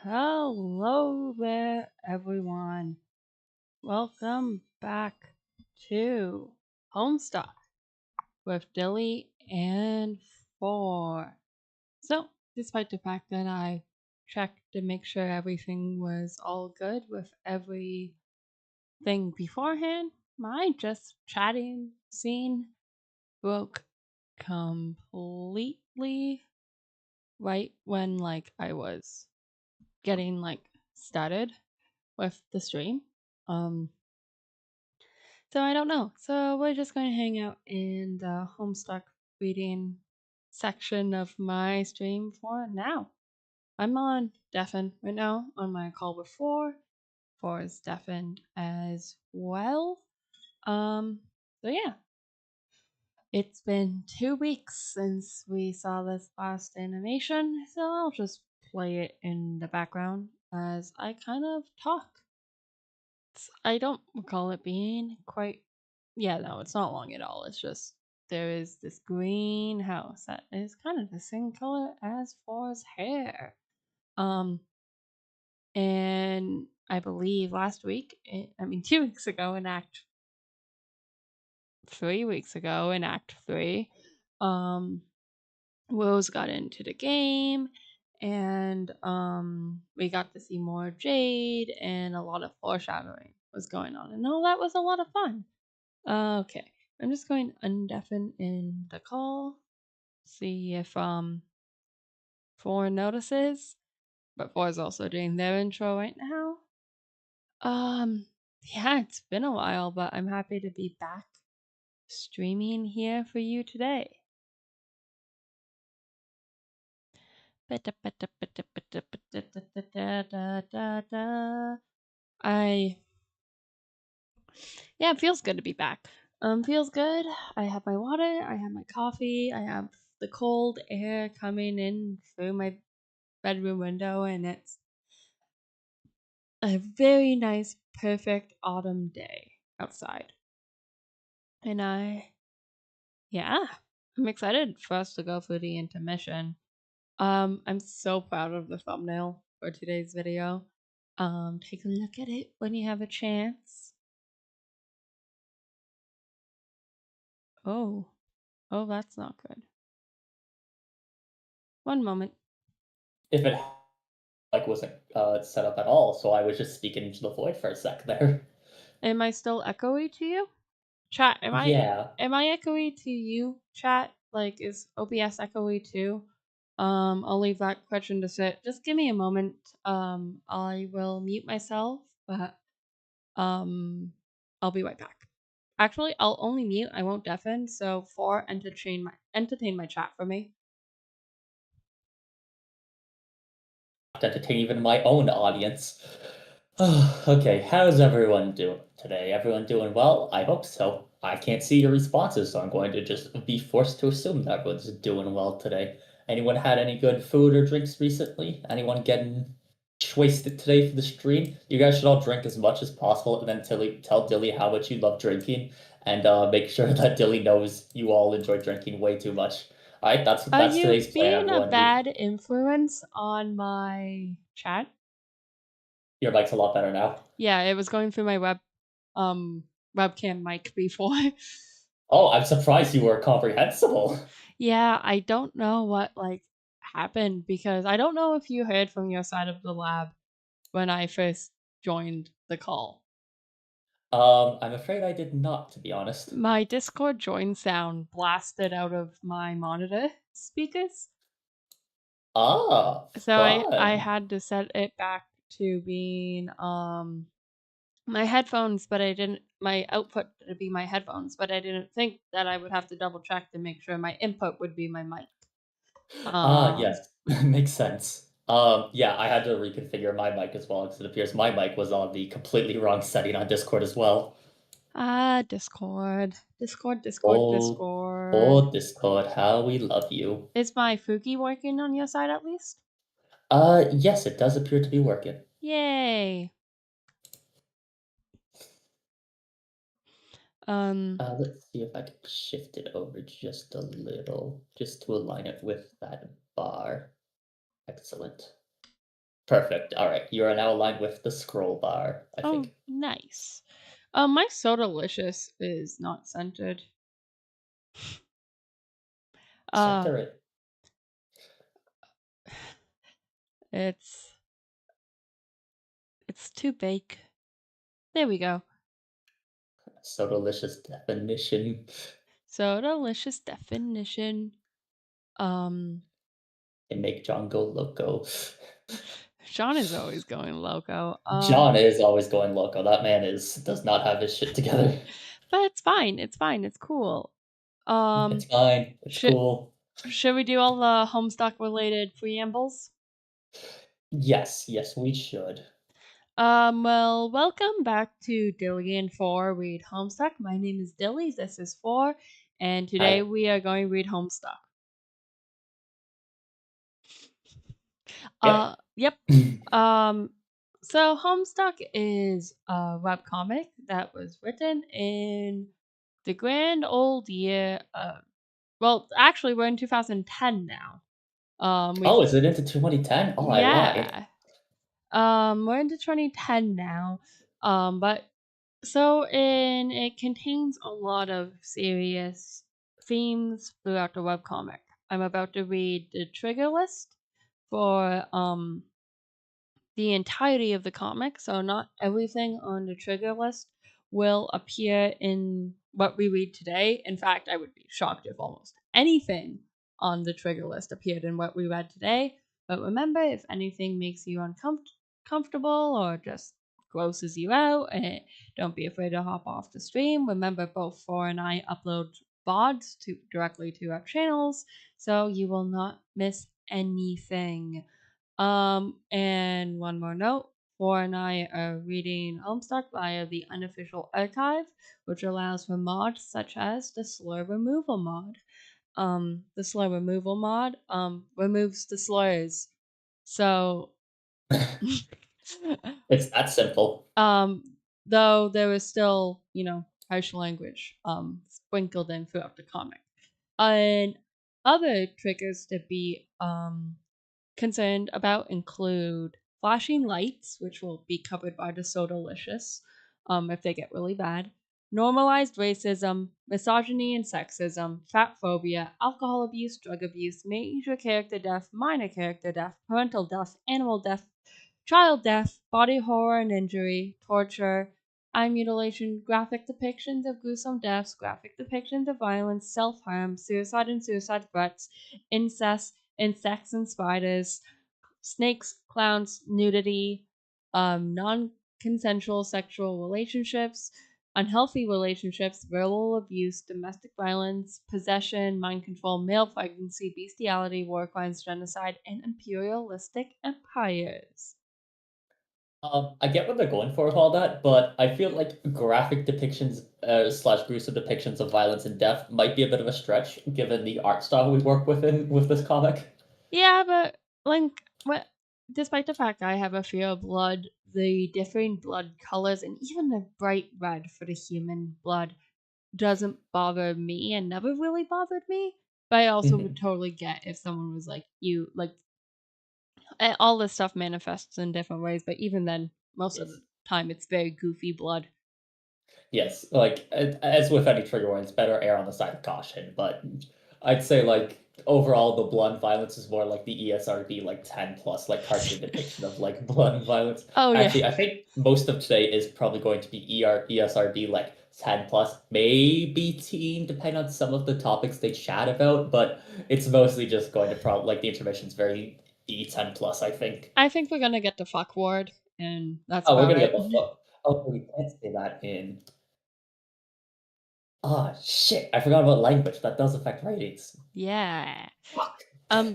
Hello there, everyone. Welcome back to Homestuck with Dilly and Four. So, despite the fact that I checked to make sure everything was all good with everything beforehand, my just chatting scene broke completely right when I was getting started with the stream. Um, so I don't know. So we're just going to hang out in the Homestuck reading section of my stream for now. I'm on deafen right now on my call with Four. Four is deafened as well. So yeah, it's been 2 weeks since we saw this last animation, so I'll just play it in the background as I kind of talk. I don't recall it being quite. Yeah, no, it's not long at all. It's just there is this green house that is kind of the same color as For's hair. Um, and I believe last week, 2 weeks ago in Act 3 weeks ago in Act 3, Rose got into the game and we got to see more Jade and a lot of foreshadowing was going on. And all that was a lot of fun. Okay. I'm just going undeafen in the call. See if Four notices. But Four is also doing their intro right now. Yeah, it's been a while, but I'm happy to be back streaming here for you today. Yeah, it feels good to be back. Feels good. I have my water, I have my coffee, I have the cold air coming in through my bedroom window, and it's a very nice, perfect autumn day outside. And yeah, I'm excited for us to go through the intermission. I'm so proud of the thumbnail for today's video. Take a look at it when you have a chance. Oh, that's not good. One moment. If it wasn't set up at all, so I was just speaking into the void for a sec there. Am I still echoey to you? Chat, Yeah, am I echoey to you? Chat, is OBS echoey too? I'll leave that question to sit. Just give me a moment. I will mute myself, but I'll be right back. Actually, I'll only mute. I won't deafen. So Four entertain my chat for me. to entertain even my own audience. Okay, how's everyone doing today? Everyone doing well? I hope so. I can't see your responses, so I'm going to just be forced to assume that everyone's doing well today. Anyone had any good food or drinks recently? Anyone getting wasted today for the stream? You guys should all drink as much as possible and then tell Dilly how much you love drinking and make sure that Dilly knows you all enjoy drinking way too much. Alright, Are that's you today's plan, being a everyone. bad influence on my chat? Your mic's a lot better now. Yeah, it was going through my webcam mic before. Oh, I'm surprised you were comprehensible. Yeah, I don't know what happened because I don't know if you heard from your side of the lab when I first joined the call. I'm afraid I did not, to be honest. My Discord join sound blasted out of my monitor speakers. Ah, So I fun. had to set it back to being my headphones, but I didn't my output to be my headphones, but I didn't think that I would have to double check to make sure my input would be my mic. Ah, Um yes, makes sense. Yeah, I had to reconfigure my mic as well because it appears my mic was on the completely wrong setting on Discord as well. Discord. Discord, Discord, Oh, Discord. oh, Discord, how we love you. Is my Fuki working on your side at least? Yes, it does appear to be working. Yay. Um Let's see if I can shift it over just a little, just to align it with that bar. Excellent. Perfect. All right. You are now aligned with the scroll bar, I Oh, think. nice. My Sodalicious is not scented. Uh, Center it. it's it's too big. There we go. So delicious definition. Sodalicious definition. Um, And make John go loco. Sean is always going loco. John is always going loco. That man does not have his shit together. But it's fine. It's fine. It's cool. It's fine. It's Should cool. should we do all the Homestuck related preambles? Yes, yes, we should. Well, welcome back to Dilly and 4 Read Homestuck. My name is Dilly, this is 4, and today I we are going to read Homestuck. yep. Yep. So Homestuck is a webcomic that was written in the grand old year well, actually we're in 2010 now. We've Oh, is it into 2010? Oh, I lied. Yeah. We're into 2010 now. But so in it contains a lot of serious themes throughout the webcomic. I'm about to read the trigger list for the entirety of the comic, so not everything on the trigger list will appear in what we read today. In fact, I would be shocked if almost anything on the trigger list appeared in what we read today. But remember, if anything makes you uncomfortable or just grosses you out, don't be afraid to hop off the stream. Remember, both 4 and I upload VODs directly to our channels, so you will not miss anything. And one more note, 4 and I are reading Homestuck via the unofficial archive, which allows for mods such as the slur removal mod. The slur removal mod removes the slurs. So It's that simple. though there is still, harsh language sprinkled in throughout the comic. And other triggers to be concerned about include flashing lights, which will be covered by the Sodalicious if they get really bad, normalized racism, misogyny and sexism, fat phobia, alcohol abuse, drug abuse, major character death, minor character death, parental death, animal death, child death, body horror and injury, torture, eye mutilation, graphic depictions of gruesome deaths, graphic depictions of violence, self harm, suicide and suicide threats, incest, insects and spiders, snakes, clowns, nudity, non consensual sexual relationships, unhealthy relationships, verbal abuse, domestic violence, possession, mind control, male pregnancy, bestiality, war crimes, genocide, and imperialistic empires. I get what they're going for with all that, but I feel like graphic depictions slash gruesome depictions of violence and death might be a bit of a stretch given the art style we work within with this comic. Yeah, but like, what? Despite the fact I have a fear of blood, the differing blood colors and even the bright red for the human blood doesn't bother me and never really bothered me. But I also would Mhm. totally get if someone was like, you like all this stuff manifests in different ways, but even then, most of Yes. the time it's very goofy blood. Yes, like as with any trigger warning, it's better err on the side of caution. But I'd say like overall, the blood and violence is more like the ESRB like 10 plus like cartoon depiction of like blood and violence. Oh yeah. Actually, I think most of today is probably going to be ESRB like 10 plus, maybe teen, depending on some of the topics they chat about. But it's mostly just going to probably like the intermission's very E10 plus, I think. I think we're gonna get the fuck ward, and that's Oh, we're about gonna get it. the fuck. Oh, we can't say that in. Ah, shit, I forgot about language. That does affect ratings. Yeah. Fuck.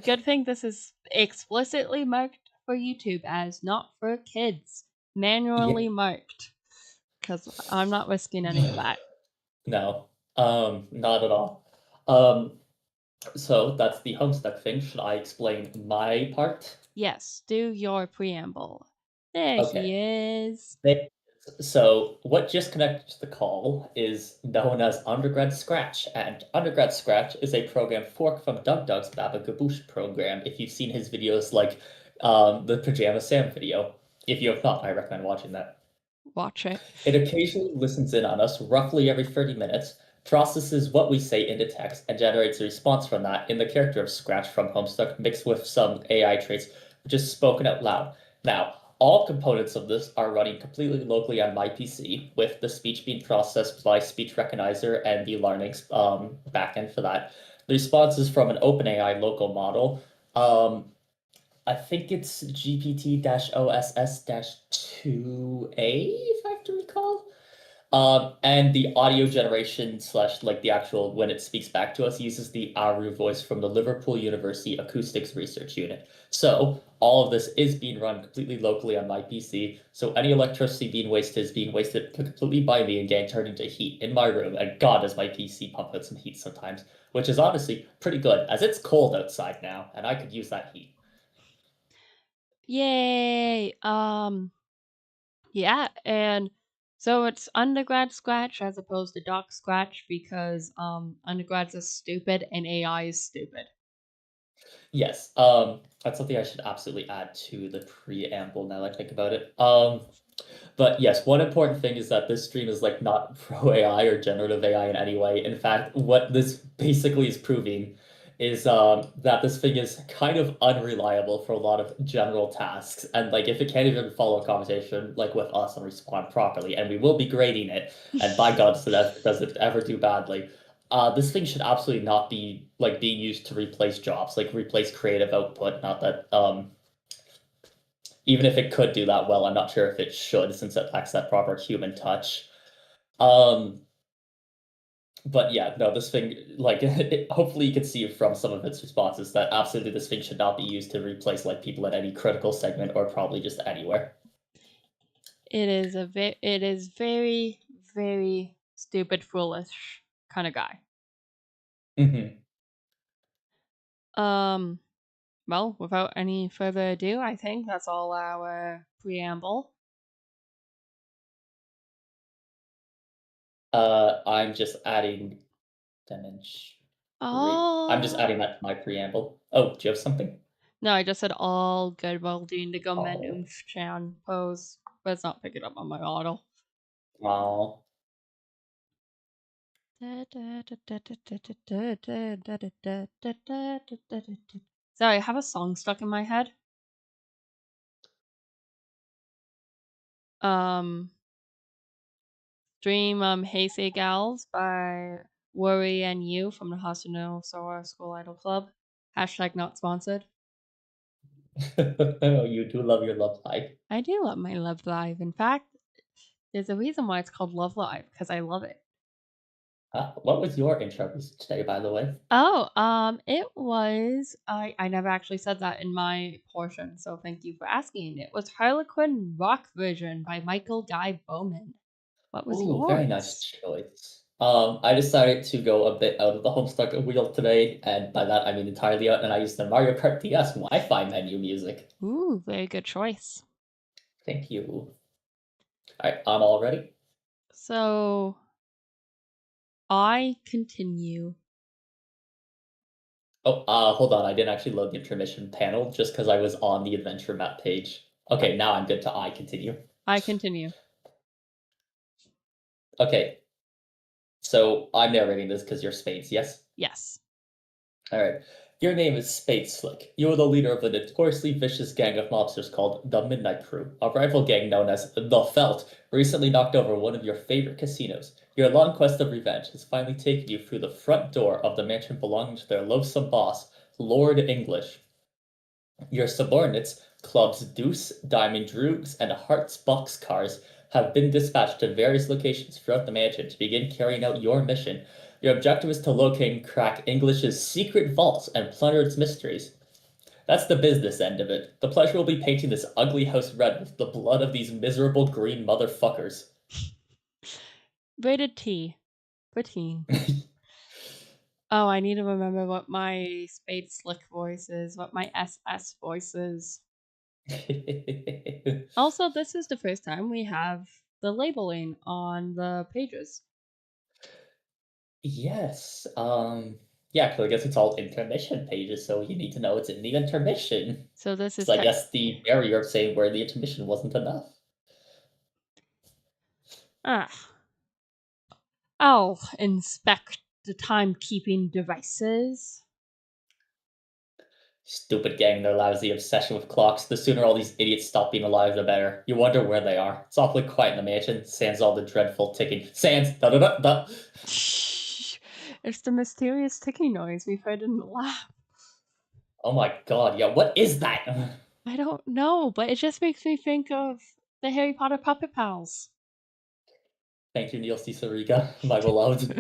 Good thing this is explicitly marked for YouTube as not for kids. Yeah. Manually marked. Because I'm not risking any of that. No, not at all. Um, so that's the Homestuck thing. Should I explain my part? Yes, do your preamble. There Okay. he is. They- So what just connected to the call is known as Undergrad Scratch, and Undergrad Scratch is a program fork from DougDoug's Baba Gaboosh program. If you've seen his videos like the Pajama Sam video. If you have not, I recommend watching that. Watch it. It occasionally listens in on us roughly every 30 minutes, processes what we say into text, and generates a response from that in the character of Scratch from Homestuck mixed with some AI traits, which is spoken out loud. Now, all components of this are running completely locally on my PC, with the speech being processed by speech recognizer and the learning backend for that. The response is from an OpenAI local model. I think it's GPT-OSS-2A, if I have to recall. And the audio generation slash like the actual when it speaks back to us uses the Aru voice from the Liverpool University Acoustics Research Unit. So all of this is being run completely locally on my PC. So any electricity being wasted is being wasted completely by me and getting turned into heat in my room. And God, does my PC pump out some heat sometimes, which is honestly pretty good as it's cold outside now, and I could use that heat. Yay! Yeah, and so it's undergrad Scratch as opposed to doc Scratch because undergrads are stupid and AI is stupid. Yes, that's something I should absolutely add to the preamble now that I think about it. But yes, one important thing is that this stream is like not pro AI or generative AI in any way. In fact, what this basically is proving is that this thing is kind of unreliable for a lot of general tasks. And like if it can't even follow a conversation like with us and respond properly, and we will be grading it, and by God, so that does it ever do badly. This thing should absolutely not be like being used to replace jobs, like replace creative output. Not that even if it could do that well, I'm not sure if it should since it lacks that proper human touch. Um, but yeah, no, this thing, like, hopefully you can see from some of its responses that absolutely this thing should not be used to replace like people at any critical segment or probably just anywhere. It is very very stupid foolish kind of guy. Hmm. Um well, without any further ado, I think that's all our preamble. I'm just adding dimension. I'm just Oh adding that to my preamble. Oh, do you have something? no, I just said all good while doing the Oh, Gomen pose, but it's not picking up on my model. oh. Sorry, I have a song stuck in my head. Um, Dream Hey Say Gals by Worry and You from the Hasano Sora School Idol Club. Hashtag not sponsored. Oh, you do love your love life. I do love my Love Live. In fact, there's a reason why it's called Love Live, because I love it. What was your intro today, by the way? Oh, it was I never actually said that in my portion, so thank you for asking. It was Harlequin Rock Version by Michael Guy Bowman. What was Ooh, very nice yours? choice. I decided to go a bit out of the Homestuck wheel today, and by that I mean entirely out, and I used the Mario Kart DS Wi-Fi menu music. Ooh, very good choice. Thank you. Alright, I'm all ready. So I continue. Oh, hold on, I didn't actually load the intermission panel just because I was on the adventure map page. Uh, Okay, now I'm good to I continue. I continue. Okay, so I'm narrating this because you're Spades, yes? Yes. All right. Your name is Spade Slick. You are the leader of a notoriously vicious gang of mobsters called the Midnight Crew. A rival gang known as the Felt recently knocked over one of your favorite casinos. Your long quest of revenge has finally taken you through the front door of the mansion belonging to their loathsome boss, Lord English. Your subordinates, Clubs Deuce, Diamond Droogs, and Hearts Boxcars, have been dispatched to various locations throughout the mansion to begin carrying out your mission. Your objective is to locate and crack English's secret vaults and plunder its mysteries. That's the business end of it. The pleasure will be painting this ugly house red with the blood of these miserable green motherfuckers. Rated T for teen. Oh, I need to remember what my Spade Slick voice is, what my SS voice is. Also, this is the first time we have the labeling on the pages. Yes. Yeah, because I guess it's all intermission pages, so you need to know it's in the intermission. So this is So I guess the barrier of saying where the intermission wasn't enough. ah. I'll inspect the timekeeping devices. Stupid gang, their lousy obsession with clocks. The sooner all these idiots stop being alive, the better. You wonder where they are. It's awfully quiet in the mansion, sans all the dreadful ticking. Sans da da da da. It's the mysterious ticking noise we've heard in the lab. Oh my god, yeah, what is that? I don't know, but it just makes me think of the Harry Potter Puppet Pals. Thank you, Neil C. Sariga, my beloved.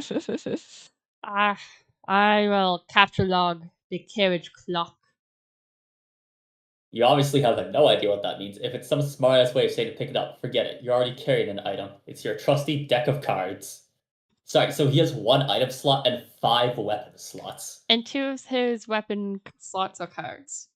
Ah, I will capture log the carriage clock. You obviously have no idea what that means. If it's some smart ass way of saying to pick it up, forget it. You're already carrying an item. It's your trusty deck of cards. Sorry, so he has one item slot and 5 weapon slots. And 2 of his weapon slots are cards.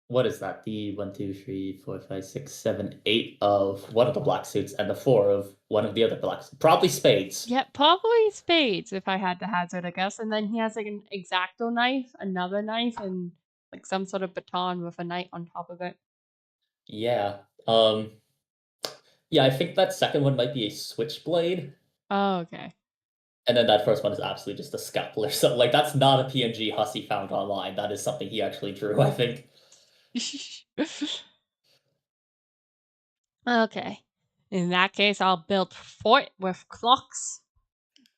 What is that? The 1, 2, 3, 4, 5, 6, 7, 8 of one of the black suits and the 4 of one of the other black suits. Probably spades. Yeah, probably spades if I had to hazard a guess. And then he has like an exacto knife, another knife, and like some sort of baton with a knight on top of it. Yeah. Yeah, I think that second one might be a switchblade. Oh, okay. And then that first one is absolutely just a scalpel or something. Like, that's not a PNG Hussy found online. That is something he actually drew, I think. Okay. In that case, I'll build fort with clocks.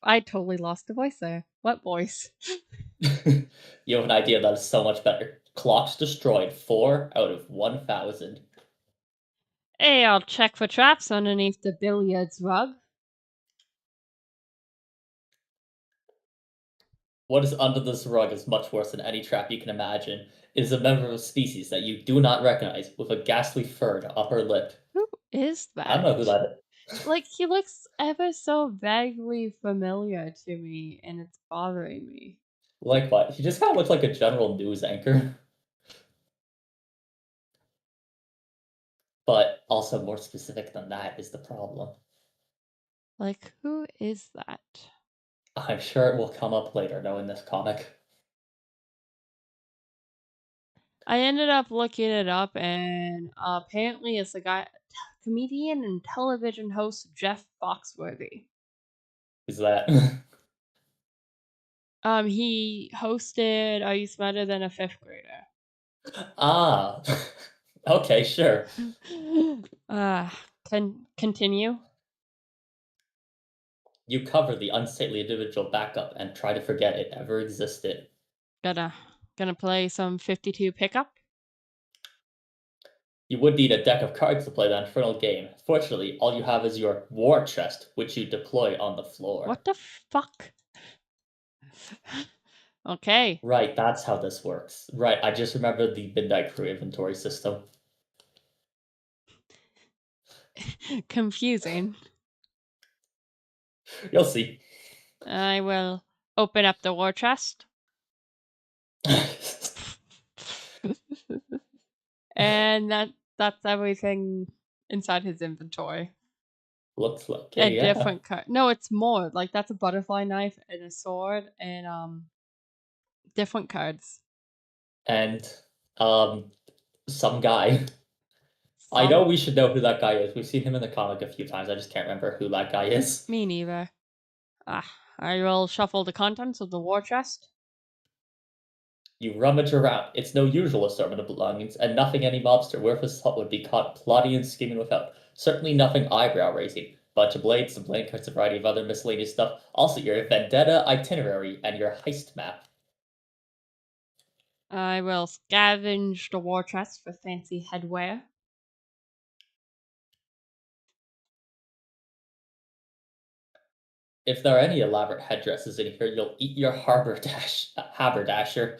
I totally lost the voice there. What voice? You have an idea that is so much better. Clocks destroyed 4 out of 1,000. Hey, I'll check for traps underneath the billiards rug. What is under this rug is much worse than any trap you can imagine. It is a member of a species that you do not recognize with a ghastly furred upper lip. Who is I don't that? know who that is. Like, he looks ever so vaguely familiar to me, and it's bothering me. Like what? He just kind of looks like a general news anchor. But also more specific than that is the problem. Like, who is that? I'm sure it will come up later, though, in this comic. I ended up looking it up, and apparently it's a guy, comedian and television host Jeff Foxworthy. Who's that? He hosted Are You Smarter Than a Fifth Grader? Ah. Okay, sure. Can continue? You cover the unsightly individual backup and try to forget it ever existed. Gonna play some 52 pickup? You would need a deck of cards to play that infernal game. Fortunately, all you have is your war chest, which you deploy on the floor. What the fuck? Okay. Right, that's how this works. Right, I just remembered the Midnight Crew inventory system. Confusing. You'll see. I will open up the war chest. And that's everything inside his inventory. Looks like A it, yeah. different card. No, it's more. Like, that's a butterfly knife and a sword and different cards. And some guy. I know we should know who that guy is. We've seen him in the comic a few times. I just can't remember who that guy is. Me neither. I will shuffle the contents of the war chest. You rummage around. It's no usual assortment of belongings, and nothing any mobster worth his salt would be caught plotting and scheming without. Certainly nothing eyebrow-raising. Bunch of blades, some playing cards, a variety of other miscellaneous stuff. Also your vendetta itinerary and your heist map. I will scavenge the war chest for fancy headwear. If there are any elaborate headdresses in here, you'll eat your haberdasher.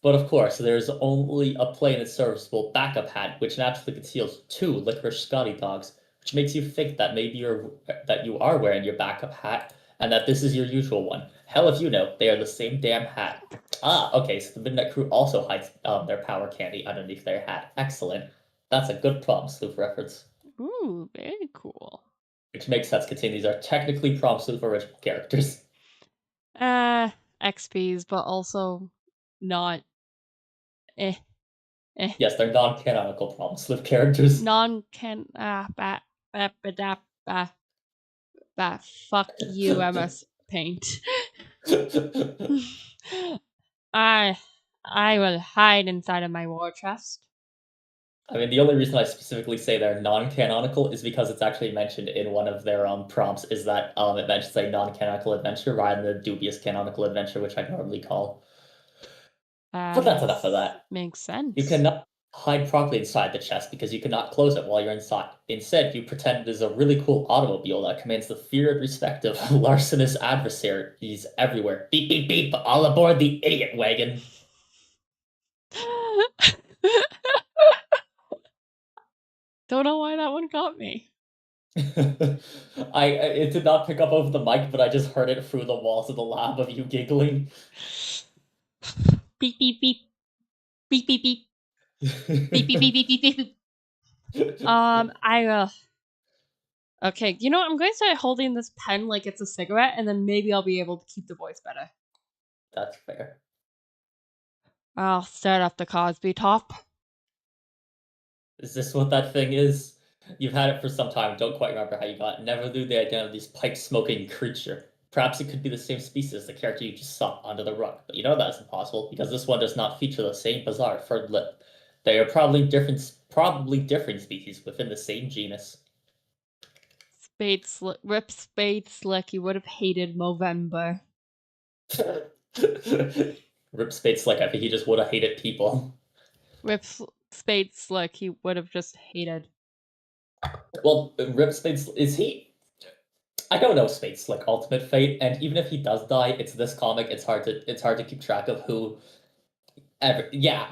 But of course, there's only a plain and serviceable backup hat, which naturally conceals 2 licorice Scotty dogs, which makes you think that maybe you are wearing your backup hat, and that this is your usual one. Hell if you know, they are the same damn hat. Ah, okay, so the Midnight Crew also hides their power candy underneath their hat. Excellent. That's a good problem sleuth reference. Ooh, very cool. Which makes sense, considering these are technically prom sleuth original characters. XPs, but also not eh eh Yes, they're non-canonical problem slip characters. non-can ba ba ba da ba ba fuck you MS Paint. I I will hide inside of my war chest. I mean, the only reason I specifically say they're non-canonical is because it's actually mentioned in one of their prompts. Is that it mentions a non-canonical adventure rather than the dubious canonical adventure, which I normally call. But that's enough of that. Makes You sense. cannot hide properly inside the chest because you cannot close it while you're inside. Instead, you pretend it is a really cool automobile that commands the fear and respect of larcenous adversaries everywhere. Beep, beep, beep, all aboard the idiot wagon. Don't know why that one got me. It did not pick up over the mic, but I just heard it through the walls of the lab of you giggling. Beep beep beep. Beep beep beep. Beep beep beep beep beep beep. I will. Okay, you know what? I'm going to start holding this pen like it's a cigarette, and then maybe I'll be able to keep the voice better. That's fair. I'll start up the Cosby top. Is this what that thing is? You've had it for some time. Don't quite remember how you got it. Never knew the identity of this pipe-smoking creature. Perhaps it could be the same species as the character you just saw under the rug, but you know that's impossible because this one does not feature the same bizarre furred lip. They are probably different species within the same genus. Spade Slick. Rip Spade Slick. You would have hated Movember. Rip Spade Slick. I think he just would have hated people. Rip Spade Slick. He would have just hated. Well, Rip Spade is he? I don't know Spade Slick Ultimate Fate, and even if he does die, it's this comic. It's hard to keep track of who. Yeah.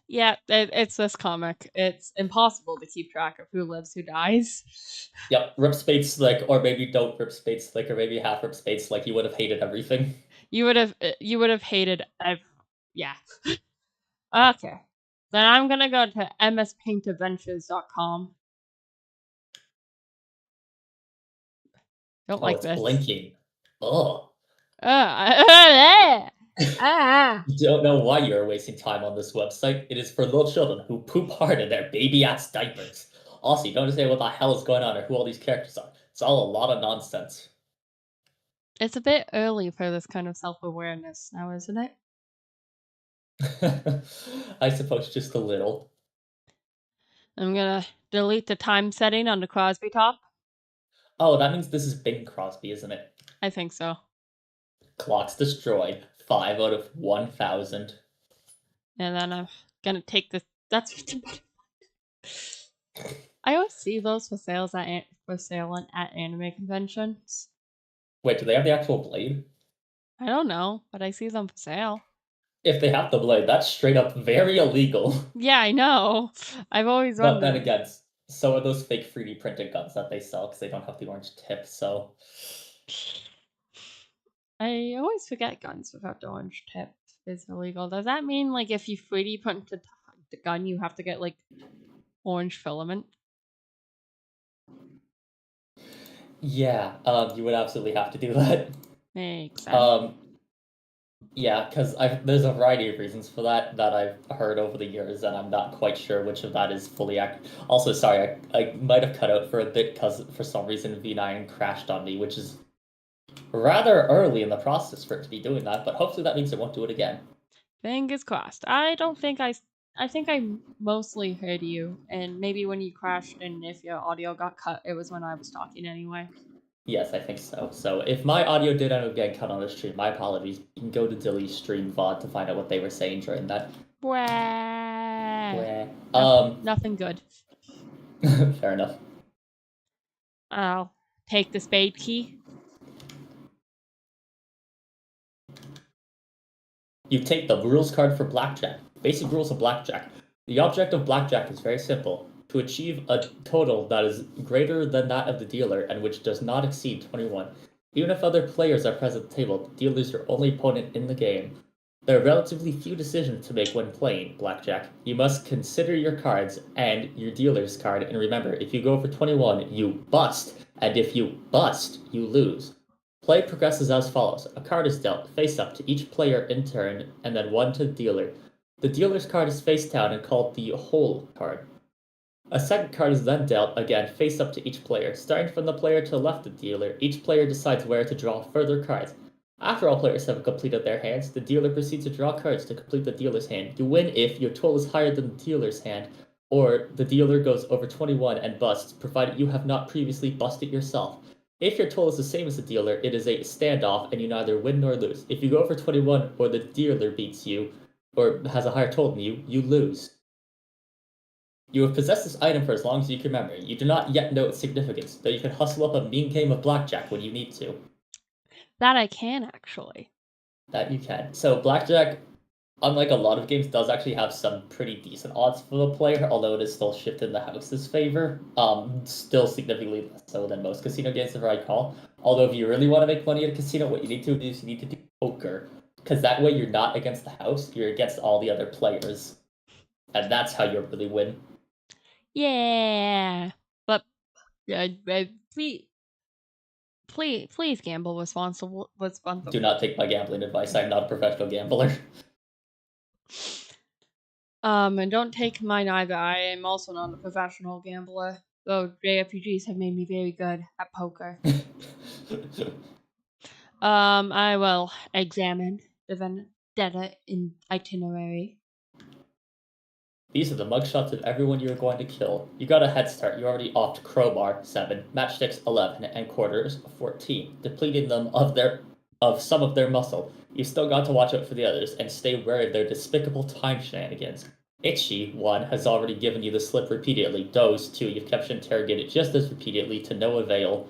Yeah, it's this comic. It's impossible to keep track of who lives, who dies. Yep, Rip Spade Slick, or maybe don't Rip Spade Slick, or maybe half Rip Spade Slick. You would have hated everything. You would have hated. Yeah. Okay. Then I'm gonna go to mspaintadventures.com. Don't Oh, like it's this. blinking. Oh. Ah. You don't know why you are wasting time on this website. It is for little children who poop hard in their baby-ass diapers. Also, you don't understand what the hell is going on or who all these characters are. It's all a lot of nonsense. It's a bit early for this kind of self-awareness now, isn't it? I suppose just a little. I'm gonna delete the time setting on the Crosby top. Oh, that means this is Bing Crosby, isn't it? I think so. Clocks destroyed. 5 out of 1,000. And then I'm gonna take this. That's. I always see those for sale at anime conventions. Wait, do they have the actual blade? I don't know, but I see them for sale. If they have the blade, that's straight up very illegal. Yeah, I know. I've always But then wondered. again, so are those fake 3D printed guns that they sell because they don't have the orange tip, so. I always forget guns without the orange tip is illegal. Does that mean like if you 3D print the gun, you have to get like orange filament? Yeah, you would absolutely have to do that. Makes sense. Yeah, because there's a variety of reasons for that I've heard over the years, and I'm not quite sure which of that is fully accurate. Also, sorry, I might have cut out for a bit because for some reason VNyan crashed on me, which is rather early in the process for it to be doing that, but hopefully that means it won't do it again. Fingers crossed. I don't think I think I mostly heard you, and maybe when you crashed and if your audio got cut, it was when I was talking anyway. Yes, I think so. So if my audio did end up getting cut on the stream, my apologies. You can go to Dilly's stream VOD to find out what they were saying during that. Nothing good. Fair enough. I'll take the spade key. You take the rules card for blackjack. Basic rules of blackjack. The object of blackjack is very simple. To achieve a total that is greater than that of the dealer and which does not exceed 21. Even if other players are present at the table, the dealer is your only opponent in the game. There are relatively few decisions to make when playing blackjack. You must consider your cards and your dealer's card, and remember, if you go for 21, you bust, and if you bust, you lose. Play progresses as follows. A card is dealt face up to each player in turn, and then one to the dealer. The dealer's card is face down and called the hole card. A second card is then dealt, again, face up to each player. Starting from the player to the left of the dealer, each player decides where to draw further cards. After all players have completed their hands, the dealer proceeds to draw cards to complete the dealer's hand. You win if your total is higher than the dealer's hand, or the dealer goes over 21 and busts, provided you have not previously busted yourself. If your total is the same as the dealer, it is a standoff and you neither win nor lose. If you go over 21 or the dealer beats you, or has a higher total than you, you lose. You have possessed this item for as long as you can remember. You do not yet know its significance, though you can hustle up a mean game of blackjack when you need to. That I can, actually. That you can. So blackjack, unlike a lot of games, does actually have some pretty decent odds for the player, although it is still shifted in the house's favor. Still significantly less so than most casino games, if I recall. Although if you really want to make money at a casino, what you need to do is you need to do poker. Because that way you're not against the house, you're against all the other players. And that's how you really win. Yeah, but please gamble responsible. Do not take my gambling advice. I'm not a professional gambler. And don't take mine either. I am also not a professional gambler, though JRPGs have made me very good at poker. I will examine the vendetta in itinerary. These are the mugshots of everyone you are going to kill. You got a head start. You already offed Crowbar 7, Matchsticks 11, and Quarters 14, depleting them of some of their muscle. You've still got to watch out for the others and stay wary of their despicable time shenanigans. Itchy 1 has already given you the slip repeatedly. Doze 2, you've kept interrogated just as repeatedly to no avail.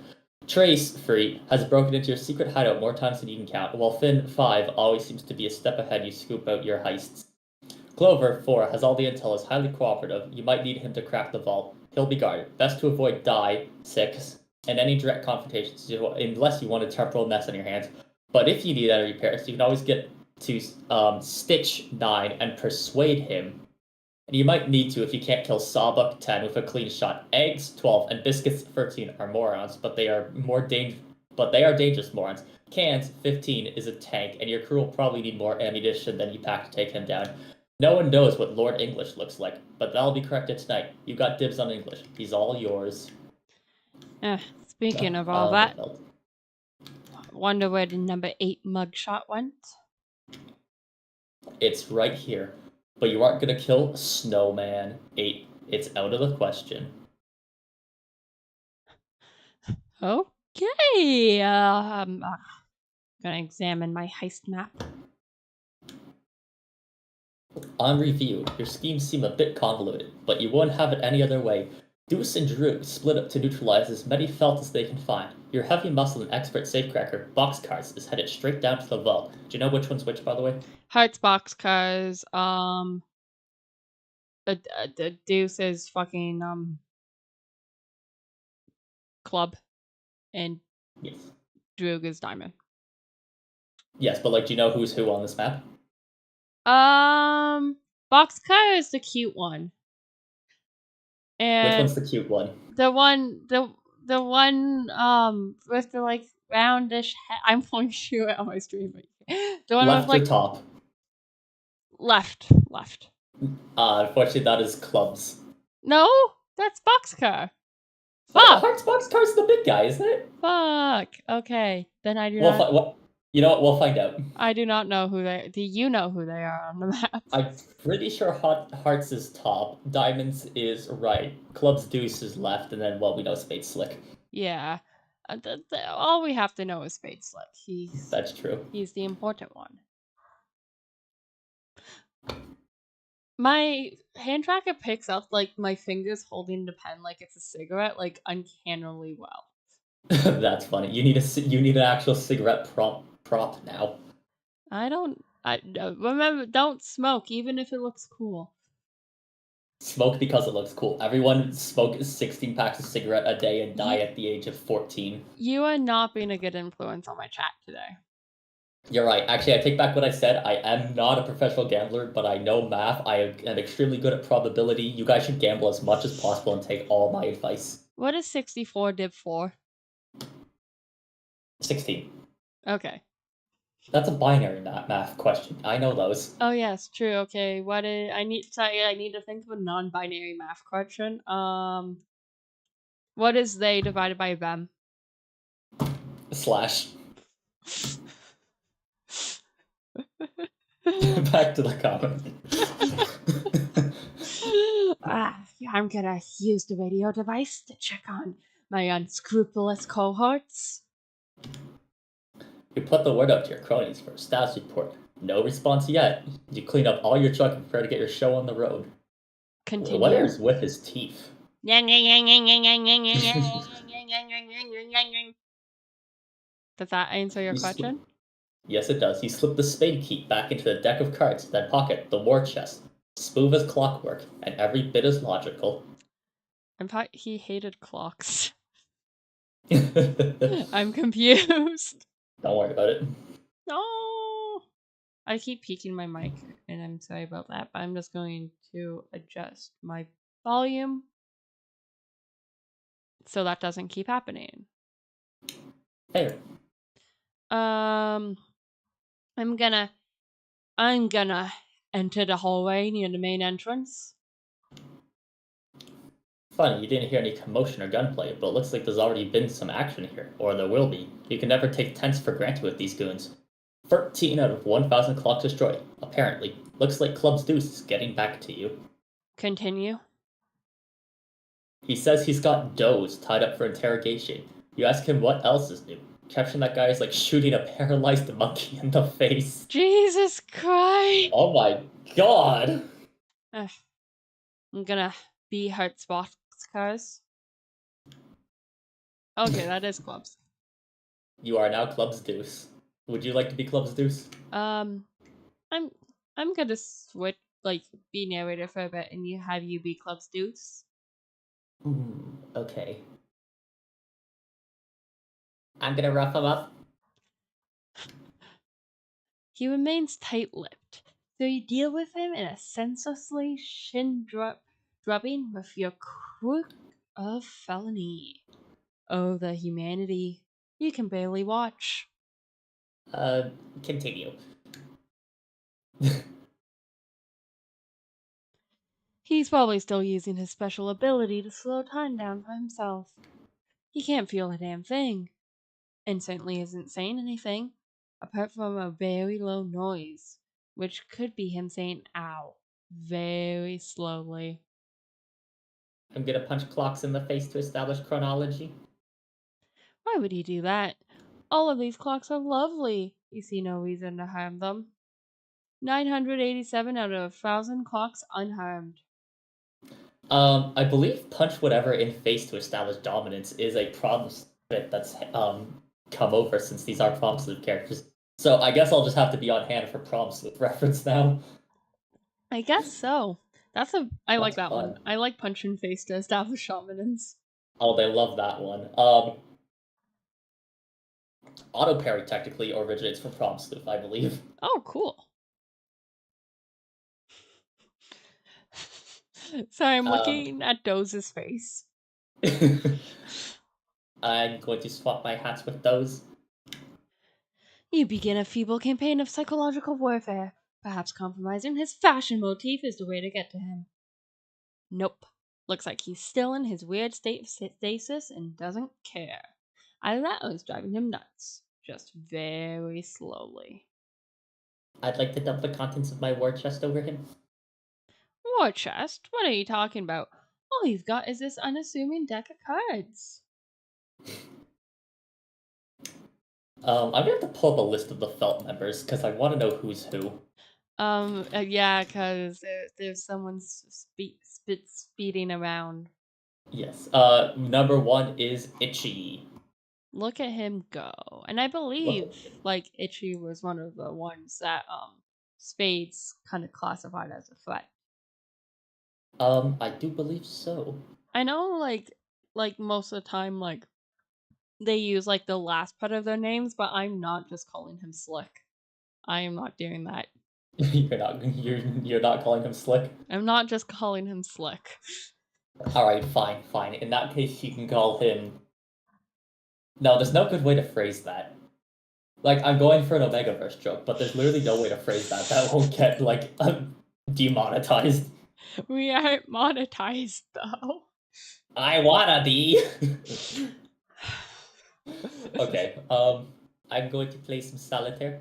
Trace 3 has broken into your secret hideout more times than you can count, while Finn 5 always seems to be a step ahead you scoop out your heists. Clover 4 has all the intel, is highly cooperative. You might need him to crack the vault. He'll be guarded. Best to avoid Die 6 and any direct confrontations unless you want a temporal mess on your hands. But if you need any repairs, you can always get to Stitch 9 and persuade him. And you might need to if you can't kill Sawbuck 10 with a clean shot. Eggs 12 and Biscuits 13 are morons, but they are dangerous morons. Cans 15 is a tank, and your crew will probably need more ammunition than you pack to take him down. No one knows what Lord English looks like, but that'll be corrected tonight. You got dibs on English. He's all yours. Speaking of all that, wonder where the number 8 mugshot went? It's right here. But you aren't gonna kill Snowman 8. It's out of the question. Okay, I'm gonna examine my heist map. On review, your schemes seem a bit convoluted, but you won't have it any other way. Deuce and Drew split up to neutralize as many felt as they can find. Your heavy muscle and expert safecracker, Boxcars, is headed straight down to the vault. Do you know which one's which, by the way? Hearts Boxcars, the Deuce is fucking, Club, and Yes. Droog is Diamond. Yes, but do you know who's who on this map? Boxcar is the cute one. And which one's the cute one? The one with the roundish head. I'm going to shoot it on my stream. The one left with or top? Left. Unfortunately, that is Clubs. No, that's Boxcar. Fuck! Hearts Boxcar's the big guy, isn't it? Fuck. Okay, then I do not. You know what? We'll find out. I do not know who they. Do you know who they are on the map? I'm pretty sure Hearts is top, Diamonds is right, Clubs Deuce is left, and then we know Spade Slick. Yeah, all we have to know is Spade Slick. That's true. He's the important one. My hand tracker picks up my fingers holding the pen like it's a cigarette, uncannily well. That's funny. You need an actual cigarette prop now. Remember, don't smoke, even if it looks cool. Smoke because it looks cool. Everyone smokes 16 packs of cigarette a day and die at the age of 14. You are not being a good influence on my chat today. You're right. Actually, I take back what I said. I am not a professional gambler, but I know math. I am extremely good at probability. You guys should gamble as much as possible and take all my advice. What is 64 div 4? 16. Okay. That's a binary math question. I know those. Oh yes, true. Okay, I need to think of a non-binary math question. What is they divided by them? Slash. Back to the comment. I'm gonna use the radio device to check on my unscrupulous cohorts. You put the word up to your cronies for a status report. No response yet. You clean up all your junk and prepare to get your show on the road. What Continue. is with his teeth? Does that answer your question? Yes, it does. He slipped the spade key back into the deck of cards, then pocket the war chest. Smooth as clockwork, and every bit as logical. In fact, he hated clocks. Don't I'm confused. worry about it. No. I keep peeking my mic, and I'm sorry about that, but I'm just going to adjust my volume so that doesn't keep happening. Fair. I'm gonna enter the hallway near the main entrance. Funny, you didn't hear any commotion or gunplay, but it looks like there's already been some action here, or there will be. You can never take tents for granted with these goons. 13 out of 1,000 clocks destroyed, apparently. Looks like Club's Deuce is getting back to you. Continue. He says he's got Doze tied up for interrogation. You ask him what else is new. Capturing that guy is like shooting a paralyzed monkey in the face. Jesus Christ! Oh my god! I'm gonna be Heartsbox cars. Okay, that is clubs. You are now Club's Deuce. Would you like to be Club's Deuce? I'm gonna switch, be narrator for a bit, and have you be Club's Deuce. Okay. I'm gonna rough him up. He remains tight-lipped, so you deal with him in a senselessly drubbing with your crook of felony. Oh, the humanity. You can barely watch. Continue. He's probably still using his special ability to slow time down for himself. He can't feel a damn thing, and certainly isn't saying anything, apart from a very low noise, which could be him saying ow very slowly. I'm gonna punch clocks in the face to establish chronology. Why would he do that? All of these clocks are lovely. You see no reason to harm them. 987 out of 1,000 clocks unharmed. I believe punch whatever in face to establish dominance is a problem that's come over since these are problem sleuth characters. So I guess I'll just have to be on hand for problem sleuth reference now. I guess so. I like that fun. one. I like punch in face to establish dominance. Oh, they love that one. Auto parry technically originates from problem sleuth, I believe. Oh, cool. Sorry, I'm looking at Doze's face. I'm going to swap my hats with those. You begin a feeble campaign of psychological warfare. Perhaps compromising his fashion motif is the way to get to him. Nope. Looks like he's still in his weird state of stasis and doesn't care. Either that or it's driving him nuts. Just very slowly. I'd like to dump the contents of my war chest over him. War chest? What are you talking about? All you've got is this unassuming deck of cards. I'm gonna have to pull up a list of the Felt members because I want to know who's who. Yeah, because there's someone speeding around. Yes. Number 1 is Itchy. Look at him go. And I believe, Itchy was one of the ones that, Spades kind of classified as a threat. I do believe so. I know, most of the time, they use, the last part of their names, but I'm not just calling him Slick. I am not doing that. You're not calling him Slick? I'm not just calling him Slick. Alright, fine. In that case, you can call him... No, there's no good way to phrase that. Like, I'm going for an Omegaverse joke, but there's literally no way to phrase that. That won't get, like, demonetized. We aren't monetized, though. I wanna be! Okay, I'm going to play some solitaire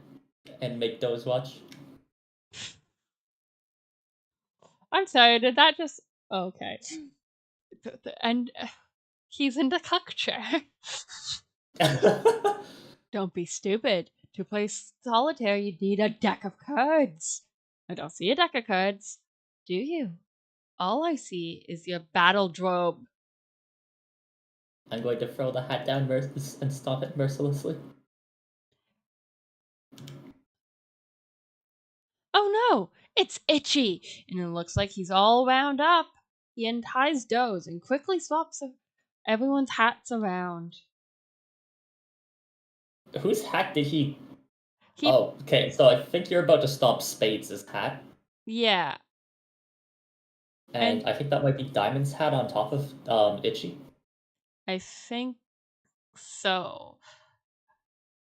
and make those watch. I'm sorry, did that just... Okay. And he's in the cuck chair. Don't be stupid. To play solitaire, you need a deck of cards. I don't see a deck of cards. Do you? All I see is your battle drobe. I'm going to throw the hat down and stomp it mercilessly. Oh no, it's Itchy, and it looks like he's all wound up. He unties Doze and quickly swaps everyone's hats around. Whose hat did he... Oh, okay, so I think you're about to stomp Spades' hat. Yeah. And I think that might be Diamond's hat on top of Itchy. I think so.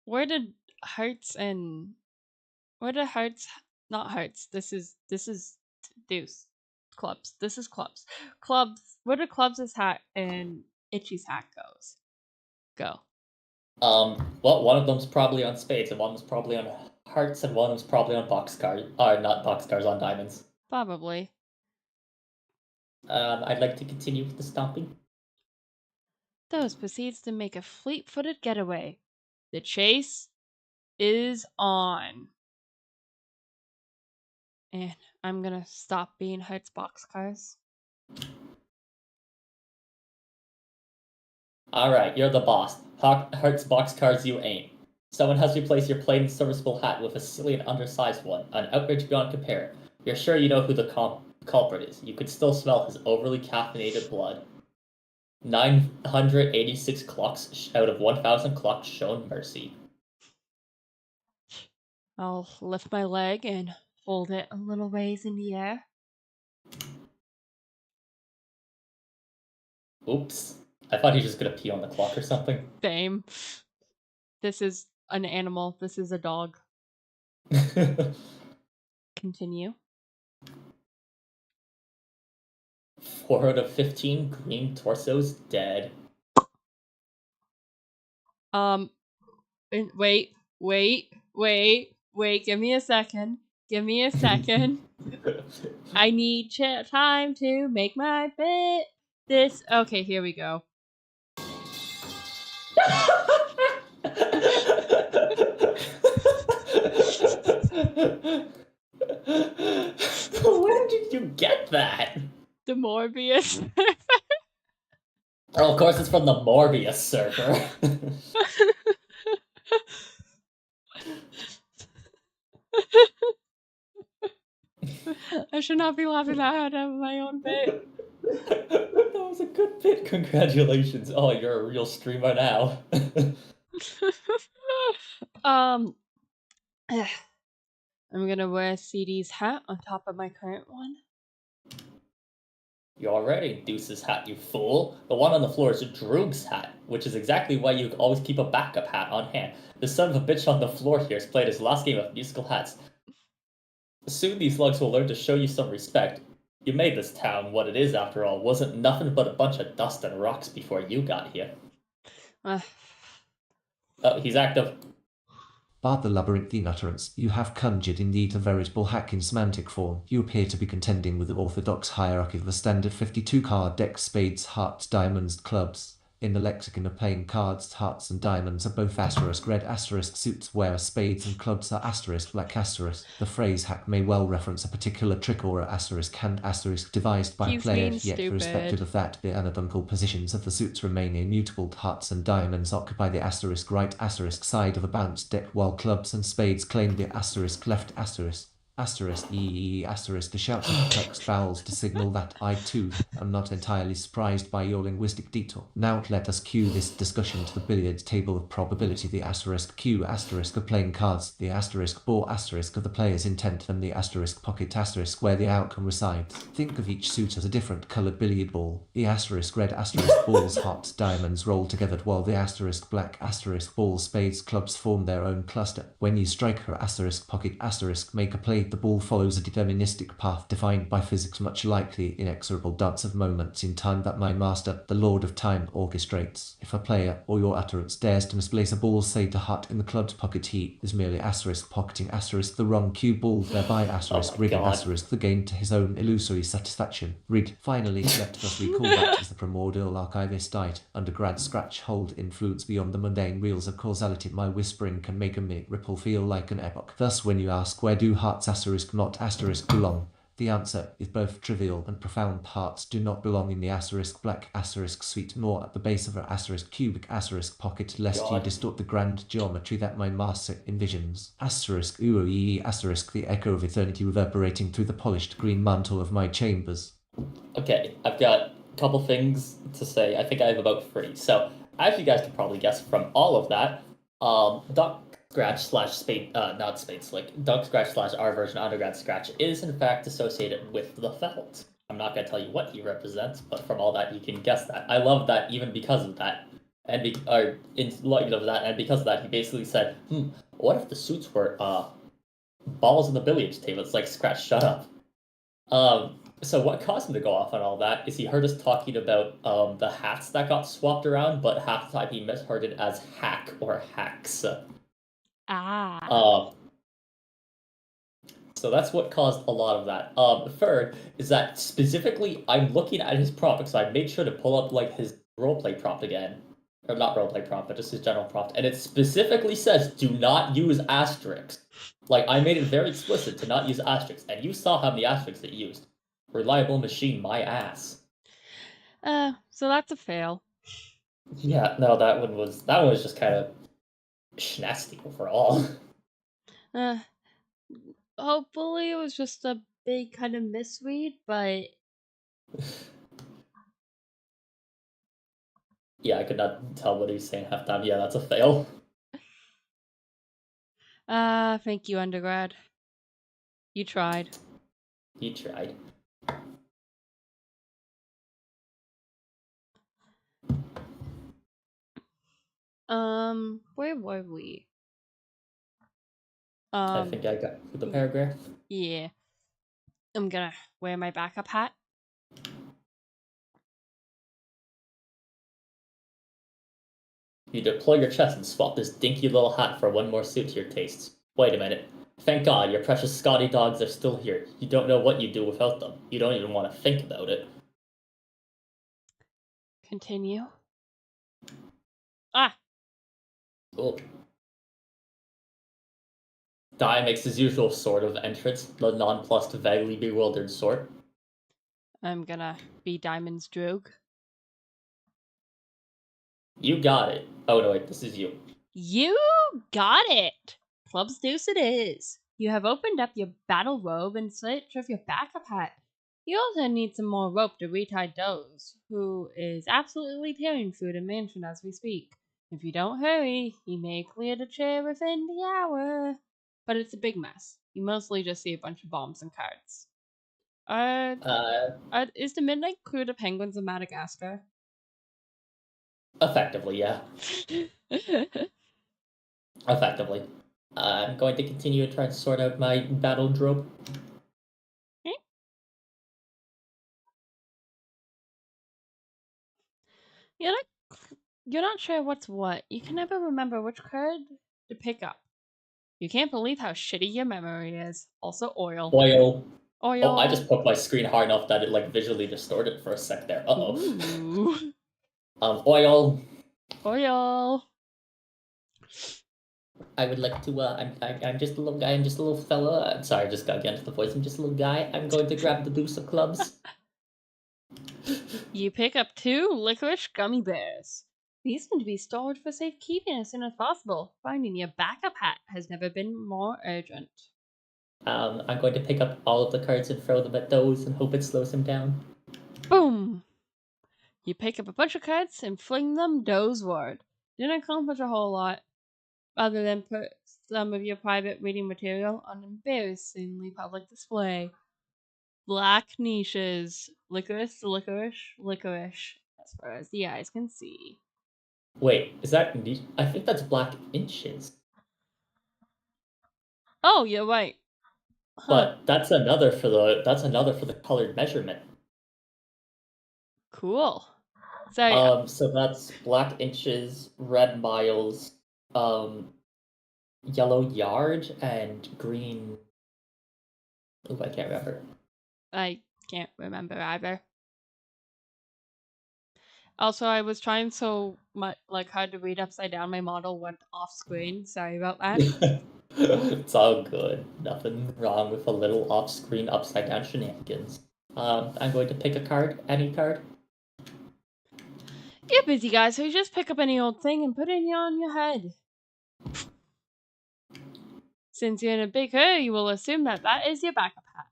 Where did Hearts... Not Hearts. This is Deuce. Clubs. This is Clubs. Clubs. Where do Clubs' hat and Itchy's hat goes? Go. Well, one of them's probably on Spades, and one was probably on Hearts, and one was probably on Boxcars. Or not Boxcars, on Diamonds. Probably. I'd like to continue with the stomping. Doze proceeds to make a fleet-footed getaway. The chase is on. And I'm gonna stop being Hearts Boxcars. Alright, you're the boss. Hearts Boxcars you ain't. Someone has replaced your plain serviceable hat with a silly and undersized one, an outrage beyond compare. You're sure you know who the culprit is. You could still smell his overly caffeinated blood. 986 clocks out of 1,000 clocks shown mercy. I'll lift my leg and hold it a little ways in the air. Oops. I thought he was just gonna pee on the clock or something. Same. This is an animal. This is a dog. Continue. 4 out of 15 green torsos dead. Wait, give me a second. I need time to make my bit. Okay, here we go. Where did you get that? The Morbius. Oh, of course it's from the Morbius server. I should not be laughing out of my own bit. That was a good bit. Congratulations. Oh, you're a real streamer now. I'm gonna wear CD's hat on top of my current one. You're already Deuce's hat, you fool. The one on the floor is Droog's hat, which is exactly why you always keep a backup hat on hand. The son of a bitch on the floor here has played his last game of musical hats. Soon these lugs will learn to show you some respect. You made this town what it is, after all. Wasn't nothing but a bunch of dust and rocks before you got here. Oh, he's active. Bar the labyrinthine utterance, you have conjured indeed a veritable hack in semantic form. You appear to be contending with the orthodox hierarchy of the standard 52-card deck: spades, hearts, diamonds, clubs. In the lexicon of playing cards, hearts and diamonds are both asterisk red asterisk suits, whereas spades and clubs are asterisk black asterisk. The phrase hack may well reference a particular trick or a asterisk hand asterisk devised by a player, yet irrespective of that, the anatomical positions of the suits remain immutable. Hearts and diamonds occupy the asterisk right asterisk side of a balanced deck, while clubs and spades claim the asterisk left asterisk. Asterisk E asterisk. The shouts of perplexed vowels to signal that I too am not entirely surprised by your linguistic detour. Now let us cue this discussion to the billiards table of probability. The asterisk Q asterisk of playing cards, the asterisk ball asterisk of the player's intent, and the asterisk pocket asterisk where the outcome resides. Think of each suit as a different coloured billiard ball. The asterisk red asterisk balls, hearts, diamonds roll together, while the asterisk black asterisk balls, spades, clubs form their own cluster. When you strike her asterisk pocket asterisk, make a play. The ball follows a deterministic path defined by physics, much like the inexorable dance of moments in time that my master, the Lord of Time, orchestrates. If a player or your utterance dares to misplace a ball, say to heart in the club's pocket, he is merely asterisk pocketing asterisk the wrong cue ball, thereby asterisk rigging asterisk the game to his own illusory satisfaction. Rig. Finally, let us recall that as the primordial archivist died, undergrad scratch hold influence beyond the mundane wheels of causality. My whispering can make a mere ripple feel like an epoch. Thus, when you ask where do hearts asterisk not asterisk belong, the answer is both trivial and profound. Hearts do not belong in the asterisk black asterisk suite, nor at the base of an asterisk cubic asterisk pocket, lest you distort the grand geometry that my master envisions. Asterisk ooe asterisk, the echo of eternity reverberating through the polished green mantle of my chambers. Okay, I've got a couple things to say. I think I have about 3. So, as you guys can probably guess from all of that, Duck Scratch slash Spade, not Spade Slick, Duck Scratch slash our version Undergrad Scratch is in fact associated with the felt. I'm not going to tell you what he represents, but from all that you can guess that. I love that even because of that. And in light of that, and because of that, he basically said, what if the suits were balls on the billiards table? It's like, Scratch, shut up. So what caused him to go off on all that is he heard us talking about the hats that got swapped around, but half the time he misheard it as hack or hacks. So that's what caused a lot of that. Third is that specifically I'm looking at his prompt because I made sure to pull up like his roleplay prompt again. Or not roleplay prompt, but just his general prompt. And it specifically says do not use asterisks. Like I made it very explicit to not use asterisks, and you saw how many asterisks it used. Reliable machine, my ass. So that's a fail. Yeah, no, that one was just kind of schnasty overall. Hopefully it was just a big kind of misread, but Yeah, I could not tell what he was saying half time. Yeah, that's a fail. thank you, Undergrad. You tried. He tried. Where were we? I think I got the paragraph. Yeah. I'm gonna wear my backup hat. You deploy your chest and swap this dinky little hat for one more suit to your tastes. Wait a minute. Thank God, your precious Scotty dogs are still here. You don't know what you'd do without them. You don't even want to think about it. Continue. Cool. Dai makes his usual sort of entrance, the nonplussed, vaguely bewildered sort. I'm gonna be Diamond's drogue. You got it. Oh no, wait, this is you. You got it! Club's deuce it is. You have opened up your battle robe in search of your backup hat. You also need some more rope to retie Doze, who is absolutely tearing through the mansion as we speak. If you don't hurry, he may clear the chair within the hour. But it's a big mess. You mostly just see a bunch of bombs and cards. Is the Midnight Crew the Penguins of Madagascar? Effectively, yeah. Effectively. I'm going to continue to try to sort out my battle drope. You're not sure what's what. You can never remember which card to pick up. You can't believe how shitty your memory is. Also, oil. Oil. Oil. Oh, I just poked my screen hard enough that it like visually distorted for a sec there. Ooh. Oil. Oil. I would like to. I'm just a little guy. I'm just a little fella. Sorry, I just got to get into the voice. I'm just a little guy. I'm going to grab the deuce of clubs. You pick up 2 licorice gummy bears. These need to be stored for safekeeping as soon as possible. Finding your backup hat has never been more urgent. I'm going to pick up all of the cards and throw them at those and hope it slows him down. Boom! You pick up a bunch of cards and fling them doesward. Didn't accomplish a whole lot, other than put some of your private reading material on embarrassingly public display. Black niches. Licorice, licorice, licorice, as far as the eyes can see. Wait, is that indeed? I think that's black inches. Oh, you're right. Huh. But that's another for the colored measurement. Cool. So, So that's black inches, red miles, yellow yard, and green. Oh, I can't remember. I can't remember either. Also, I was trying so much hard to read upside down. My model went off screen. Sorry about that. It's all good. Nothing wrong with a little off-screen upside down shenanigans. I'm going to pick a card, any card. You're busy, guys, so you just pick up any old thing and put it on your head. Since you're in a big hurry, you will assume that is your backup hat.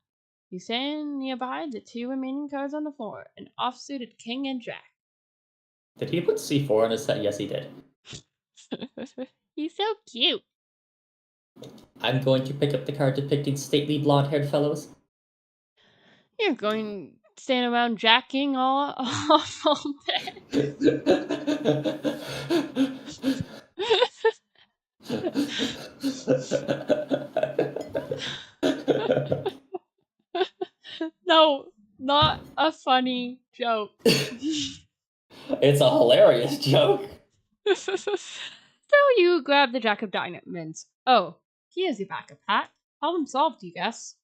You stand nearby the two remaining cards on the floor, an off-suited king and jack. Did he put C4 on his set? Yes, he did. He's so cute. I'm going to pick up the card depicting stately blonde-haired fellows. You're going to stand around jacking all day. No, not a funny joke. It's a hilarious joke. So you grab the jack of diamonds. Oh, here's your backup hat. Problem solved, you guess.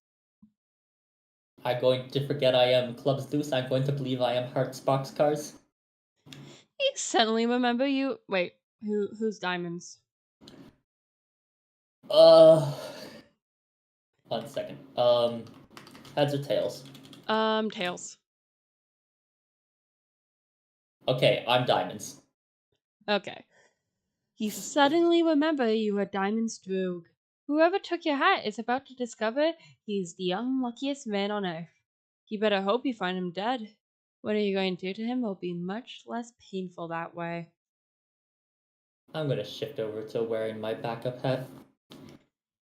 I'm going to forget I am clubs deuce. I'm going to believe I am hearts boxcars. You suddenly remember you. Wait, who's diamonds? 1 second. Heads or tails? Tails. Okay, I'm diamonds. Okay. You suddenly remember you are diamonds DougDoug. Whoever took your hat is about to discover he's the unluckiest man on earth. You better hope you find him dead. What are you going to do to him will be much less painful that way. I'm going to shift over to wearing my backup hat.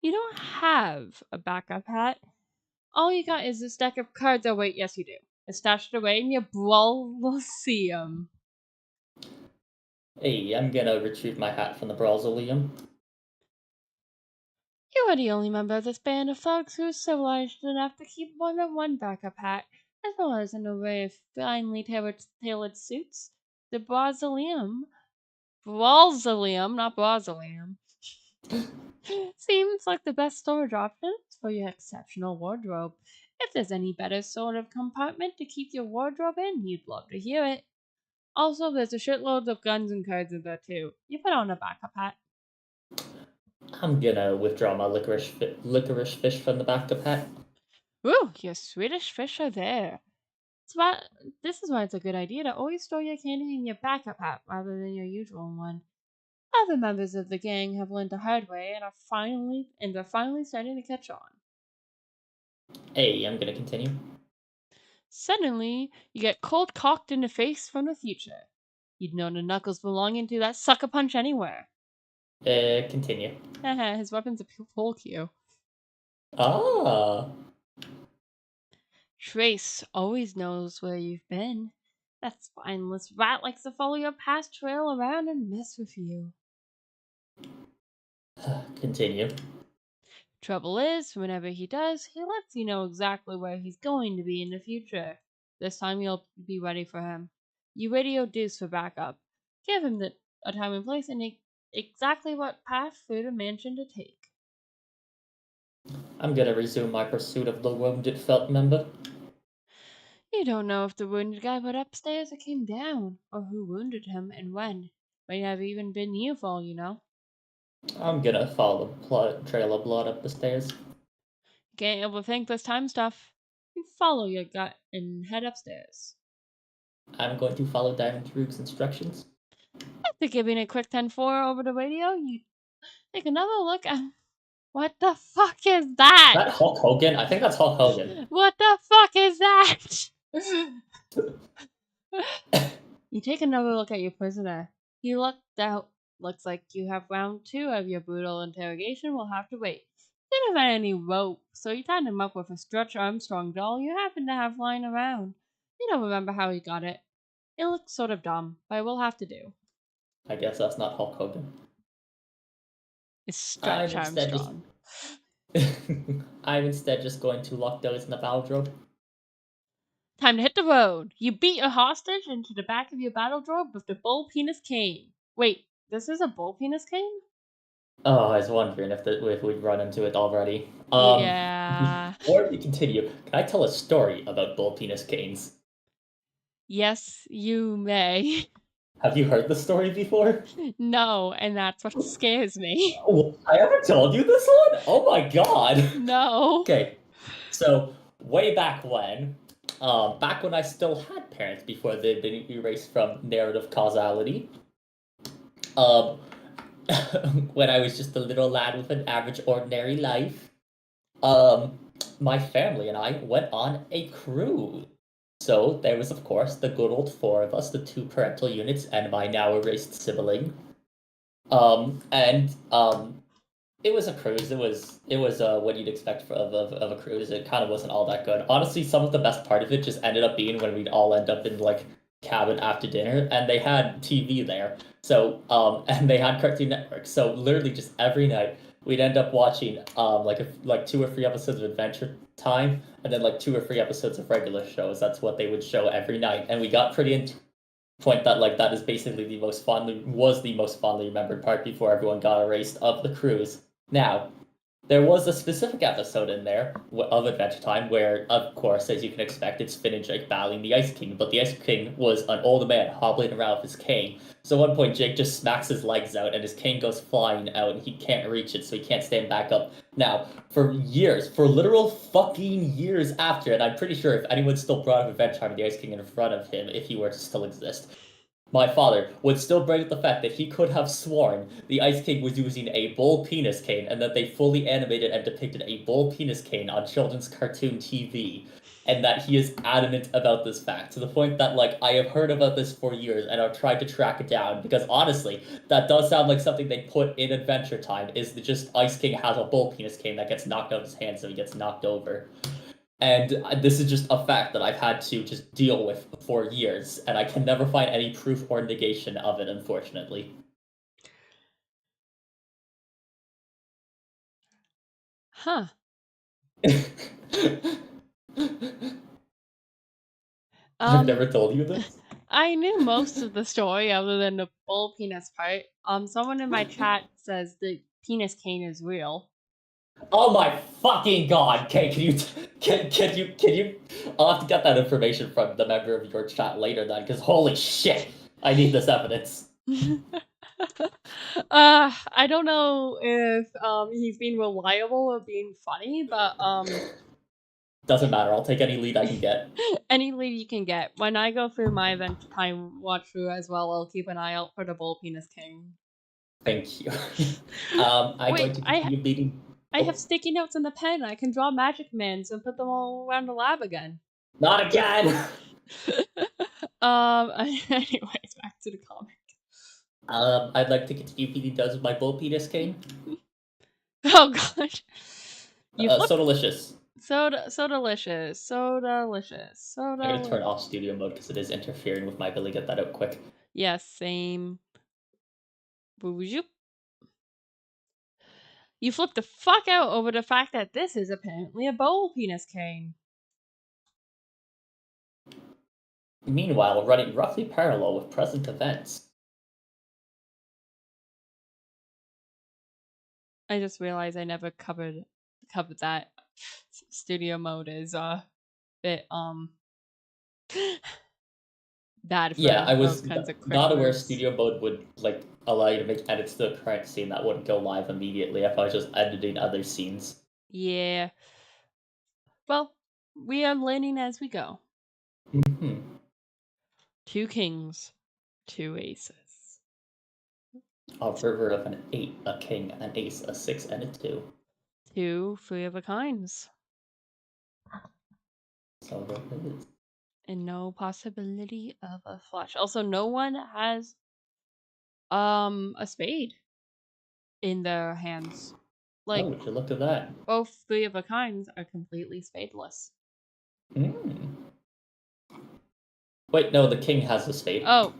You don't have a backup hat. All you got is this deck of cards. Oh wait, yes you do. It's stashed away in your Brawlseum. Hey, I'm gonna retrieve my hat from the Brawlseum. You are the only member of this band of thugs who is civilized enough to keep more than one backup hat, as well as an array of finely tailored suits. The Brawlseum, not Brawlseum, seems like the best storage option for your exceptional wardrobe. If there's any better sort of compartment to keep your wardrobe in, you'd love to hear it. Also, there's a shitload of guns and cards in there too. You put on a backup hat. I'm gonna withdraw my licorice fish from the backup hat. Ooh, your Swedish fish are there. This is why it's a good idea to always store your candy in your backup hat rather than your usual one. Other members of the gang have learned the hard way and they're finally starting to catch on. Hey, I'm gonna continue. Suddenly, you get cold cocked in the face from the future. You'd know the knuckles belonging to that sucker punch anywhere. Continue. His weapon's a pull cue. Ah. Trace always knows where you've been. That spineless rat likes to follow your past trail around and mess with you. Continue. Trouble is, whenever he does, he lets you know exactly where he's going to be in the future. This time you'll be ready for him. You radio Deuce for backup. Give him a time and place and exactly what path through the mansion to take. I'm gonna resume my pursuit of the wounded felt member. You don't know if the wounded guy went upstairs or came down, or who wounded him and when. Might have even been you for all you know. I'm gonna follow the trail of blood up the stairs. You can't overthink this time stuff. You follow your gut and head upstairs. I'm going to follow Diamond Droog's instructions. After giving a quick 10-4 over the radio, you take another look at What the fuck is Is that? that Hulk Hogan? I think that's Hulk Hogan. What the fuck is that? You take another look at your prisoner. He looked out. Looks like you have round 2 of your brutal interrogation. We'll have to wait. Didn't have any rope, so you tied him up with a Stretch Armstrong doll you happen to have lying around. You don't remember how he got it. It looks sort of dumb, but we'll have to do. I guess that's not Hulk Hogan. It's Stretch Armstrong. I'm instead just going to lock those in the battle droid. Time to hit the road. You beat a hostage into the back of your battle droid with the bull penis cane. Wait, this is a bull penis cane? Oh, I was wondering if we'd run into it already. Yeah. Before we continue, can I tell a story about bull penis canes? Yes, you may. Have you heard the story before? No, and that's what scares me. Oh, I ever told you this one? Oh my god. No. Okay, so way back when I still had parents before they'd been erased from narrative causality, when I was just a little lad with an average ordinary life, my family and I went on a cruise. So there was, of course, the good old 4 of us, the 2 parental units, and my now erased sibling. It was a cruise. It was what you'd expect of a cruise. It kind of wasn't all that good. Honestly, some of the best part of it just ended up being when we'd all end up in like cabin after dinner, and they had TV there. So and they had Cartoon Network. So literally just every night we'd end up watching like 2 or 3 episodes of Adventure Time, and then like 2 or 3 episodes of regular shows. That's what they would show every night, and we got pretty into point that like that is basically the most fondly remembered part before everyone got erased of the cruise. Now, there was a specific episode in there of Adventure Time where, of course, as you can expect, it's Finn and Jake battling the Ice King, but the Ice King was an old man hobbling around with his cane. So at one point, Jake just smacks his legs out and his cane goes flying out and he can't reach it, so he can't stand back up. Now, for years, for literal fucking years after, and I'm pretty sure if anyone still brought up Adventure Time with the Ice King in front of him, if he were to still exist, my father would still bring up the fact that he could have sworn the Ice King was using a bull penis cane and that they fully animated and depicted a bull penis cane on children's cartoon TV. And that he is adamant about this fact, to the point that, like, I have heard about this for years and I've tried to track it down, because honestly, that does sound like something they put in Adventure Time, is that just Ice King has a bull penis cane that gets knocked out of his hand, so he gets knocked over. And this is just a fact that I've had to just deal with for years, and I can never find any proof or negation of it, unfortunately. Huh. I've never told you this? I knew most of the story other than the bull penis part. Someone in my chat says the penis cane is real. Oh my fucking god! Okay, can you? I'll have to get that information from the member of your chat later then, because holy shit, I need this evidence. I don't know if he's being reliable or being funny, but Doesn't matter. I'll take any lead I can get. Any lead you can get. When I go through my Adventure Time watch through as well, I'll keep an eye out for the bull penis king. Thank you. I'm going to continue beating. I have sticky notes in the pen. I can draw magic mans and put them all around the lab again. Not again! Anyways, back to the comic. I'd like to continue beating does with my bull penis cane. Oh gosh. So delicious. So delicious. So delicious. I'm gonna turn off studio mode because it is interfering with my ability to get that out quick. Yes, same. Boop. You flip the fuck out over the fact that this is apparently a bull penis cane. Meanwhile, running roughly parallel with present events. I just realized I never covered that. Studio mode is a bit bad for I was those kinds of not aware studio mode would like allow you to make edits to the current scene that wouldn't go live immediately if I was just editing other scenes. Yeah. Well, we are learning as we go. 2 kings, 2 aces. A river of an 8, a king, an ace, a 6, and a 2. 2 three of a kinds. So there it is. And no possibility of a flush. Also, no one has a spade in their hands. Like, Oh, would you look at that? both 3 of a kinds are completely spadeless. Mm. Wait, no, the king has a spade. Oh,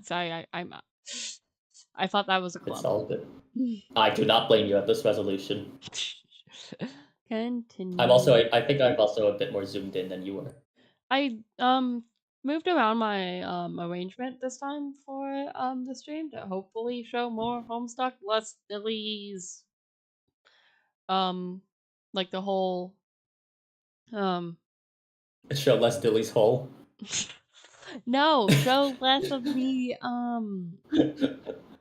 sorry, I thought that was a It's club. all good. I do not blame you at this resolution. Continue. I think I'm also a bit more zoomed in than you were. I moved around my arrangement this time for the stream to hopefully show more Homestuck, less Dilly's like the whole Show less Dilly's hole. no, show less of the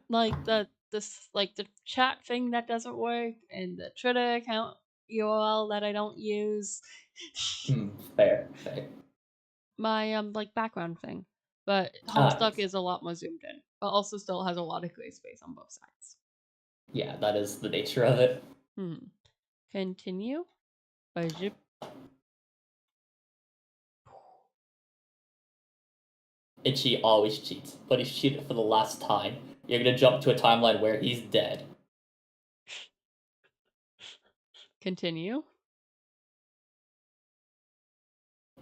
like the chat thing that doesn't work and the Twitter account URL that I don't use. Fair. My like background thing. But Homestuck is a lot more zoomed in, but also still has a lot of gray space on both sides. Yeah, that is the nature of it. Continue. Zip. Itchy always cheats, but he's cheated for the last time. You're gonna jump to a timeline where he's dead. Continue.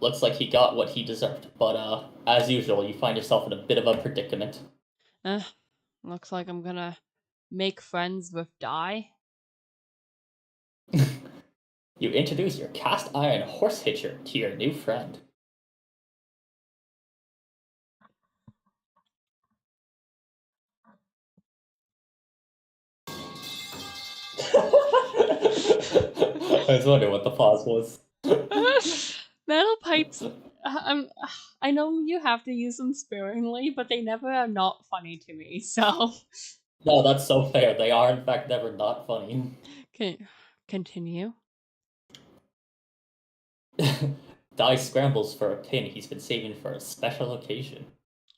Looks like he got what he deserved, but as usual, you find yourself in a bit of a predicament. Looks like I'm gonna make friends with Die. You introduce your cast iron horse hitcher to your new friend. I was wondering what the pause was. Metal pipes. I know you have to use them sparingly, but they never are not funny to me. So. No, that's so fair. They are in fact never not funny. Continue. Die scrambles for a pin he's been saving for a special occasion.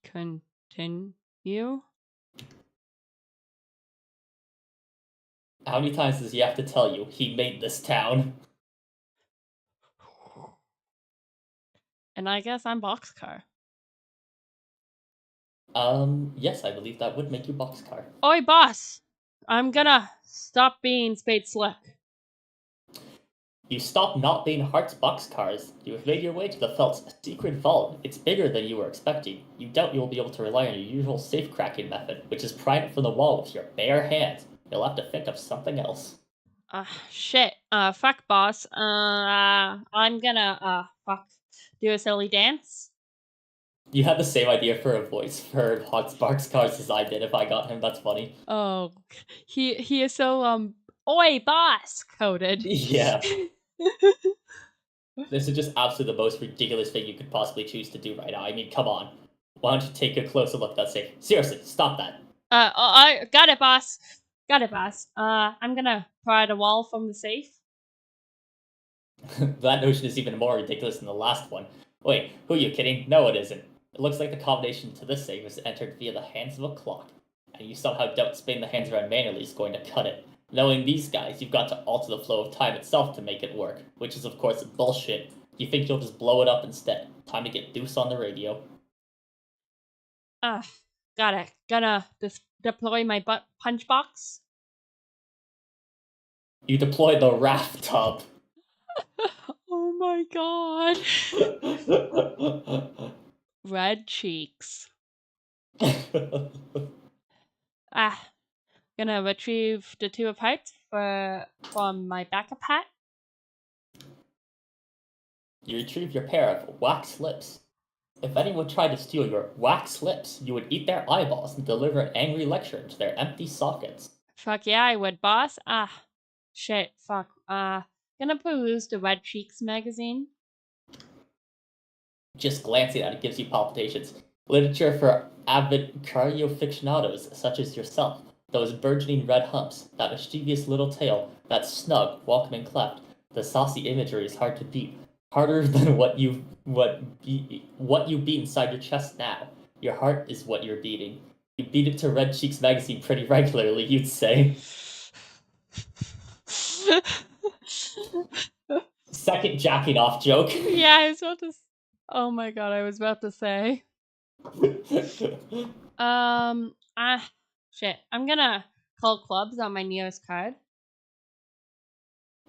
Continue. How many times does he have to tell you he made this town? And I guess I'm Boxcar. Yes, I believe that would make you Boxcar. Oi, boss! I'm gonna stop being Spade Slick. You stop not being Heart's Boxcars. You have made your way to the Felt's secret vault. It's bigger than you were expecting. You doubt you will be able to rely on your usual safe cracking method, which is prying it from the wall with your bare hands. You'll have to think of something else. Shit. Fuck, boss. I'm gonna, do a silly dance. You had the same idea for a voice for Heart's Boxcars as I did. If I got him, that's funny. Oh, he is so, oi, boss, coded. Yeah. This is just absolutely the most ridiculous thing you could possibly choose to do right now. I mean, come on. Why don't you take a closer look at that safe? Seriously, stop that. I got it, boss. Got it, boss. I'm gonna pry the wall from the safe. That notion is even more ridiculous than the last one. Wait, who are you kidding? No, it isn't. It looks like the combination to this safe is entered via the hands of a clock, and you somehow doubt spinning the hands around manually is going to cut it. Knowing these guys, you've got to alter the flow of time itself to make it work, which is of course bullshit. You think you'll just blow it up instead. Time to get Deuce on the radio. Got it. Gonna deploy my punch box. You deploy the raft tub. Oh my god. Red cheeks. Gonna retrieve the 2 of hearts from my backup hat. You retrieve your pair of wax lips. If anyone tried to steal your wax lips, you would eat their eyeballs and deliver an angry lecture into their empty sockets. Fuck yeah, I would, boss. Shit, fuck. Gonna peruse the Red Cheeks magazine. Just glancing at it gives you palpitations. Literature for avid cardio-fictionados such as yourself. Those burgeoning red humps, that mischievous little tail, that snug, welcoming cleft. The saucy imagery is hard to beat. Harder than what you beat inside your chest now. Your heart is what you're beating. You beat it to Red Cheeks magazine pretty regularly, you'd say. Second jacking off joke. Yeah, I was about to. Oh my god, I was about to say. Shit. I'm gonna call clubs on my newest card.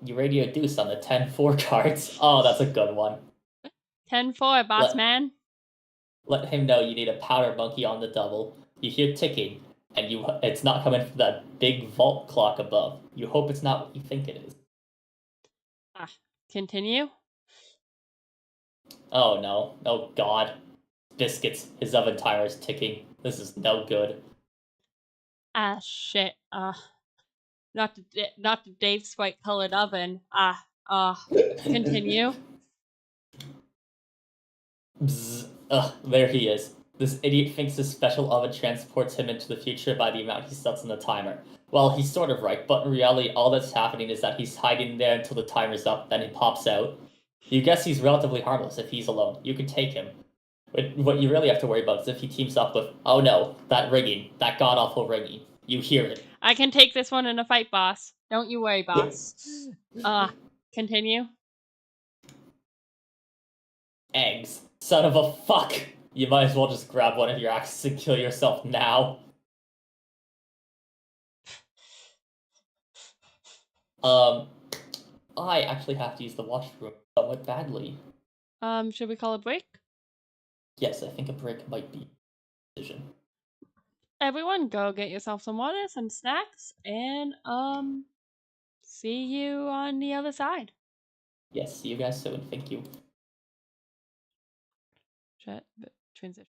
You radio deuce on the 10-4 cards. Oh, that's a good one. 10-4, boss man. Let him know you need a powder monkey on the double. You hear ticking, and it's not coming from that big vault clock above. You hope it's not what you think it is. Continue. Oh no. Oh god. Biscuits. His oven timer is ticking. This is no good. Shit. Not the Dave's white colored oven. Continue. Bzz. Ugh, there he is. This idiot thinks his special oven transports him into the future by the amount he sets on the timer. Well, he's sort of right, but in reality, all that's happening is that he's hiding there until the timer's up, then he pops out. You guess he's relatively harmless if he's alone. You can take him. But what you really have to worry about is if he teams up with, oh no, that ringing, that god-awful ringing. You hear it. I can take this one in a fight, boss. Don't you worry, boss. Continue. Eggs. Son of a fuck! You might as well just grab one of your axes and kill yourself now. I actually have to use the washroom somewhat badly. Should we call a break? Yes, I think a break might be a decision. Everyone, go get yourself some water, some snacks, and see you on the other side. Yes, see you guys soon. Thank you. Transition.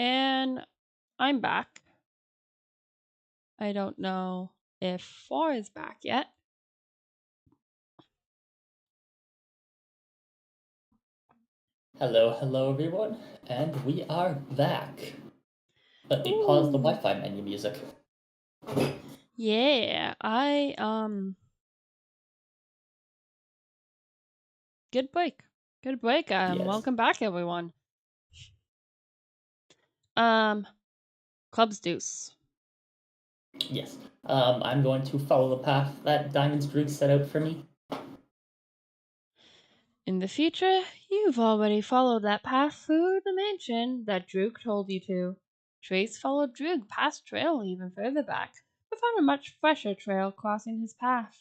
And I'm back. I don't know if 4 is back yet. Hello, hello everyone, and we are back. Let me pause the Wi-Fi menu music. Yeah, good break. Good break. Yes. Welcome back, everyone. Clubs deuce. Yes. I'm going to follow the path that Diamond's Droog set out for me. In the future, you've already followed that path through the mansion that Droog told you to. Trace followed Droog past trail even further back, but found a much fresher trail crossing his path.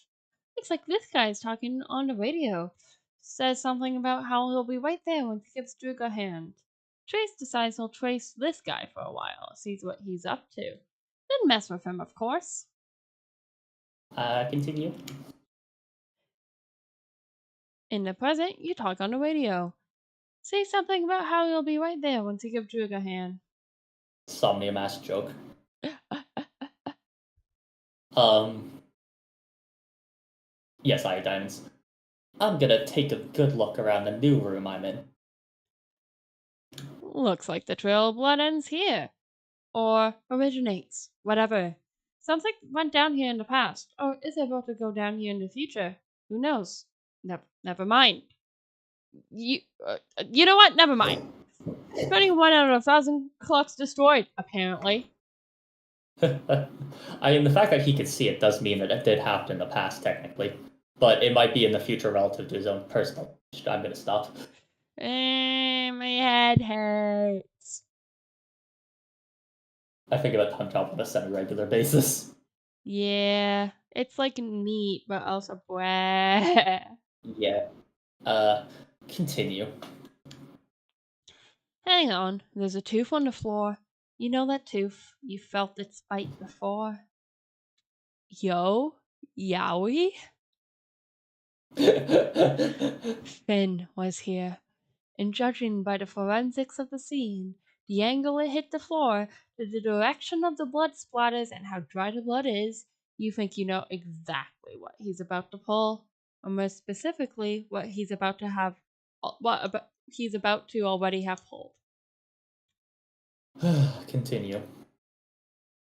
Looks like this guy is talking on the radio. Says something about how he'll be right there when he gives Droog a hand. Trace decides he'll trace this guy for a while, sees what he's up to. Then mess with him, of course. Continue. In the present, you talk on the radio. Say something about how you'll be right there once you give Droog a hand. Somnium ass joke. Yes, Diamonds. I'm gonna take a good look around the new room I'm in. Looks like the trail of blood ends here. Or originates. Whatever. Something went down here in the past, or is about to go down here in the future. Who knows? Never mind. You know what? Never mind. 21 out of 1,000 clocks destroyed, apparently. I mean, the fact that he could see it does mean that it did happen in the past, technically. But it might be in the future relative to his own personal. I'm gonna stop. My head hurts. I think about time travel on a semi-regular basis. Yeah, it's like neat, but also blah. Yeah. Continue. Hang on, there's a tooth on the floor. You know that tooth? You felt its bite before. Yo? Yowie? Finn was here, and judging by the forensics of the scene, the angle it hit the floor, the direction of the blood splatters, and how dry the blood is, you think you know exactly what he's about to pull, or more specifically, what he's about to already have pulled. Continue.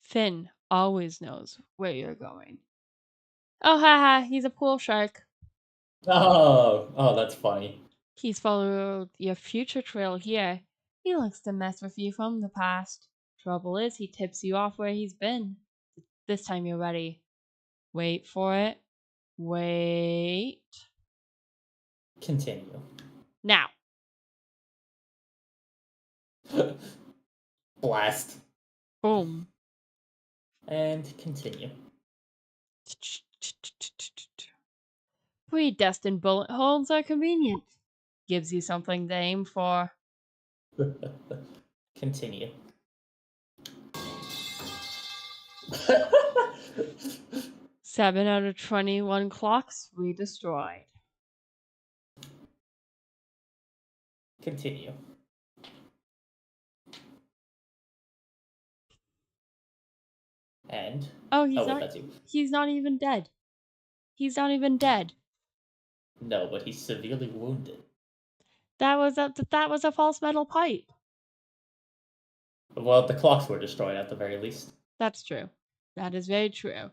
Finn always knows where you're going. Oh, haha, he's a pool shark. Oh, that's funny. He's followed your future trail here. He likes to mess with you from the past. Trouble is, he tips you off where he's been. This time you're ready. Wait for it. Wait. Continue. Now. Blast. Boom. And continue. Predestined bullet holes are convenient. Gives you something to aim for. Continue. 7 out of 21 clocks redestroyed. Continue. And he's not even dead. He's not even dead. No, but he's severely wounded. That was a false metal pipe. Well, the clocks were destroyed at the very least. That's true. That is very true.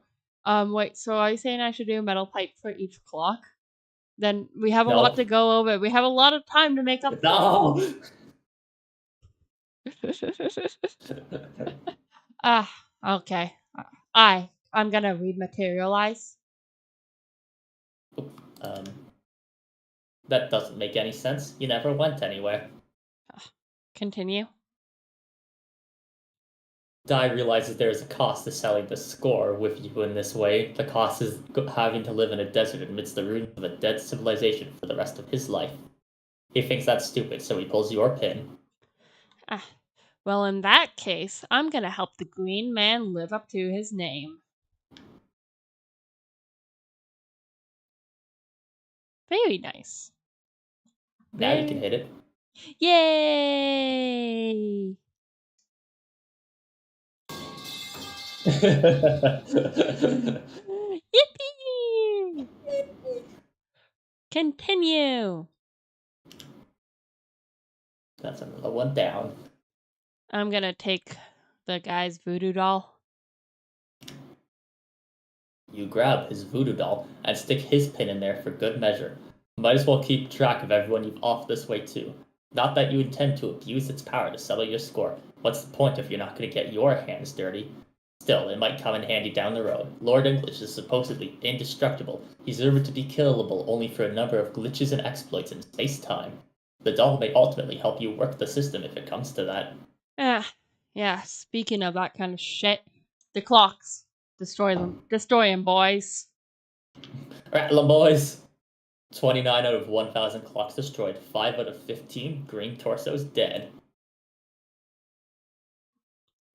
Wait, so are you saying I should do a metal pipe for each clock? Then we have a lot to go over. We have a lot of time to make up. No! Okay. I'm gonna rematerialize. That doesn't make any sense. You never went anywhere. Continue. Dai realizes there is a cost to selling the score with you in this way. The cost is having to live in a desert amidst the ruins of a dead civilization for the rest of his life. He thinks that's stupid, so he pulls your pin. Well, in that case, I'm gonna help the Green Man live up to his name. Very nice. Now you can hit it. Yay! Yippee! Continue. That's another one down. I'm gonna take the guy's voodoo doll. You grab his voodoo doll and stick his pin in there for good measure. Might as well keep track of everyone you've off this way too. Not that you intend to abuse its power to settle your score. What's the point if you're not going to get your hands dirty? Still, it might come in handy down the road. Lord English is supposedly indestructible. He's rumored to be killable only for a number of glitches and exploits in space-time. The doll may ultimately help you work the system if it comes to that. Yeah, speaking of that kind of shit, the clocks. Destroy them. Destroy them, boys. Rattle 'em, boys! 29 out of 1,000 clocks destroyed. 5 out of 15 green torsos dead.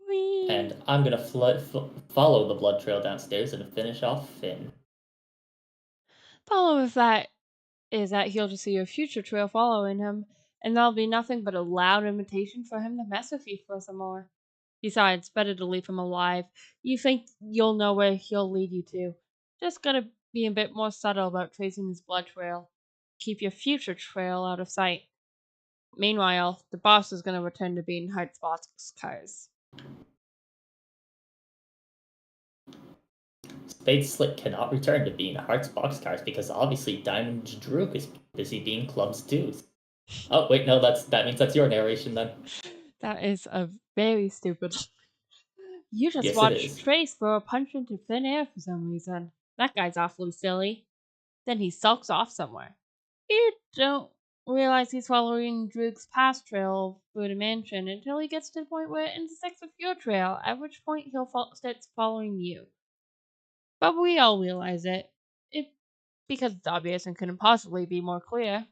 Whee! And I'm gonna follow the blood trail downstairs and finish off Finn. Problem with that is that he'll just see your future trail following him, and there'll be nothing but a loud invitation for him to mess with you for some more. Besides, better to leave him alive. You think you'll know where he'll lead you to. Just gotta be a bit more subtle about tracing his blood trail. Keep your future trail out of sight. Meanwhile, the boss is gonna return to being hijinks-filled. Spade Slick cannot return to being Hearts Boxcars because obviously Diamond DougDoug is busy being Club's deuce. Oh wait, no, that means that's your narration then. That is a very stupid. You just Yes, it watched is. Trace throw a punch into thin air for some reason. That guy's awfully silly. Then he sulks off somewhere. You don't realize he's following DougDoug's past trail through the mansion until he gets to the point where it intersects with your trail, at which point he'll starts following you. But we all realize it. Because it's obvious and couldn't possibly be more clear.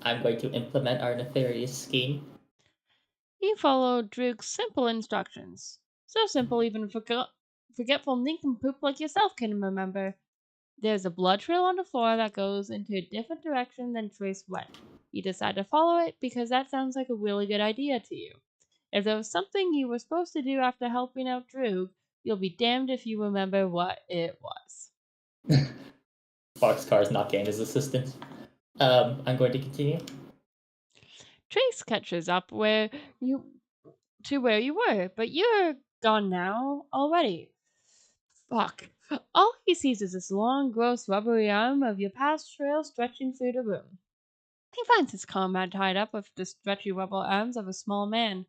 I'm going to implement our nefarious scheme. You follow DougDoug's simple instructions. So simple even a forgetful nincompoop like yourself can remember. There's a blood trail on the floor that goes into a different direction than Trace went. You decide to follow it because that sounds like a really good idea to you. If there was something you were supposed to do after helping out DougDoug, you'll be damned if you remember what it was. Boxcar is not getting his assistant. I'm going to continue. Trace catches up where you were, but you're gone now already. Fuck. All he sees is this long, gross, rubbery arm of your past trail stretching through the room. He finds his comrade tied up with the stretchy rubber arms of a small man.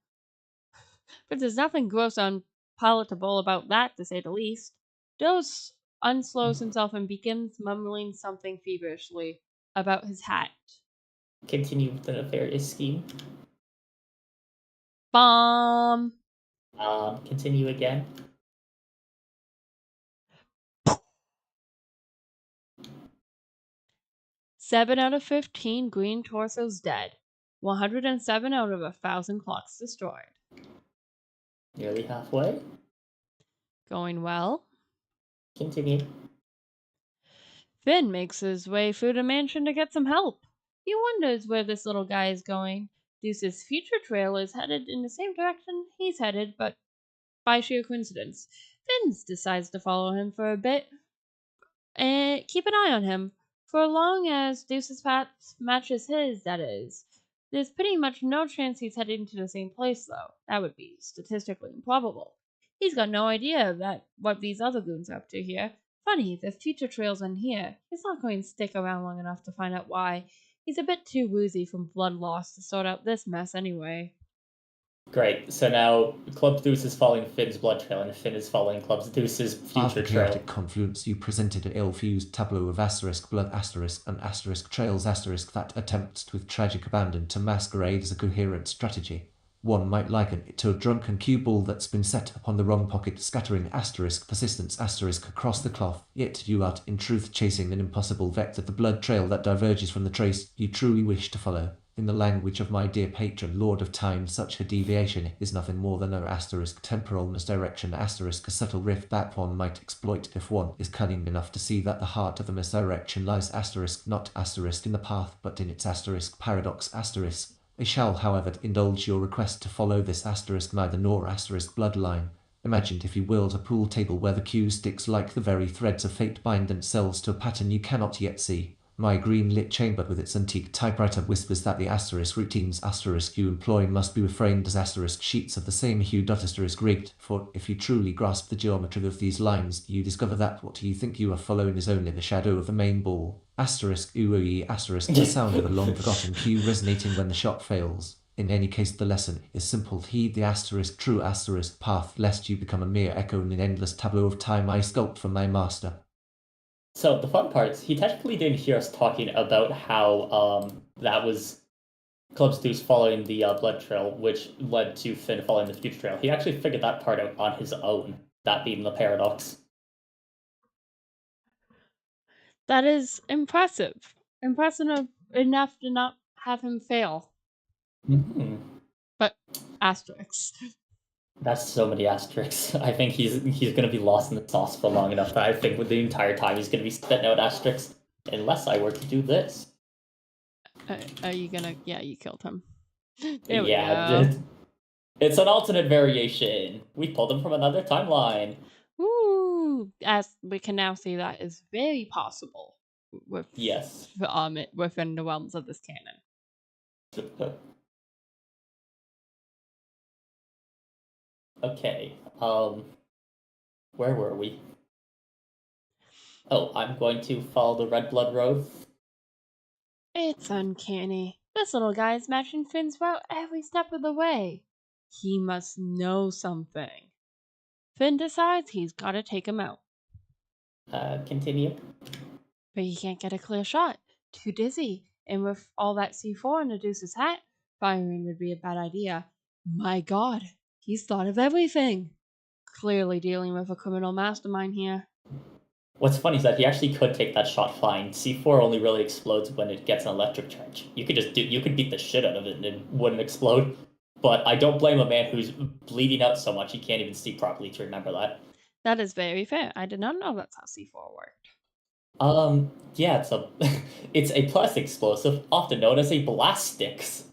But there's nothing gross or unpalatable about that, to say the least. Dose unslows himself and begins mumbling something feverishly about his hat. Continue with the nefarious scheme. Bomb! Continue again. Seven out of 15 green torsos dead. 107 out of 1,000 clocks destroyed. Nearly halfway. Going well. Continue. Finn makes his way through the mansion to get some help. He wonders where this little guy is going. Deuce's future trail is headed in the same direction he's headed, but by sheer coincidence, Finn decides to follow him for a bit and keep an eye on him. For long as Deuce's path matches his, that is. There's pretty much no chance he's heading to the same place, though. That would be statistically improbable. He's got no idea what these other goons are up to here. Funny, the future trail's in here. He's not going to stick around long enough to find out why. He's a bit too woozy from blood loss to sort out this mess anyway. Great. So now Club Deuce is following Finn's blood trail, and Finn is following Club Deuce's future After trail. chaotic confluence, you presented an ill-fused tableau of asterisk blood asterisk and asterisk trails asterisk that attempts with tragic abandon to masquerade as a coherent strategy. One might liken it to a drunken cue ball that's been set upon the wrong pocket, scattering asterisk persistence asterisk across the cloth, yet you are in truth chasing an impossible vector, the blood trail that diverges from the trace you truly wish to follow. In the language of my dear patron, Lord of Time, such a deviation is nothing more than a asterisk temporal misdirection asterisk, a subtle rift that one might exploit if one is cunning enough to see that the heart of the misdirection lies asterisk not asterisk in the path, but in its asterisk paradox asterisk. I shall, however, indulge your request to follow this asterisk neither nor asterisk bloodline. Imagine, if you will, a pool table where the cue sticks like the very threads of fate bind themselves to a pattern you cannot yet see. My green-lit chamber with its antique typewriter whispers that the asterisk routines asterisk you employ must be reframed as asterisk sheets of the same hue asterisk rigged, for if you truly grasp the geometry of these lines, you discover that what you think you are following is only the shadow of the main ball. Asterisk ooey asterisk, the sound of a long-forgotten cue resonating when the shot fails. In any case, the lesson is simple. Heed the asterisk, true asterisk path, lest you become a mere echo in an endless tableau of time I sculpt for my master. So the fun part is he technically didn't hear us talking about how that was Club's Deuce following the blood trail, which led to Finn following the future trail. He actually figured that part out on his own, that being the paradox. That is impressive. Impressive enough to not have him fail. Mm-hmm. But asterisks. That's so many asterisks. I think he's going to be lost in the sauce for long enough that I think with the entire time he's going to be spitting out asterisks, unless I were to do this. Are you gonna? Yeah, you killed him. There we go. It's an alternate variation. We pulled him from another timeline. Ooh, as we can now see, that is very possible with within the realms of this canon. Okay. Where were we? Oh, I'm going to follow the red blood road. It's uncanny. This little guy is matching Finn's route every step of the way. He must know something. Finn decides he's got to take him out. Continue. But he can't get a clear shot. Too dizzy. And with all that C4 in the Deuce's hat, firing would be a bad idea. My god, he's thought of everything. Clearly dealing with a criminal mastermind here. What's funny is that he actually could take that shot fine. C4 only really explodes when it gets an electric charge. You could beat the shit out of it and it wouldn't explode. But I don't blame a man who's bleeding out so much he can't even see properly to remember that. That is very fair. I did not know that's how C4 worked. Yeah, it's a plastic explosive, often known as a blastix.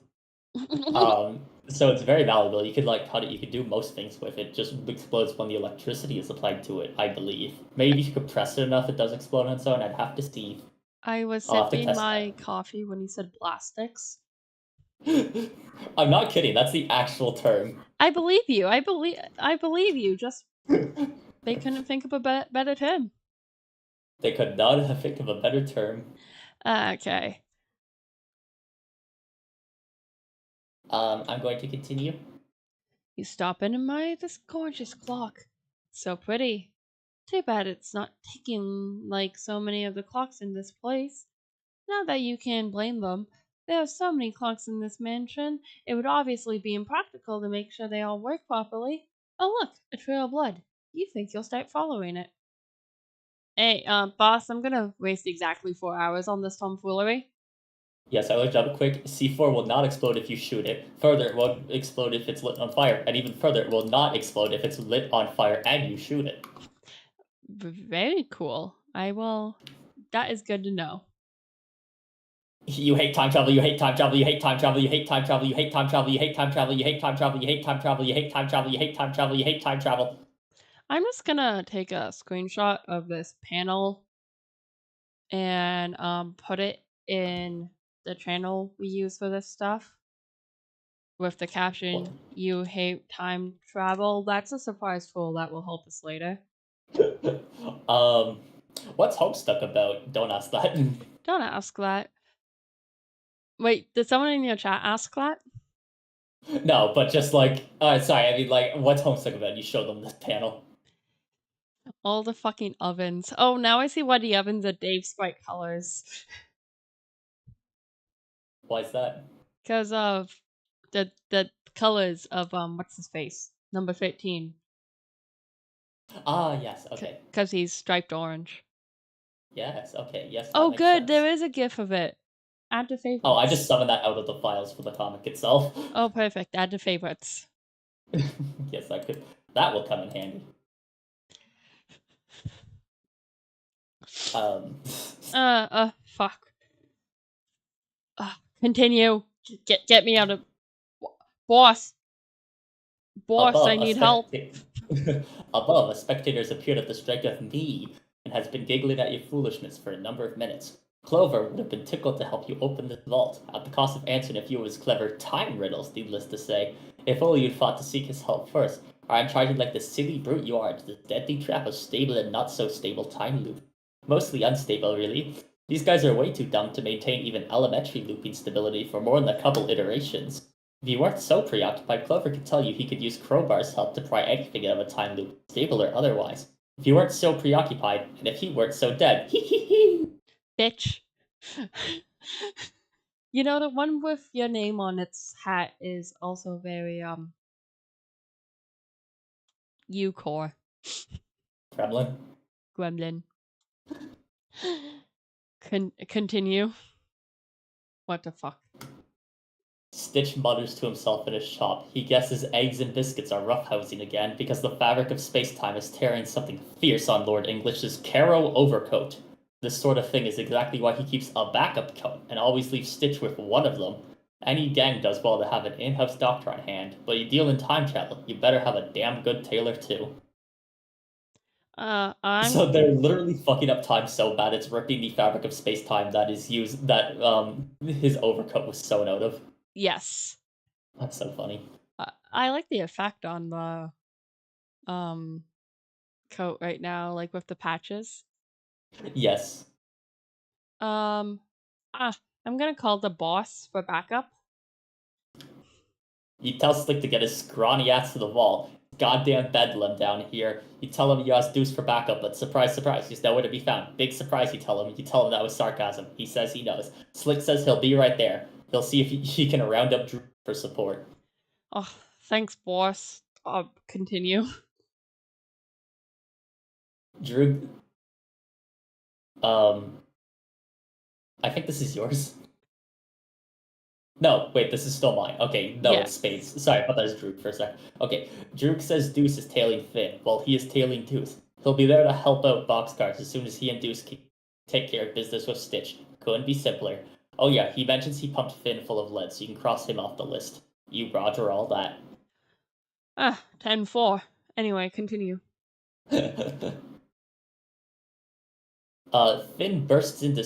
So it's very valuable. You could cut it. You could do most things with it. Just explodes when the electricity is applied to it, I believe. Maybe if you could press it enough, it does explode on its own. I'd have to see. I was sipping my coffee when he said blastix. I'm not kidding. That's the actual term. I believe you. I believe you. Just they couldn't think of a better term. They could not have think of a better term. Okay. I'm going to continue. You stop and admire this gorgeous clock. So pretty. Too bad it's not ticking like so many of the clocks in this place. Not that you can blame them. There are so many clocks in this mansion, it would obviously be impractical to make sure they all work properly. Oh look, a trail of blood. You think you'll start following it. Hey, boss, I'm gonna waste exactly 4 hours on this tomfoolery. Yes, I looked up quick. C4 will not explode if you shoot it. Further, it won't explode if it's lit on fire. And even further, it will not explode if it's lit on fire and you shoot it. Very cool. I will... That is good to know. You hate time travel, you hate time travel, you hate time travel, you hate time travel, you hate time travel, you hate time travel, you hate time travel, you hate time travel, you hate time travel, you hate time travel, you hate time travel. I'm just gonna take a screenshot of this panel and put it in the channel we use for this stuff with the caption, "You hate time travel." That's a surprise tool that will help us later. What's Homestuck about? Don't ask that. Don't ask that. Wait, did someone in your chat ask that? No, but just sorry, I mean, what's Homestuck about? You show them this panel. All the fucking ovens. Oh, now I see why the ovens are Dave's bright colors. Why is that? Because of the colors of what's his face? Number 13. Ah, yes, okay. Because he's striped orange. Yes, okay, yes. Oh, good, sense. There is a GIF of it. Add to favorites. Oh, I just summoned that out of the files for the comic itself. Oh, perfect. Add to favorites. Yes, I could. That will come in handy. Fuck. Continue. Get me out of... Boss, above, I need help. Above, a spectator's appeared at the strike of me and has been giggling at your foolishness for a number of minutes. Clover would have been tickled to help you open this vault, at the cost of answering a few of his clever time riddles, needless to say. If only you'd thought to seek his help first, or I'm charging like the silly brute you are into this deadly trap of stable and not so stable time loop. Mostly unstable, really. These guys are way too dumb to maintain even elementary looping stability for more than a couple iterations. If you weren't so preoccupied, Clover could tell you he could use Crowbar's help to pry anything out of a time loop, stable or otherwise. If you weren't so preoccupied, and if he weren't so dead, hee hee hee. Bitch. You know, the one with your name on its hat is also very, U-core. Gremlin. Gremlin. Continue. What the fuck? Stitch mutters to himself in his shop. He guesses eggs and biscuits are roughhousing again because the fabric of space-time is tearing something fierce on Lord English's Caro overcoat. This sort of thing is exactly why he keeps a backup coat and always leaves Stitch with one of them. Any gang does well to have an in-house doctor on hand, but you deal in time travel, you better have a damn good tailor too. So they're literally fucking up time so bad it's ripping the fabric of space-time that is used that his overcoat was sewn out of. Yes. That's so funny. I like the effect on the coat right now, like with the patches. Yes. I'm gonna call the boss for backup. You tell Slick to get his scrawny ass to the wall. Goddamn bedlam down here. You tell him you asked Deuce for backup, but surprise, surprise, he's nowhere to be found. Big surprise, you tell him. You tell him that was sarcasm. He says he knows. Slick says he'll be right there. He'll see if he can round up Drew for support. Oh, thanks, boss. Continue. Drew, I think this is yours. No, wait, this is still mine. Okay, no, It's Spade's. Sorry, I thought that was Droog for a sec. Okay, Droog says Deuce is tailing Finn, while he is tailing Deuce. He'll be there to help out Boxcars as soon as he and Deuce can take care of business with Stitch. Couldn't be simpler. Oh yeah, he mentions he pumped Finn full of lead, so you can cross him off the list. You roger all that. 10-4. Anyway, continue. Finn busts into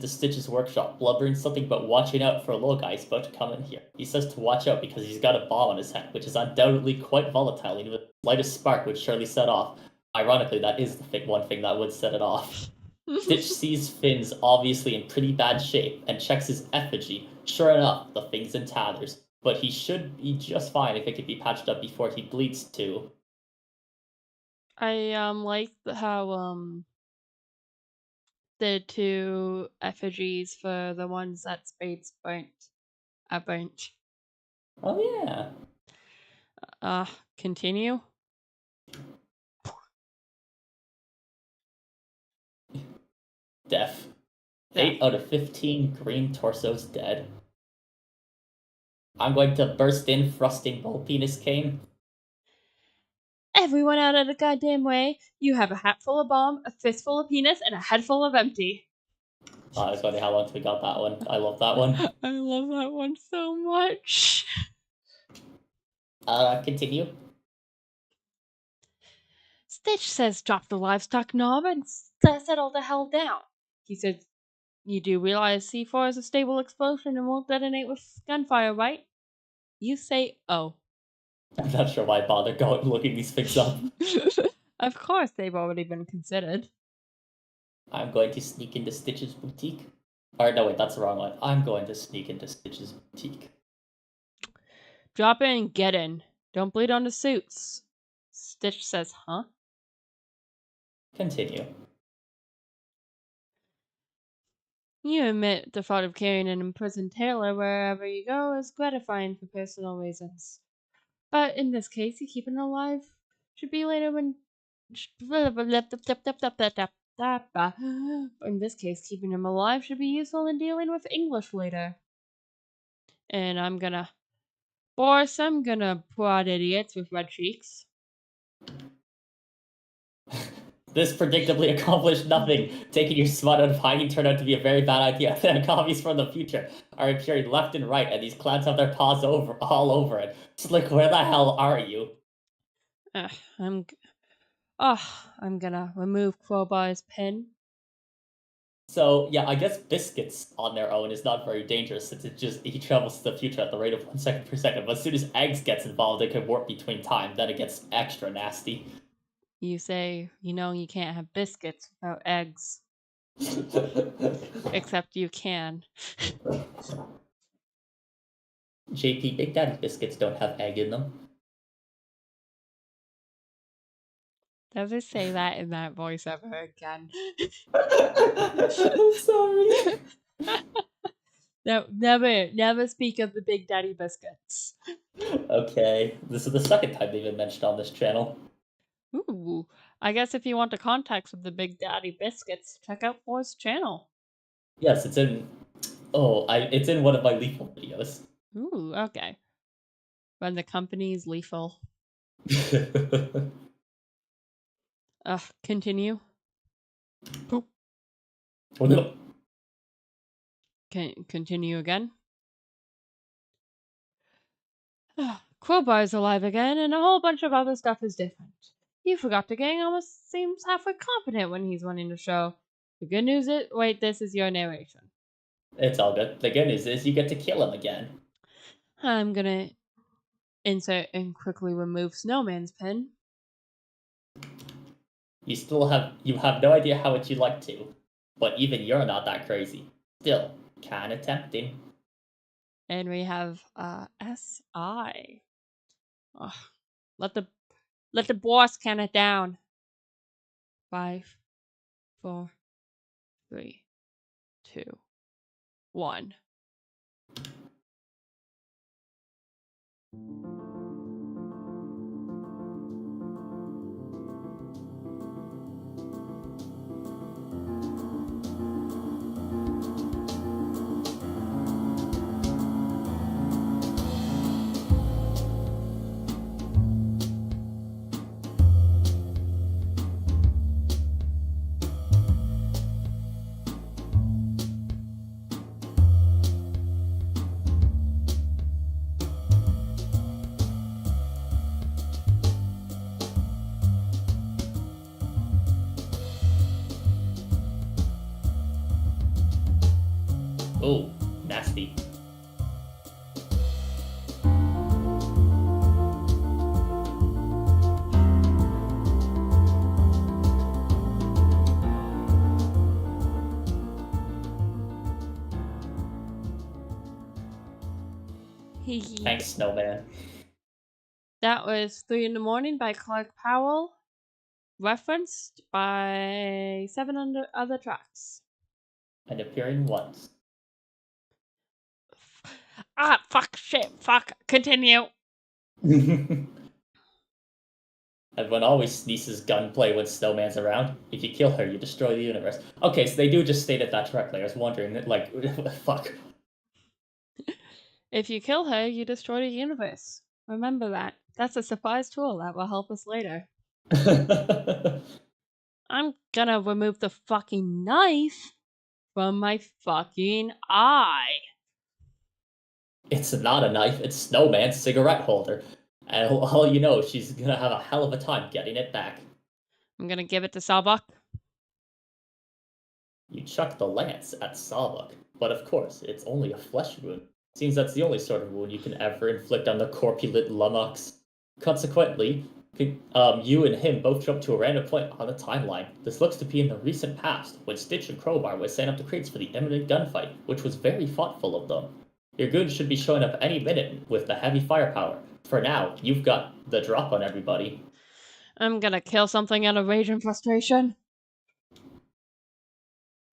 Stitch's workshop, blubbering something about watching out for a little guy about to come in here. He says to watch out because he's got a bomb on his head, which is undoubtedly quite volatile, and the lightest spark would surely set off. Ironically, that is the one thing that would set it off. Stitch sees Finn's obviously in pretty bad shape and checks his effigy. Sure enough, the thing's in tatters, but he should be just fine if it could be patched up before he bleeds too. I like how the two effigies for the ones that Spades burnt are burnt. Oh yeah. Continue. Death. 8 out of 15 green torsos dead. I'm going to burst in, thrusting bull penis cane. Everyone out of the goddamn way. You have a hat full of bomb, a fistful of penis, and a head full of empty. I was wondering how long till we got that one. I love that one. I love that one so much. Continue. Stitch says drop the livestock knob and settle the hell down. He says, you do realize C4 is a stable explosion and won't detonate with gunfire, right? You say, oh. I'm not sure why I bother going looking these things up. Of course, they've already been considered. I'm going to sneak into Stitch's boutique. Or no, wait, that's the wrong one. I'm going to sneak into Stitch's boutique. Drop in, get in. Don't bleed on the suits. Stitch says, huh? Continue. You admit the thought of carrying an imprisoned tailor wherever you go is gratifying for personal reasons. But in this case, you keep it alive should be later when... In this case, keeping him alive should be useful in dealing with English later. And I'm gonna prod idiots with red cheeks. This predictably accomplished nothing. Taking your smut out of hiding turned out to be a very bad idea. The copies from the future are appearing left and right, and these clowns have their paws all over it. Slick, where the hell are you? I'm gonna remove Crowbar's pin. So, yeah, I guess biscuits on their own is not very dangerous since he travels to the future at the rate of 1 second per second. But as soon as eggs gets involved, it can warp between time. Then it gets extra nasty. You say, you can't have biscuits without eggs. Except you can. JP, Big Daddy biscuits don't have egg in them. Never say that in that voice ever again. I'm sorry. No, never speak of the Big Daddy biscuits. Okay, this is the second time they've been mentioned on this channel. Ooh, I guess if you want the context of the Big Daddy biscuits, check out For's channel. Yes, it's in. It's in one of my lethal videos. Ooh, okay. When the company's lethal. Continue. Oh no. Continue again. Crowbar's alive again, and a whole bunch of other stuff is different. You forgot the gang almost seems halfway competent when he's running the show. The good news is, wait, this is your narration. It's all good. The good news is you get to kill him again. I'm gonna insert and quickly remove Snowman's pin. You have no idea how much you'd like to, but even you're not that crazy. Still, kinda tempting. And we have SI. Oh, let the boss count it down. 5, 4, 3, 2, 1. Ooh, nasty. Thanks, Snowman. That was 3 in the Morning by Clark Powell, referenced by 7 other tracks. And appearing once. Fuck, shit, fuck, continue. Everyone always sneezes gunplay when Snowman's around. If you kill her, you destroy the universe. Okay, so they do just stated that correctly. I was wondering, like, fuck. If you kill her, you destroy the universe. Remember that. That's a surprise tool that will help us later. I'm gonna remove the fucking knife from my fucking eye. It's not a knife, it's Snowman's cigarette holder. And all you know, she's gonna have a hell of a time getting it back. I'm gonna give it to Sawbuck. You chuck the lance at Sawbuck, but of course, it's only a flesh wound. Seems that's the only sort of wound you can ever inflict on the corpulent lummox. Consequently, you and him both jump to a random point on the timeline. This looks to be in the recent past, when Stitch and Crowbar were setting up the crates for the imminent gunfight, which was very thoughtful of them. Your goons should be showing up any minute with the heavy firepower. For now, you've got the drop on everybody. I'm gonna kill something out of rage and frustration.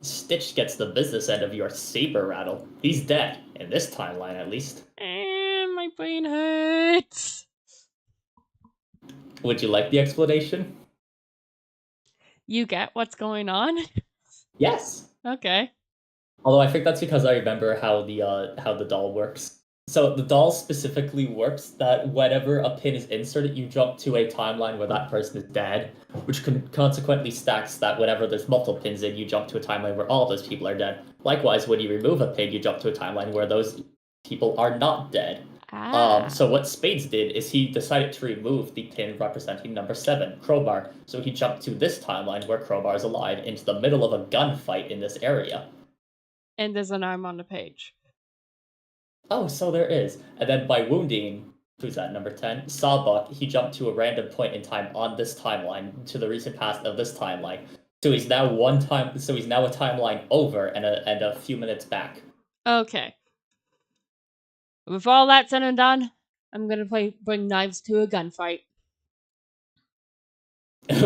Stitch gets the business end of your saber rattle. He's dead, in this timeline at least. And my brain hurts. Would you like the explanation? You get what's going on? Yes. Okay. Although I think that's because I remember how the doll works. So the doll specifically works that whenever a pin is inserted, you jump to a timeline where that person is dead, which consequently stacks that whenever there's multiple pins in, you jump to a timeline where all those people are dead. Likewise, when you remove a pin, you jump to a timeline where those people are not dead. So what Spades did is he decided to remove the pin representing number 7, Crowbar. So he jumped to this timeline where Crowbar is alive into the middle of a gunfight in this area. And there's an arm on the page. Oh, so there is. And then by wounding, who's that, number 10? Sawbuck, he jumped to a random point in time on this timeline, to the recent past of this timeline. So he's now a timeline over and a few minutes back. Okay. With all that said and done, I'm gonna bring knives to a gunfight.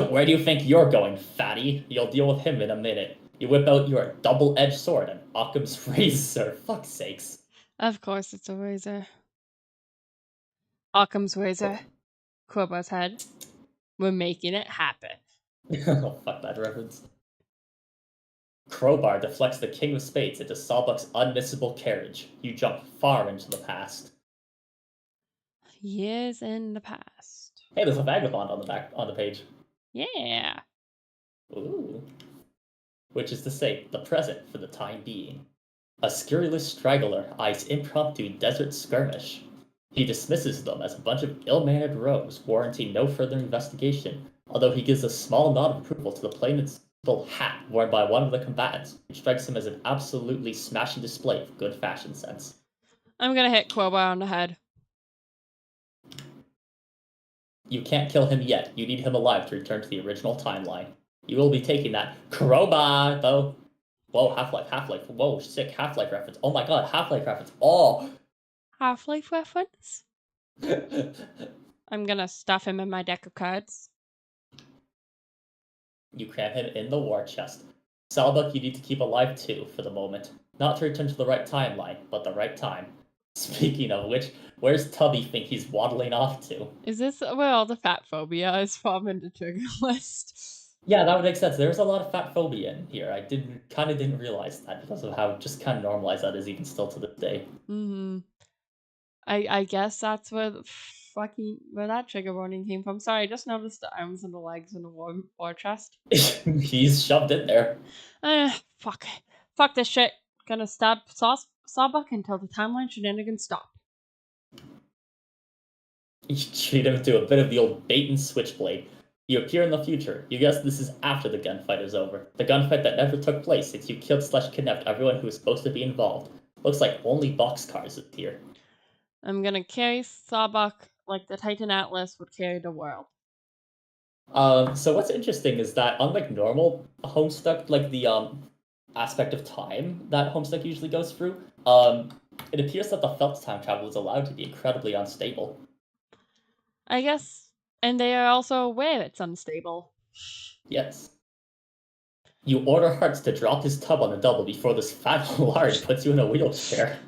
Where do you think you're going, fatty? You'll deal with him in a minute. You whip out your double-edged sword and Occam's razor. Fuck's sakes. Of course, it's a razor. Occam's razor. Crowbar's head. We're making it happen. Oh, fuck that reference. Crowbar deflects the king of spades into Sawbuck's unmissable carriage. You jump far into the past. Years in the past. Hey, there's a vagabond on the page. Yeah. Ooh. Which is to say, the present for the time being. A scurrilous straggler eyes impromptu desert skirmish. He dismisses them as a bunch of ill-mannered rogues warranting no further investigation, although he gives a small nod of approval to the plain and simple hat worn by one of the combatants, which strikes him as an absolutely smashing display of good fashion sense. I'm gonna hit Crowbar on the head. You can't kill him yet. You need him alive to return to the original timeline. You will be taking that crowbar, though. Whoa, Half-Life. Whoa, sick Half-Life reference. Oh my god, Half-Life reference. Oh! Half-Life reference? I'm gonna stuff him in my deck of cards. You cram him in the war chest. Sawbuck you need to keep alive too, for the moment. Not to return to the right timeline, but the right time. Speaking of which, where's Tubby think he's waddling off to? Is this where all the fat phobia is from in the trigger list? Yeah, that would make sense. There's a lot of fat phobia in here. I didn't realize that because of how just kind of normalized that is even still to this day. Mm-hmm. I guess that's where where that trigger warning came from. Sorry, I just noticed the arms and the legs in the war chest. He's shoved in there. Fuck. Fuck this shit. Gonna stab Sawbuck until the timeline shenanigans stop. You treat him to a bit of the old bait and switchblade. You appear in the future. You guess this is after the gunfight is over. The gunfight that never took place since you killed/kidnapped everyone who was supposed to be involved. Looks like only boxcars appear. I'm gonna carry Sawbuck like the Titan Atlas would carry the world. So what's interesting is that unlike normal Homestuck, like the aspect of time that Homestuck usually goes through, it appears that the felt time travel is allowed to be incredibly unstable. I guess, and they are also aware it's unstable. Yes. You order Hearts to drop his tub on the double before this fat lard puts you in a wheelchair.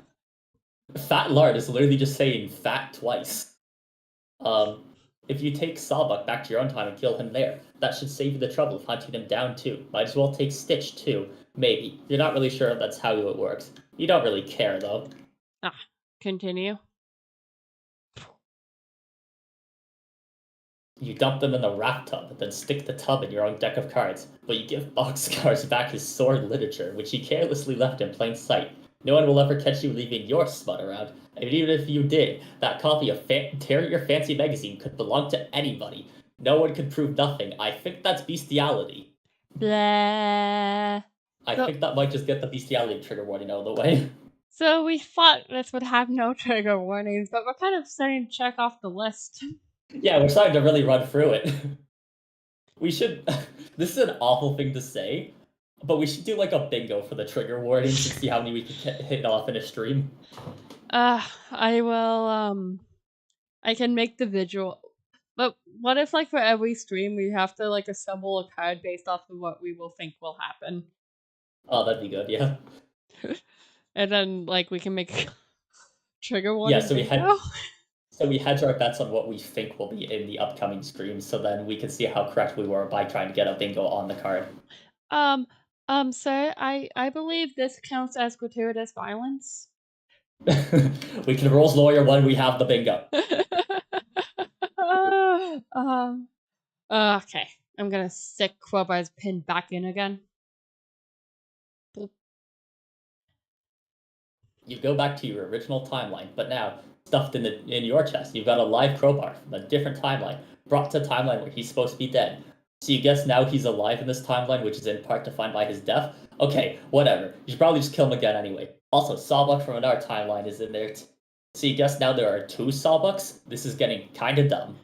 Fat lard is literally just saying fat twice. If you take Sawbuck back to your own time and kill him there, that should save you the trouble of hunting him down too. Might as well take Stitch too. Maybe. You're not really sure if that's how it works. You don't really care though. Continue. You dump them in the wrap tub, then stick the tub in your own deck of cards, but you give Boxcars back his sword literature, which he carelessly left in plain sight. No one will ever catch you leaving your smut around, and even if you did, that copy of Terrier Fancy magazine could belong to anybody. No one could prove nothing. I think that's bestiality. Blah. I think that might just get the bestiality trigger warning out of the way. So we thought this would have no trigger warnings, but we're kind of starting to check off the list. Yeah, we're starting to really run through it. We should... This is an awful thing to say, but we should do like a bingo for the trigger warnings to see how many we can hit off in a stream. I will, I can make the visual. But what if, like, for every stream we have to, like, assemble a card based off of what we will think will happen? Oh, that'd be good, yeah. And then, like, we can make trigger warning. Yeah, so we hedge our bets on what we think will be in the upcoming streams, so then we can see how correct we were by trying to get a bingo on the card. Sir, I believe this counts as gratuitous violence. We can rules lawyer when we have the bingo. Okay. I'm gonna stick Crowbar's pin back in again. You go back to your original timeline, but now, stuffed in your chest, you've got a live crowbar from a different timeline, brought to a timeline where he's supposed to be dead. So you guess now he's alive in this timeline, which is in part defined by his death? Okay, whatever. You should probably just kill him again anyway. Also, Sawbuck from another timeline is in there too. So you guess now there are 2 Sawbucks? This is getting kinda dumb.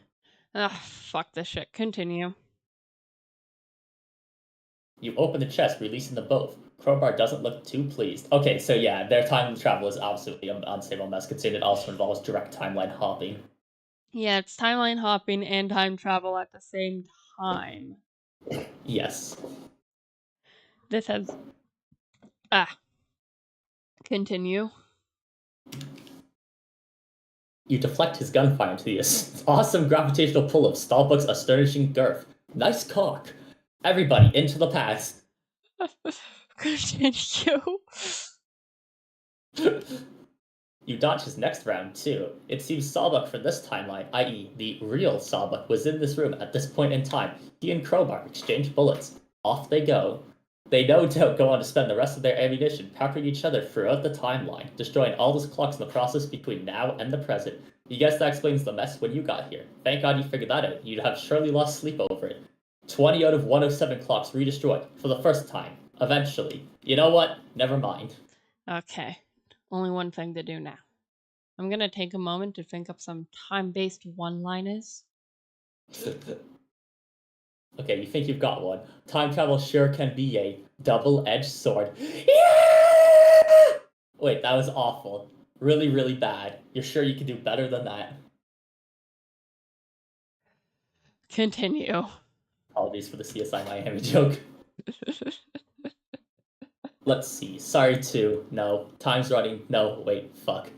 Fuck this shit. Continue. You open the chest, releasing them both. Crowbar doesn't look too pleased. Okay, so yeah, their time travel is absolutely an unstable mess, considering it also involves direct timeline hopping. Yeah, it's timeline hopping and time travel at the same time. Yes. This has... Continue. You deflect his gunfire into the awesome gravitational pull of Starbuck's astonishing girth. Nice cock. Everybody, into the past. Continue. You dodge his next round, too. It seems Sawbuck for this timeline, i.e., the real Sawbuck, was in this room at this point in time. He and Crowbar exchange bullets. Off they go. They no doubt go on to spend the rest of their ammunition peppering each other throughout the timeline, destroying all those clocks in the process between now and the present. You guess that explains the mess when you got here. Thank God you figured that out. You'd have surely lost sleep over it. 20 out of 107 clocks redestroyed, for the first time. Eventually. You know what? Never mind. Okay. Only one thing to do now. I'm gonna take a moment to think up some time-based one-liners. Okay, you think you've got one. Time travel sure can be a double-edged sword. Yeah! Wait, that was awful. Really, really bad. You're sure you can do better than that? Continue. Apologies for the CSI Miami joke. Let's see. Sorry to. No. Time's running. No, wait, fuck.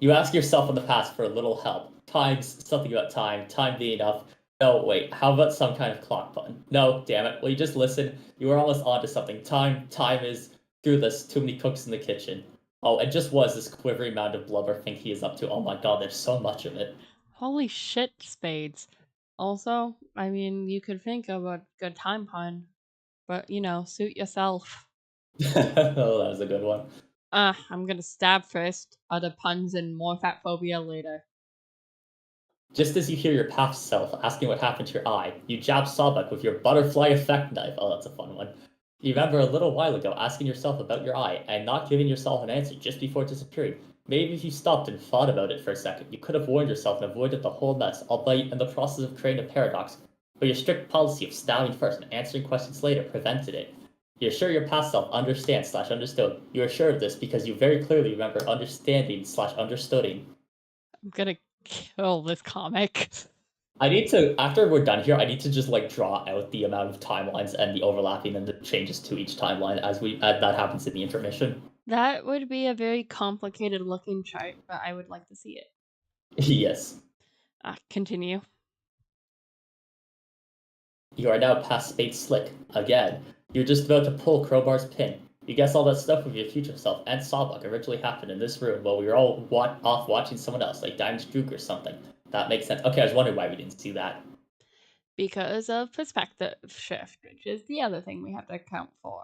You ask yourself in the past for a little help. Time's something about time. Time being enough. No, wait, how about some kind of clock button? No, damn it. Will you just listen? You were almost onto something. Time is, through this, too many cooks in the kitchen. Oh, it just was this quivering mound of blubber thing he is up to. Oh my god, there's so much of it. Holy shit, Spades. Also, I mean, you could think of a good time pun, but, you know, suit yourself. Oh, that was a good one. I'm gonna stab first, other puns and more fat phobia later. Just as you hear your past self asking what happened to your eye, you jab Sawbuck with your butterfly effect knife. Oh, that's a fun one. You remember a little while ago asking yourself about your eye and not giving yourself an answer just before disappearing. Maybe if you stopped and thought about it for a second, you could have warned yourself and avoided the whole mess, albeit in the process of creating a paradox. But your strict policy of stabbing first and answering questions later prevented it. You're sure your past self understands/understood. You are sure of this because you very clearly remember understanding/understooding. I'm gonna kill this comic. I need to, after we're done here, I need to just like draw out the amount of timelines and the overlapping and the changes to each timeline as that happens in the intermission. That would be a very complicated looking chart, but I would like to see it. Yes. Continue. You are now past Spade Slick. Again. You're just about to pull Crowbar's pin. You guess all that stuff with your future self and Sawbuck originally happened in this room while we were all off watching someone else, like Diamond's Droog or something. That makes sense. Okay, I was wondering why we didn't see that. Because of perspective shift, which is the other thing we have to account for.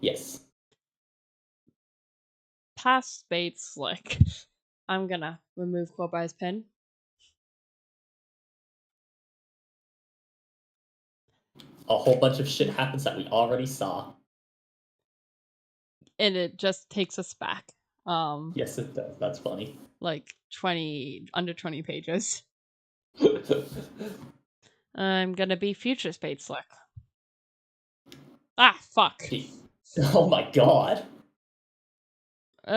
Yes. Past Spade Slick. I'm gonna remove Crowbar's pin. A whole bunch of shit happens that we already saw. And it just takes us back. Yes, it does. That's funny. Like under 20 pages. I'm gonna be future Spade Slick. Fuck. Oh my god. Being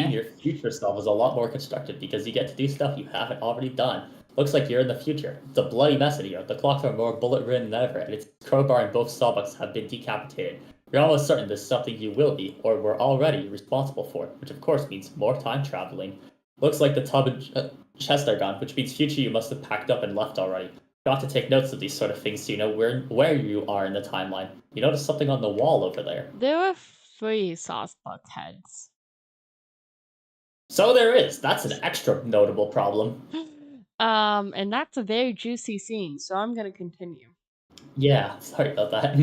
Uh, your future self is a lot more constructive because you get to do stuff you haven't already done. Looks like you're in the future. It's a bloody mess in here. The clocks are more bullet-ridden than ever, and its Crowbar and both Sawbucks have been decapitated. You're almost certain this is something you will be, or were already responsible for, which of course means more time traveling. Looks like the tub and chest are gone, which means future you must have packed up and left already. Got to take notes of these sort of things so you know where you are in the timeline. You notice something on the wall over there. there were 3 Sawbuck heads. So there is. That's an extra notable problem. And that's a very juicy scene, so I'm gonna continue. Yeah, sorry about that.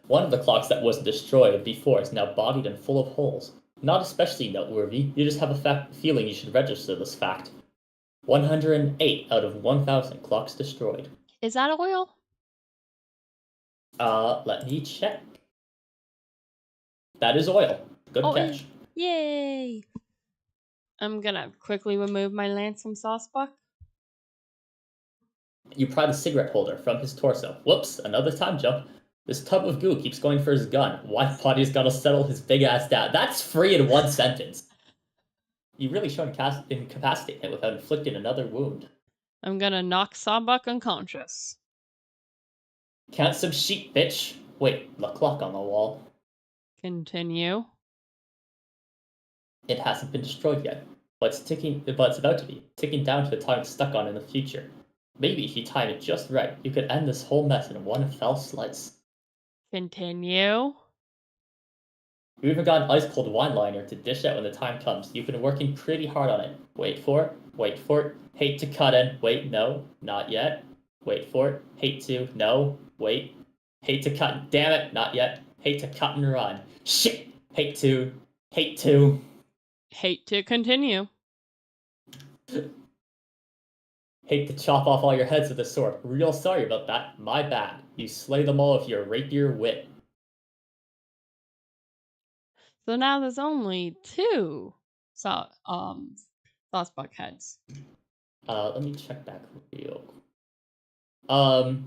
One of the clocks that was destroyed before is now bodied and full of holes. Not especially noteworthy, you just have a feeling you should register this fact. 108 out of 1,000 clocks destroyed. Is that oil? Let me check. That is oil. Good catch. Yay! I'm gonna quickly remove my lance from Sawbuck. You pry the cigarette holder from his torso. Whoops, another time jump. This tub of goo keeps going for his gun. Why body's gotta settle his big ass down? That's free in one sentence. You really should incapacitate him without inflicting another wound. I'm gonna knock Sawbuck unconscious. Count some sheep, bitch. Wait, the clock on the wall. Continue. It hasn't been destroyed yet, but it's about to be, ticking down to the time it's stuck on in the future. Maybe if you time it just right, you could end this whole mess in one fell slice. Continue. You even got an ice-cold wine liner to dish out when the time comes. You've been working pretty hard on it. Wait for it. Hate to cut in. Wait, no, not yet. Wait for it. Hate to, no, wait. Hate to cut, damn it, not yet. Hate to cut and run. Shit! Hate to. Hate to continue. Hate to chop off all your heads with a sword. Real sorry about that. My bad. You slay them all with your rapier wit. So now there's only 2 Sawbuck heads. Let me check back real quick.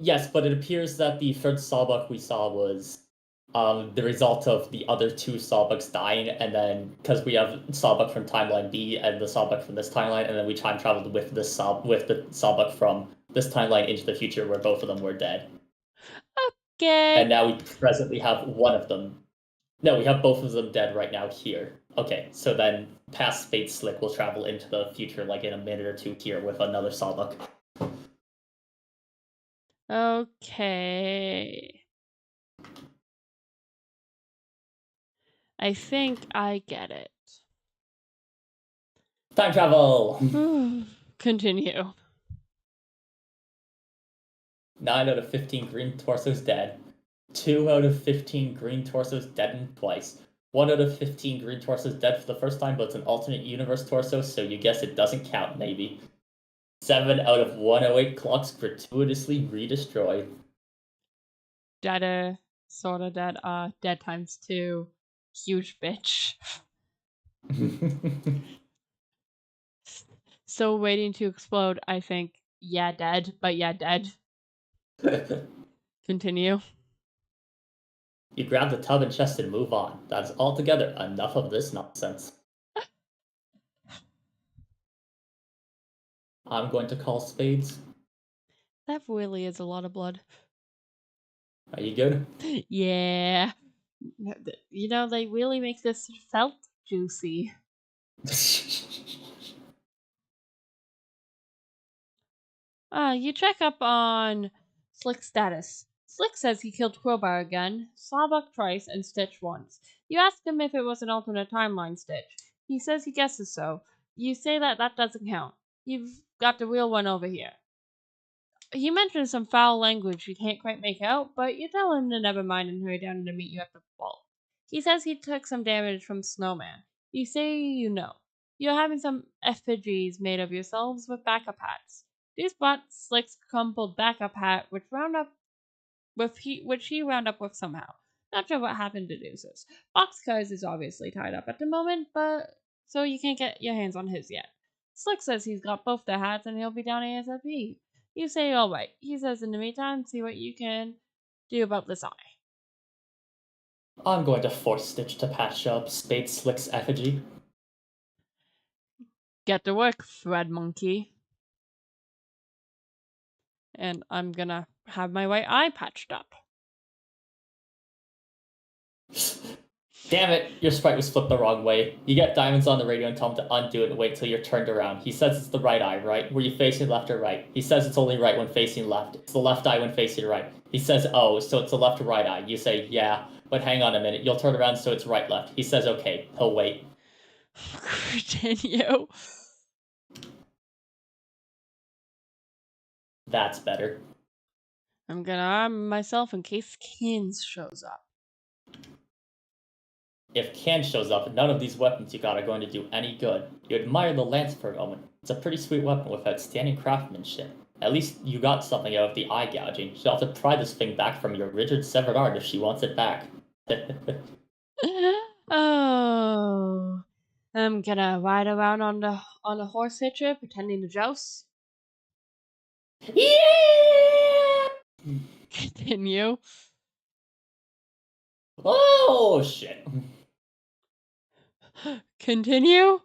Yes, but it appears that the third Sawbuck we saw was the result of the other 2 Sawbucks dying, and then because we have Sawbuck from timeline B and the Sawbuck from this timeline, and then we time traveled with the Sawbuck from this timeline into the future where both of them were dead. Okay. And now we presently have one of them. No, we have both of them dead right now here. Okay, so then past Spade Slick will travel into the future like in a minute or 2 here with another Sawbuck. Okay. I think I get it. Time travel! Continue. 9 out of 15 green torsos dead. 2 out of 15 green torsos deadened twice. 1 out of 15 green torsos dead for the first time, but it's an alternate universe torso, so you guess it doesn't count, maybe. 7 out of 108 clocks gratuitously redestroyed. Dead, sorta dead, dead times 2. Huge bitch. So waiting to explode, I think. Yeah, dead, but yeah, dead. Continue. You grab the tub and chest and move on. That's altogether enough of this nonsense. I'm going to call spades. That really is a lot of blood. Are you good? Yeah. You know, they really make this felt juicy. You check up on Slick's status. Slick says he killed Crowbar again, Sawbuck twice, and Stitch once. You ask him if it was an alternate timeline Stitch. He says he guesses so. You say that doesn't count. You've got the real one over here. He mentions some foul language you can't quite make out, but you tell him to never mind and hurry down to meet you at the vault. He says he took some damage from Snowman. You say you know. You're having some effigies made of yourselves with backup hats. These brought Slick's crumpled backup hat, which he wound up with somehow. Not sure what happened to Deuces. Boxcars is obviously tied up at the moment, but so you can't get your hands on his yet. Slick says he's got both the hats and he'll be down ASAP. You say alright. He says in the meantime, see what you can do about this eye. I'm going to force Stitch to patch up Spade Slick's effigy. Get to work, Thread Monkey. And I'm gonna have my right eye patched up. Damn it, your sprite was flipped the wrong way. You get Diamonds on the radio and tell him to undo it and wait till you're turned around. He says it's the right eye, right? Were you facing left or right? He says it's only right when facing left. It's the left eye when facing right. He says, oh, so it's the left or right eye. You say, yeah, but hang on a minute. You'll turn around so it's right left. He says, okay, he'll wait. Continue. That's better. I'm gonna arm myself in case Kins shows up. If Can shows up, none of these weapons you got are going to do any good. You admire the lance for a moment. It's a pretty sweet weapon with outstanding craftsmanship. At least you got something out of the eye gouging. She'll have to pry this thing back from your rigid severed art if she wants it back. Oh, I'm gonna ride around on the horse hitcher pretending to joust. Yeah! Continue. Oh, shit. Continue.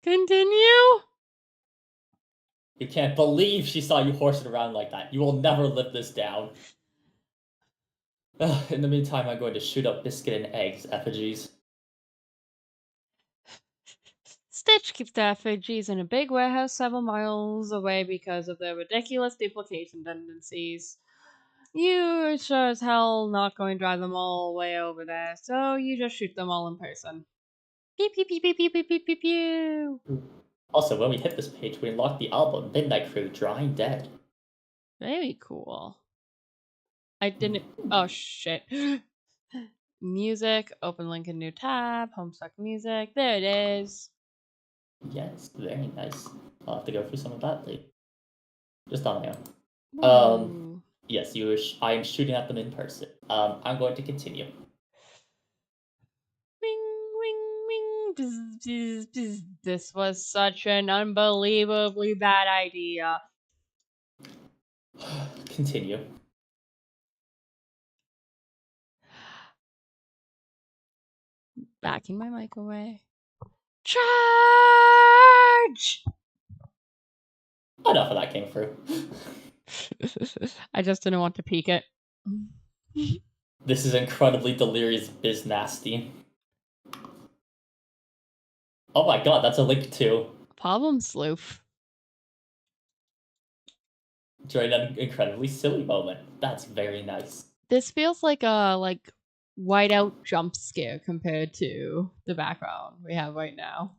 Continue. You can't believe she saw you horsing around like that. You will never live this down. In the meantime, I'm going to shoot up biscuit and eggs effigies. Stitch keeps the effigies in a big warehouse several miles away because of their ridiculous duplication tendencies. You sure as hell not going to drive them all the way over there, so you just shoot them all in person. Pew pew pew pew pew pew pew pew pew. Also, when we hit this page, we unlock the album Midnight Crew Drawing Dead. Very cool. I didn't. Oh shit. Music. Open link in new tab. Homestuck music. There it is. Yes, very nice. I'll have to go through some of that later. Just on my own. Ooh. Yes, I am shooting at them in person. I'm going to continue. Wing, wing, wing. Bzz, bzz, bzz. This was such an unbelievably bad idea. Continue. Backing my mic away. Charge! Enough of that came through. I just didn't want to peek it. This is incredibly delirious biz nasty. Oh my god, that's a link too. Problem sleuth. During an incredibly silly moment. That's very nice. This feels like a whiteout jump scare compared to the background we have right now.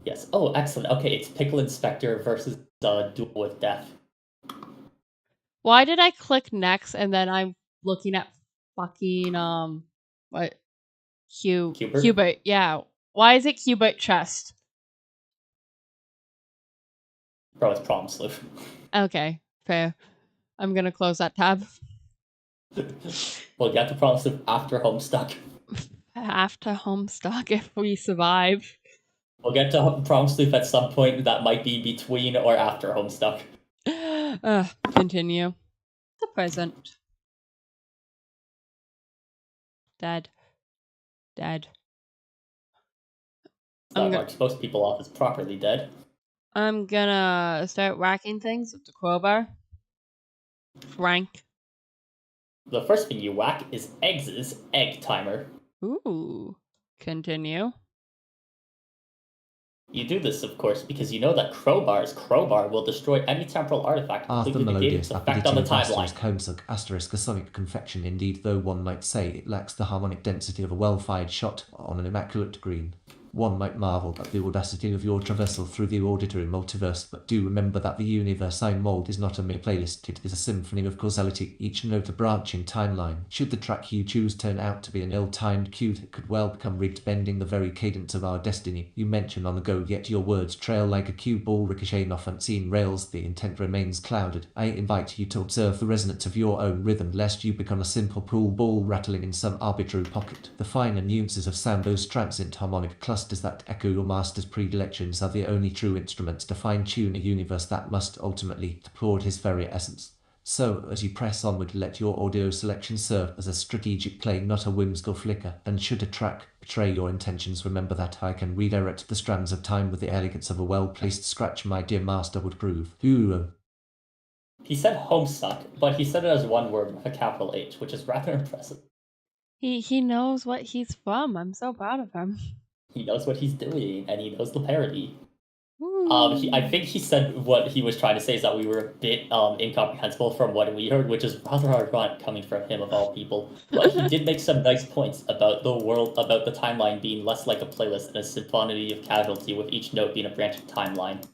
Yes. Oh, excellent. Okay, it's Pickle Inspector versus Duel with Death. Why did I click next and then I'm looking at fucking what? Hubert? Hubert, yeah. Why is it Hubert chest? Bro, it's Problem Sleuth. Okay, fair. I'm gonna close that tab. We'll get to Problem Sleuth after Homestuck. After Homestuck, if we survive. We'll get to Problem Sleuth at some point that might be between or after Homestuck. Continue. The present. Dead. Dead. That marks most people off as properly dead. I'm gonna start whacking things with the crowbar. Frank. The first thing you whack is Eggs' egg timer. Ooh. Continue. You do this, of course, because you know that Crowbar's crowbar will destroy any temporal artifact, After completely negating melodious its effect on the timeline. Homestuck ** a sonic confection indeed, though one might say it lacks the harmonic density of a well-fired shot on an immaculate green. One might marvel at the audacity of your traversal through the auditory multiverse, but do remember that the universe I mold is not a mere playlist, it is a symphony of causality, each note a branching timeline. Should the track you choose turn out to be an ill-timed cue that could well become rigged, bending the very cadence of our destiny. You mention on the go, yet your words trail like a cue ball ricocheting off unseen rails, the intent remains clouded. I invite you to observe the resonance of your own rhythm, lest you become a simple pool ball rattling in some arbitrary pocket. The finer nuances of sound, those transient harmonic clusters that echo your master's predilections, are the only true instruments to fine-tune a universe that must ultimately deplore his very essence. So, as you press onward, let your audio selection serve as a strategic play, not a whimsical flicker, and should a track betray your intentions, remember that I can redirect the strands of time with the elegance of a well-placed scratch my dear master would prove. Ooh. He said Homestuck, but he said it as one word with a capital H, which is rather impressive. He knows what he's from. I'm so proud of him. He knows what he's doing, and he knows the parody. Ooh. I think he said what he was trying to say is that we were a bit incomprehensible from what we heard, which is rather ironic coming from him of all people. But he did make some nice points about the world, about the timeline being less like a playlist and a symphony of casualty, with each note being a branching timeline.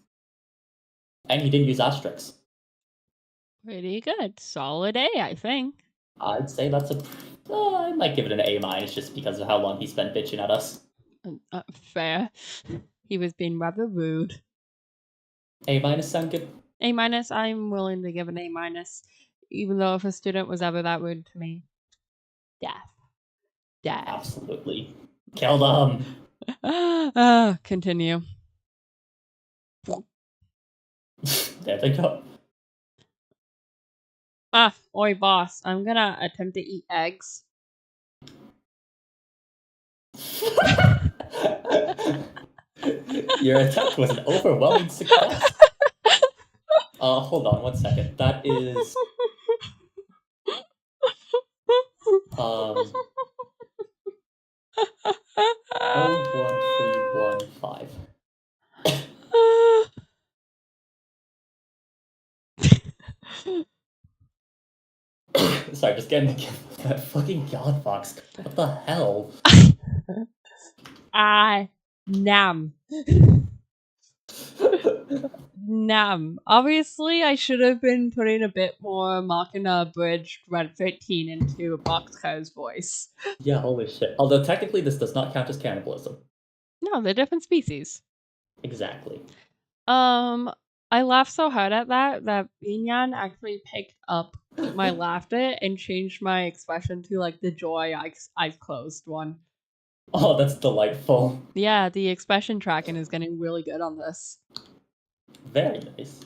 And he didn't use asterisks. Pretty good. Solid A, I think. I'd say that's I might give it an A- just because of how long he spent bitching at us. Fair. He was being rather rude. A- sound good? A-, I'm willing to give an A-, even though if a student was ever that rude to me. Death. Absolutely. Kill them! Continue. There they go. Oi, boss. I'm gonna attempt to eat eggs. Your attempt was an overwhelming success. Hold on 1 second. That is 01315. Sorry, just getting that fucking god fox. What the hell? Nam. Nam. Obviously, I should have been putting a bit more Machina abridged Red 13 into Boxcar's voice. Yeah, holy shit. Although technically this does not count as cannibalism. No, they're different species. Exactly. I laughed so hard at that VNyan actually picked up my laughter and changed my expression to like the joy eyes closed one. Oh, that's delightful. Yeah, the expression tracking is getting really good on this. Very nice.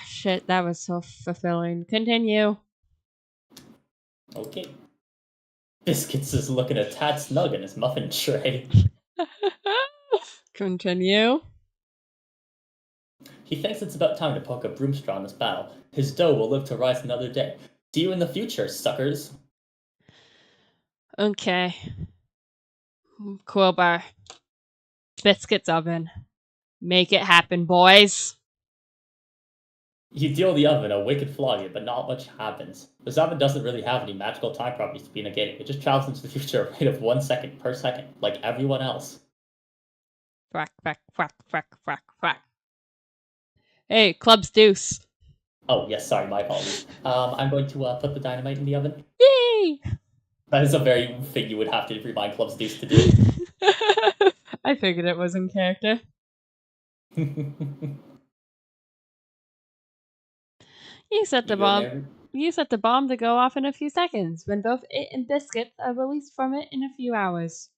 Shit, that was so fulfilling. Continue. Okay. Biscuits is looking a tad snug in his muffin tray. Continue. He thinks it's about time to poke a broomstraw in this battle. His dough will live to rise another day. See you in the future, suckers. Okay. Quillbar. Biscuits oven. Make it happen, boys. You deal the oven a wicked flogging, but not much happens. This oven doesn't really have any magical time properties to be negated. It just travels into the future at a rate of 1 second per second, like everyone else. Frack, frack, frack, frack, frack, frack. Hey, club's deuce. Oh, yes, sorry, my apologies. I'm going to put the dynamite in the oven. Yay! That is a very thing you would have to remind Club's Deuce to do. I figured it was in character. You set the bomb. You set the bomb to go off in a few seconds, when both it and Biscuits are released from it in a few hours.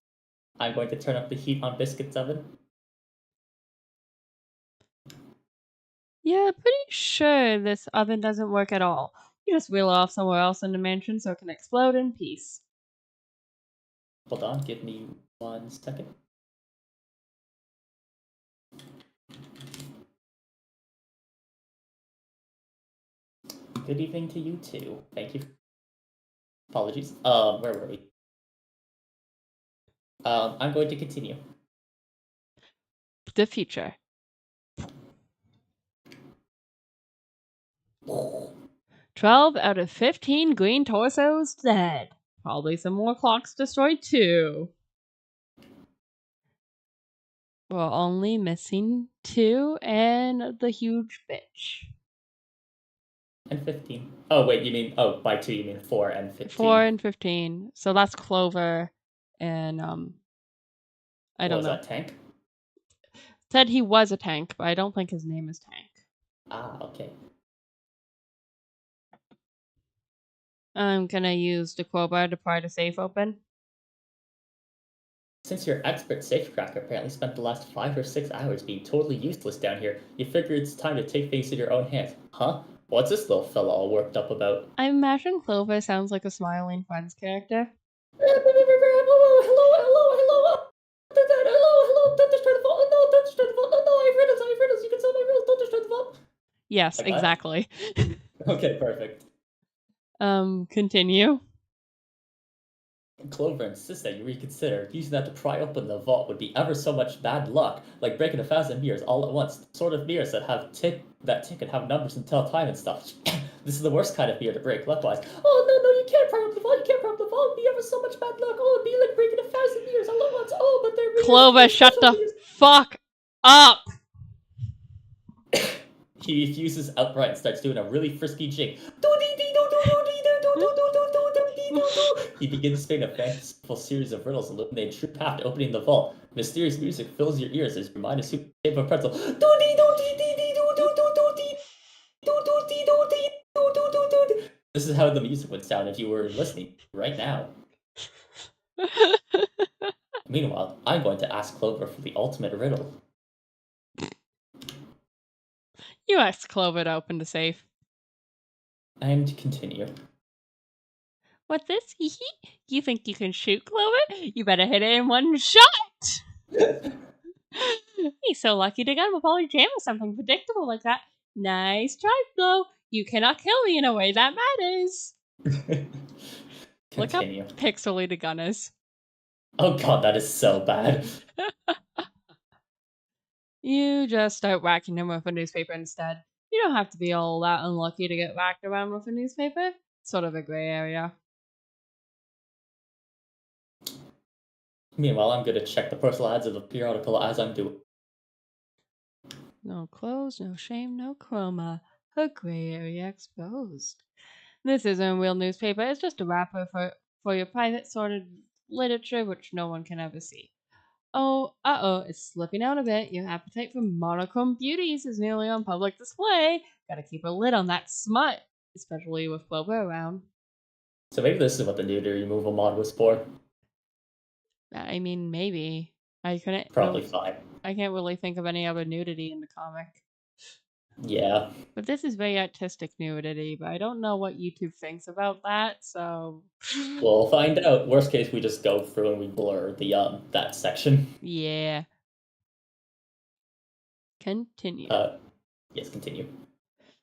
I'm going to turn up the heat on Biscuit's oven. Yeah, pretty sure this oven doesn't work at all. You just wheel it off somewhere else in the mansion so it can explode in peace. Hold on, give me 1 second. Good evening to you too. Thank you. Apologies. Where were we? I'm going to continue. The future. 12 out of 15 green torsos dead. Probably some more clocks destroyed too. We're only missing 2 and the huge bitch. And 15. Oh, wait, you mean... Oh, by 2 you mean 4 and 15. 4 and 15. So that's Clover and, I don't know. Was that Tank? Said he was a tank, but I don't think his name is Tank. Ah, okay. I'm gonna use the crowbar to pry the safe open. Since your expert safecracker apparently spent the last 5 or 6 hours being totally useless down here, you figure it's time to take things in your own hands. Huh? What's this little fella all worked up about? I imagine Clover sounds like a Smiling Friends character. Hello. Don't destroy the vault. No, don't destroy the vault. No, I have riddles. You can solve my riddles. Don't destroy the vault. Yes, Like exactly. Okay, perfect. Continue. Clover insists that you reconsider. Using that to pry open the vault would be ever so much bad luck, like breaking 1,000 mirrors all at once. The sort of mirrors that tick and have numbers and tell time and stuff. This is the worst kind of mirror to break luck-wise. Oh no, you can't pry open the vault. You can't pry open the vault. It'd be ever so much bad luck. Oh, it'd be like breaking 1,000 mirrors all at once. Oh, but they're Clover, shut the fuck up! He refuses outright and starts doing a really frisky jig. He begins spinning a fanciful series of riddles illuminating true path to opening the vault. Mysterious music fills your ears as you remind a super shape of a pretzel. This is how the music would sound if you were listening right now. Meanwhile, I'm going to ask Clover for the ultimate riddle. You asked Clover to open the safe. And continue. What's this? Hee hee. You think you can shoot, Clover? You better hit it in one shot! He's so lucky to get him a probably jam or something predictable like that. Nice try, Flo. You cannot kill me in a way that matters. Look how Continue. pixely the gun is. Oh god, that is so bad. You just start whacking him with a newspaper instead. You don't have to be all that unlucky to get whacked around with a newspaper. It's sort of a gray area. Meanwhile, I'm gonna check the personal ads of the periodical as I'm doing. No clothes, no shame, no chroma. A gray area exposed. This isn't a real newspaper. It's just a wrapper for your private sorted literature, which no one can ever see. Oh, it's slipping out a bit. Your appetite for monochrome beauties is nearly on public display. Gotta keep a lid on that smut, especially with Clover around. So maybe this is what the nudity removal mod was for. I mean, maybe. I couldn't. Probably really, fine. I can't really think of any other nudity in the comic. Yeah. But this is very artistic nudity, but I don't know what YouTube thinks about that, so... We'll find out. Worst case, we just go through and we blur the that section. Yeah. Continue. Yes, continue.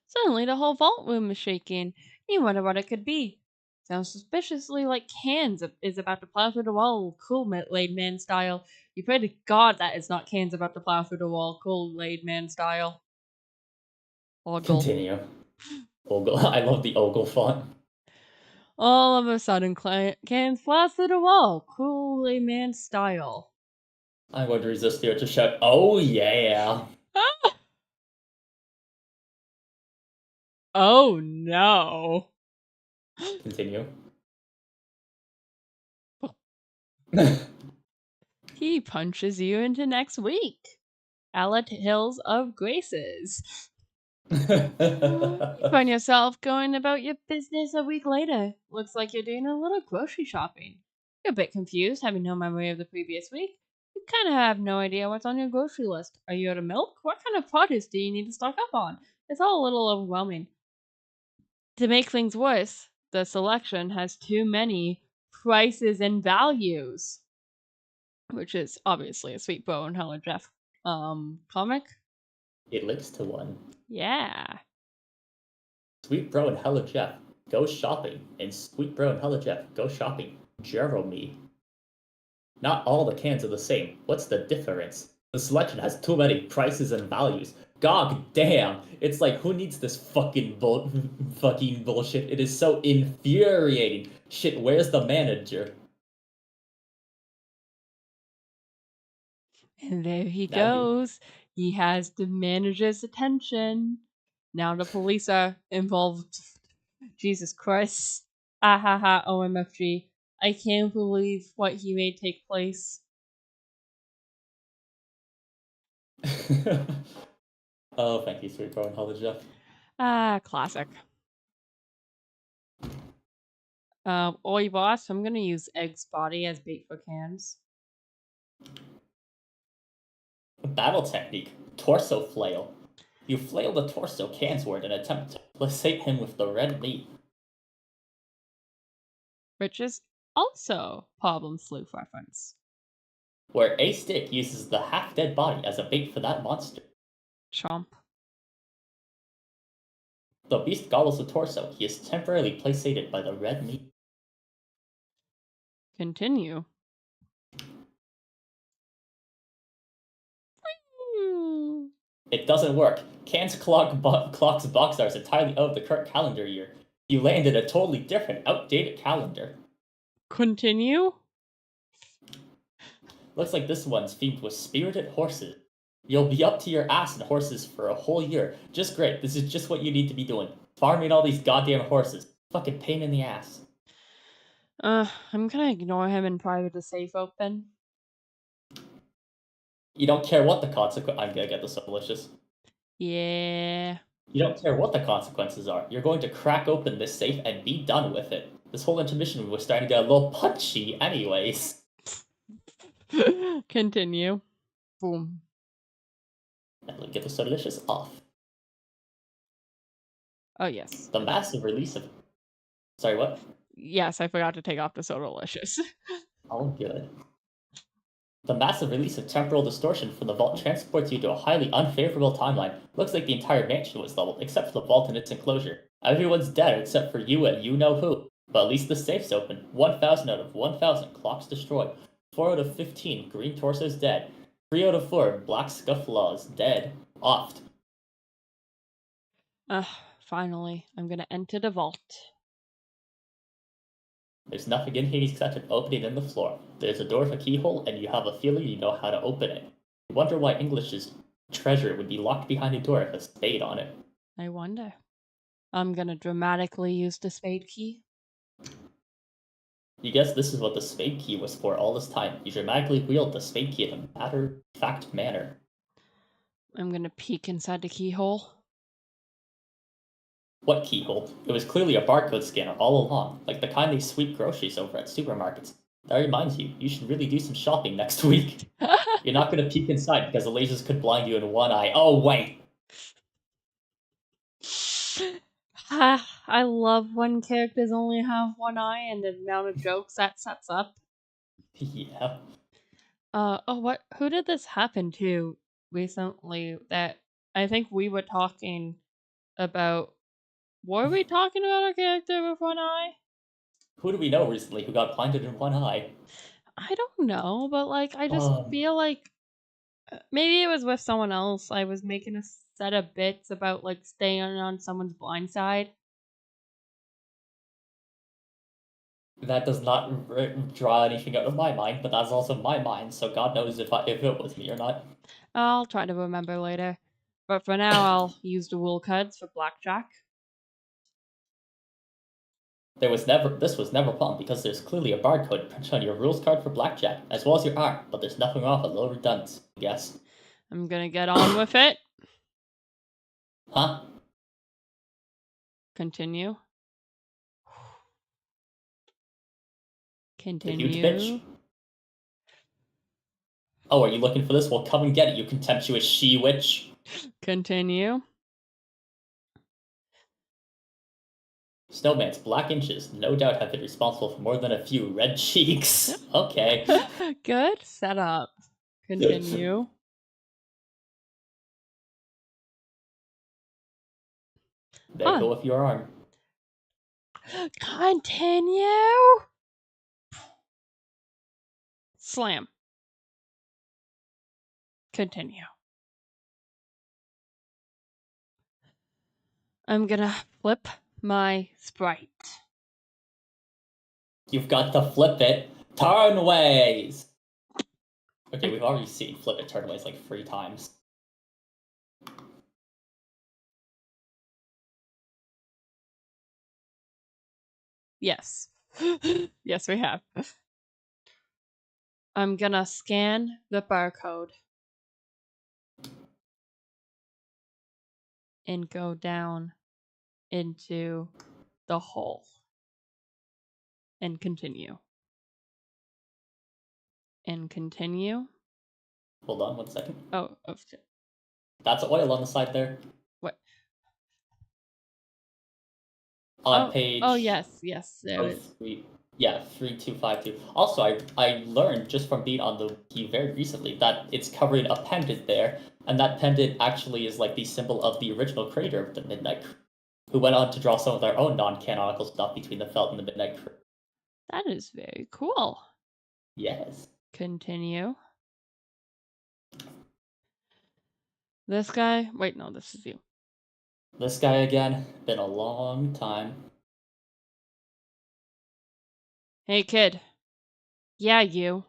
Suddenly the whole vault room is shaking. You wonder what it could be. Sounds suspiciously like Cans is about to plow through the wall, Kool-Aid Man style. You pray to God that it's not Cans about to plow through the wall, Kool-Aid Man style. Ogle. Continue. Ogle. I love the Ogle font. All of a sudden, Cans plows through the wall, Kool-Aid Man style. I'm going to resist the urge to shout, oh yeah! Oh no. Continue. He punches you into next week. Allet Hills of Graces. You find yourself going about your business a week later. Looks like you're doing a little grocery shopping. You're a bit confused, having no memory of the previous week. You kind of have no idea what's on your grocery list. Are you out of milk? What kind of produce do you need to stock up on? It's all a little overwhelming. To make things worse, the selection has too many prices and values. Which is obviously a Sweet Bro and Hello Jeff comic. It links to one. Yeah. Sweet Bro and Hello Jeff go shopping, and Sweet Bro and Hello Jeff go shopping. Jeremy. Not all the cans are the same. What's the difference? The selection has too many prices and values. God damn! It's like, who needs this fucking bullshit? It is so infuriating. Shit, where's the manager? And there he goes. He has the manager's attention. Now the police are involved. Jesus Christ. Ahaha, OMFG. I can't believe what he made take place. Oh, thank you, Sweet Bro and Hello Jeff. Classic. Oi boss, I'm gonna use Egg's body as bait for cans. Battle technique. Torso flail. You flail the torso cansward and attempt to placate him with the red meat. Which is also Problem Sleuth reference. Where a stick uses the half-dead body as a bait for that monster. Chomp. The beast gobbles the torso. He is temporarily placated by the red meat. Continue. It doesn't work. Cans clocks box stars entirely out of the current calendar year. You land in a totally different, outdated calendar. Continue. Looks like this one's themed with spirited horses. You'll be up to your ass in horses for a whole year. Just great. This is just what you need to be doing. Farming all these goddamn horses. Fucking pain in the ass. I'm gonna ignore him and private the safe open. You don't care what the consequence. I'm gonna get this so malicious. Yeah. You don't care what the consequences are. You're going to crack open this safe and be done with it. This whole intermission was starting to get a little punchy anyways. Continue. Boom. And we'll get the so delicious off. Oh, yes. The massive release of. Sorry, what? Yes, I forgot to take off the Sodalicious. Oh, good. The massive release of temporal distortion from the vault transports you to a highly unfavorable timeline. Looks like the entire mansion was leveled, except for the vault and its enclosure. Everyone's dead except for you and you know who. But at least the safe's open. 1,000 out of 1,000 clocks destroyed. 4 out of 15 green torsos dead. 3 out of 4 black scufflaws dead. Offed. Finally, I'm gonna enter the vault. There's nothing in here except an opening in the floor. There's a door with a keyhole, and you have a feeling you know how to open it. You wonder why English's treasure would be locked behind a door with a spade on it. I wonder. I'm gonna dramatically use the spade key. You guess this is what the spade key was for all this time. You dramatically wield the spade key in a matter-of-fact manner. I'm gonna peek inside the keyhole. What keyhole? It was clearly a barcode scanner all along, like the kind they sweep groceries over at supermarkets. That reminds you, you should really do some shopping next week. You're not gonna peek inside because the lasers could blind you in one eye. Oh, wait! I love when characters only have one eye and the amount of jokes that sets up. Yeah. Who did this happen to recently that I think we were talking about? Were we talking about a character with one eye? Who do we know recently who got blinded in one eye? I don't know, but like I just feel like maybe it was with someone else. I was making a set of bits about like staying on someone's blind side. That does not draw anything out of my mind, but that's also my mind, so God knows if it was me or not. I'll try to remember later. But for now, I'll use the wool cards for blackjack. This was never fun because there's clearly a barcode printed on your rules card for blackjack, as well as your arm, but there's nothing wrong with a little redundancy, I guess. I'm gonna get on with it. Huh? Continue. The huge Continue. bitch? Oh, are you looking for this? Well, come and get it, you contemptuous she-witch. Continue. Snowman's black inches no doubt have been responsible for more than a few red cheeks. Okay. Good setup. Continue. There go with your arm. Continue. Slam. Continue. I'm gonna flip my sprite. You've got to flip it. Turnways! Okay, we've already seen flip it turnways like 3 times. Yes. Yes, we have. I'm gonna scan the barcode and go down into the hole and continue. And continue. Hold on 1 second. Oh, That's oil on the side there. what? On page. Oh, yes, there is. 3252. Also, I learned just from being on the wiki very recently that it's covering a pendant there, and that pendant actually is like the symbol of the original creator of the Midnight Crew, who went on to draw some of their own non-canonical stuff between the Felt and the Midnight Crew. That is very cool. Yes. Continue. This guy? Wait, no, this is you. This guy again. Been a long time. Hey, kid. Yeah, you.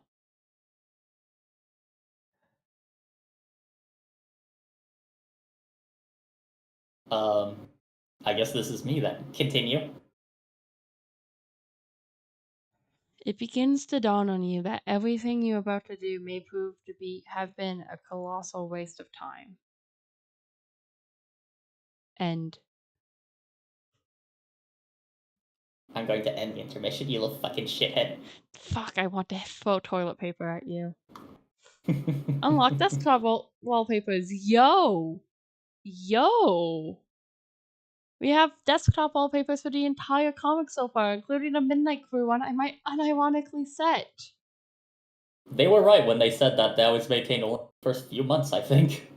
I guess this is me then. Continue. It begins to dawn on you that everything you're about to do may prove to have been a colossal waste of time. End. I'm going to end the intermission, you little fucking shithead. Fuck, I want to throw toilet paper at you. Unlock desktop wallpapers. Yo! Yo! We have desktop wallpapers for the entire comic so far, including the Midnight Crew one I might unironically set. They were right when they said that was maintained only the first few months, I think.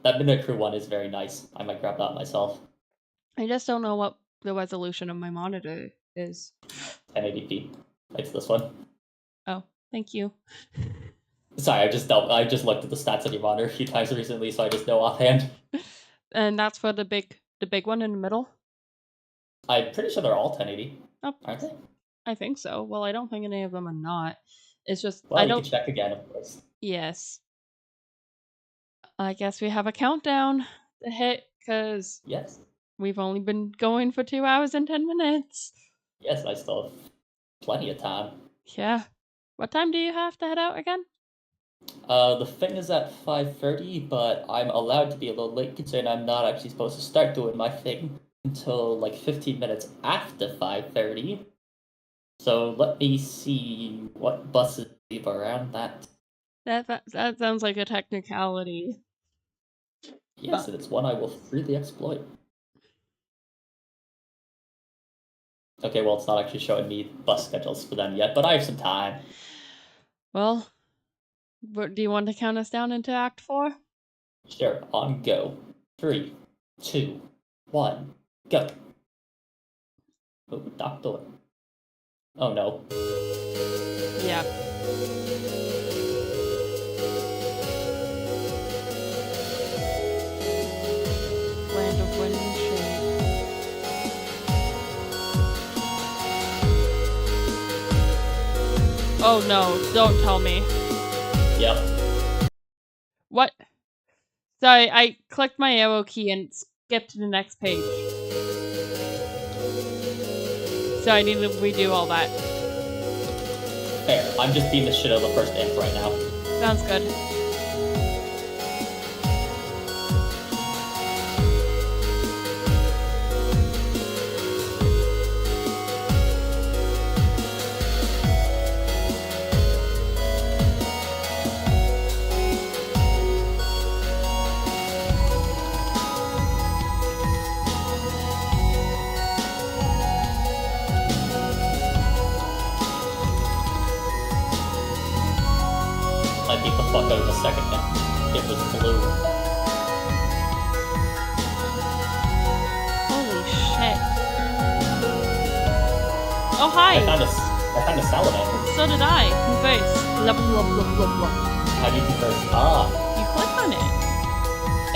That Midnight Crew one is very nice. I might grab that myself. I just don't know what the resolution of my monitor is. 1080p. It's this one. Oh, thank you. Sorry, I just looked at the stats on your monitor a few times recently, so I just know offhand. And that's for the big one in the middle? I'm pretty sure they're all 1080. Oh, aren't they? I think so. Well, I don't think any of them are not. It's just Well, I you don't. can check again, of course. Yes. I guess we have a countdown to hit because Yes. we've only been going for 2 hours and 10 minutes. Yes, I still have plenty of time. Yeah. What time do you have to head out again? The thing is at 5:30, but I'm allowed to be a little late considering I'm not actually supposed to start doing my thing until like 15 minutes after 5:30. So let me see what buses leave around that. That sounds like a technicality. Yes, and it's one I will freely exploit. Okay, well, it's not actually showing me bus schedules for them yet, but I have some time. Well, do you want to count us down into Act 4? Sure, on go. 3, 2, 1, go. Oh, doctor. Oh no. Yeah. Land of Wind and Shade. Oh no, don't tell me. Yep. What? Sorry, I clicked my arrow key and skipped to the next page. So I need to redo all that. Fair. I'm just being the shit out of the first imp right now. Sounds good. I beat the fuck out of the second imp. It was blue. Holy shit. Oh, hi! I found a salamander. So did I. Converse. Blah, blah, blah, blah, blah. How do you converse? Ah. You click on it.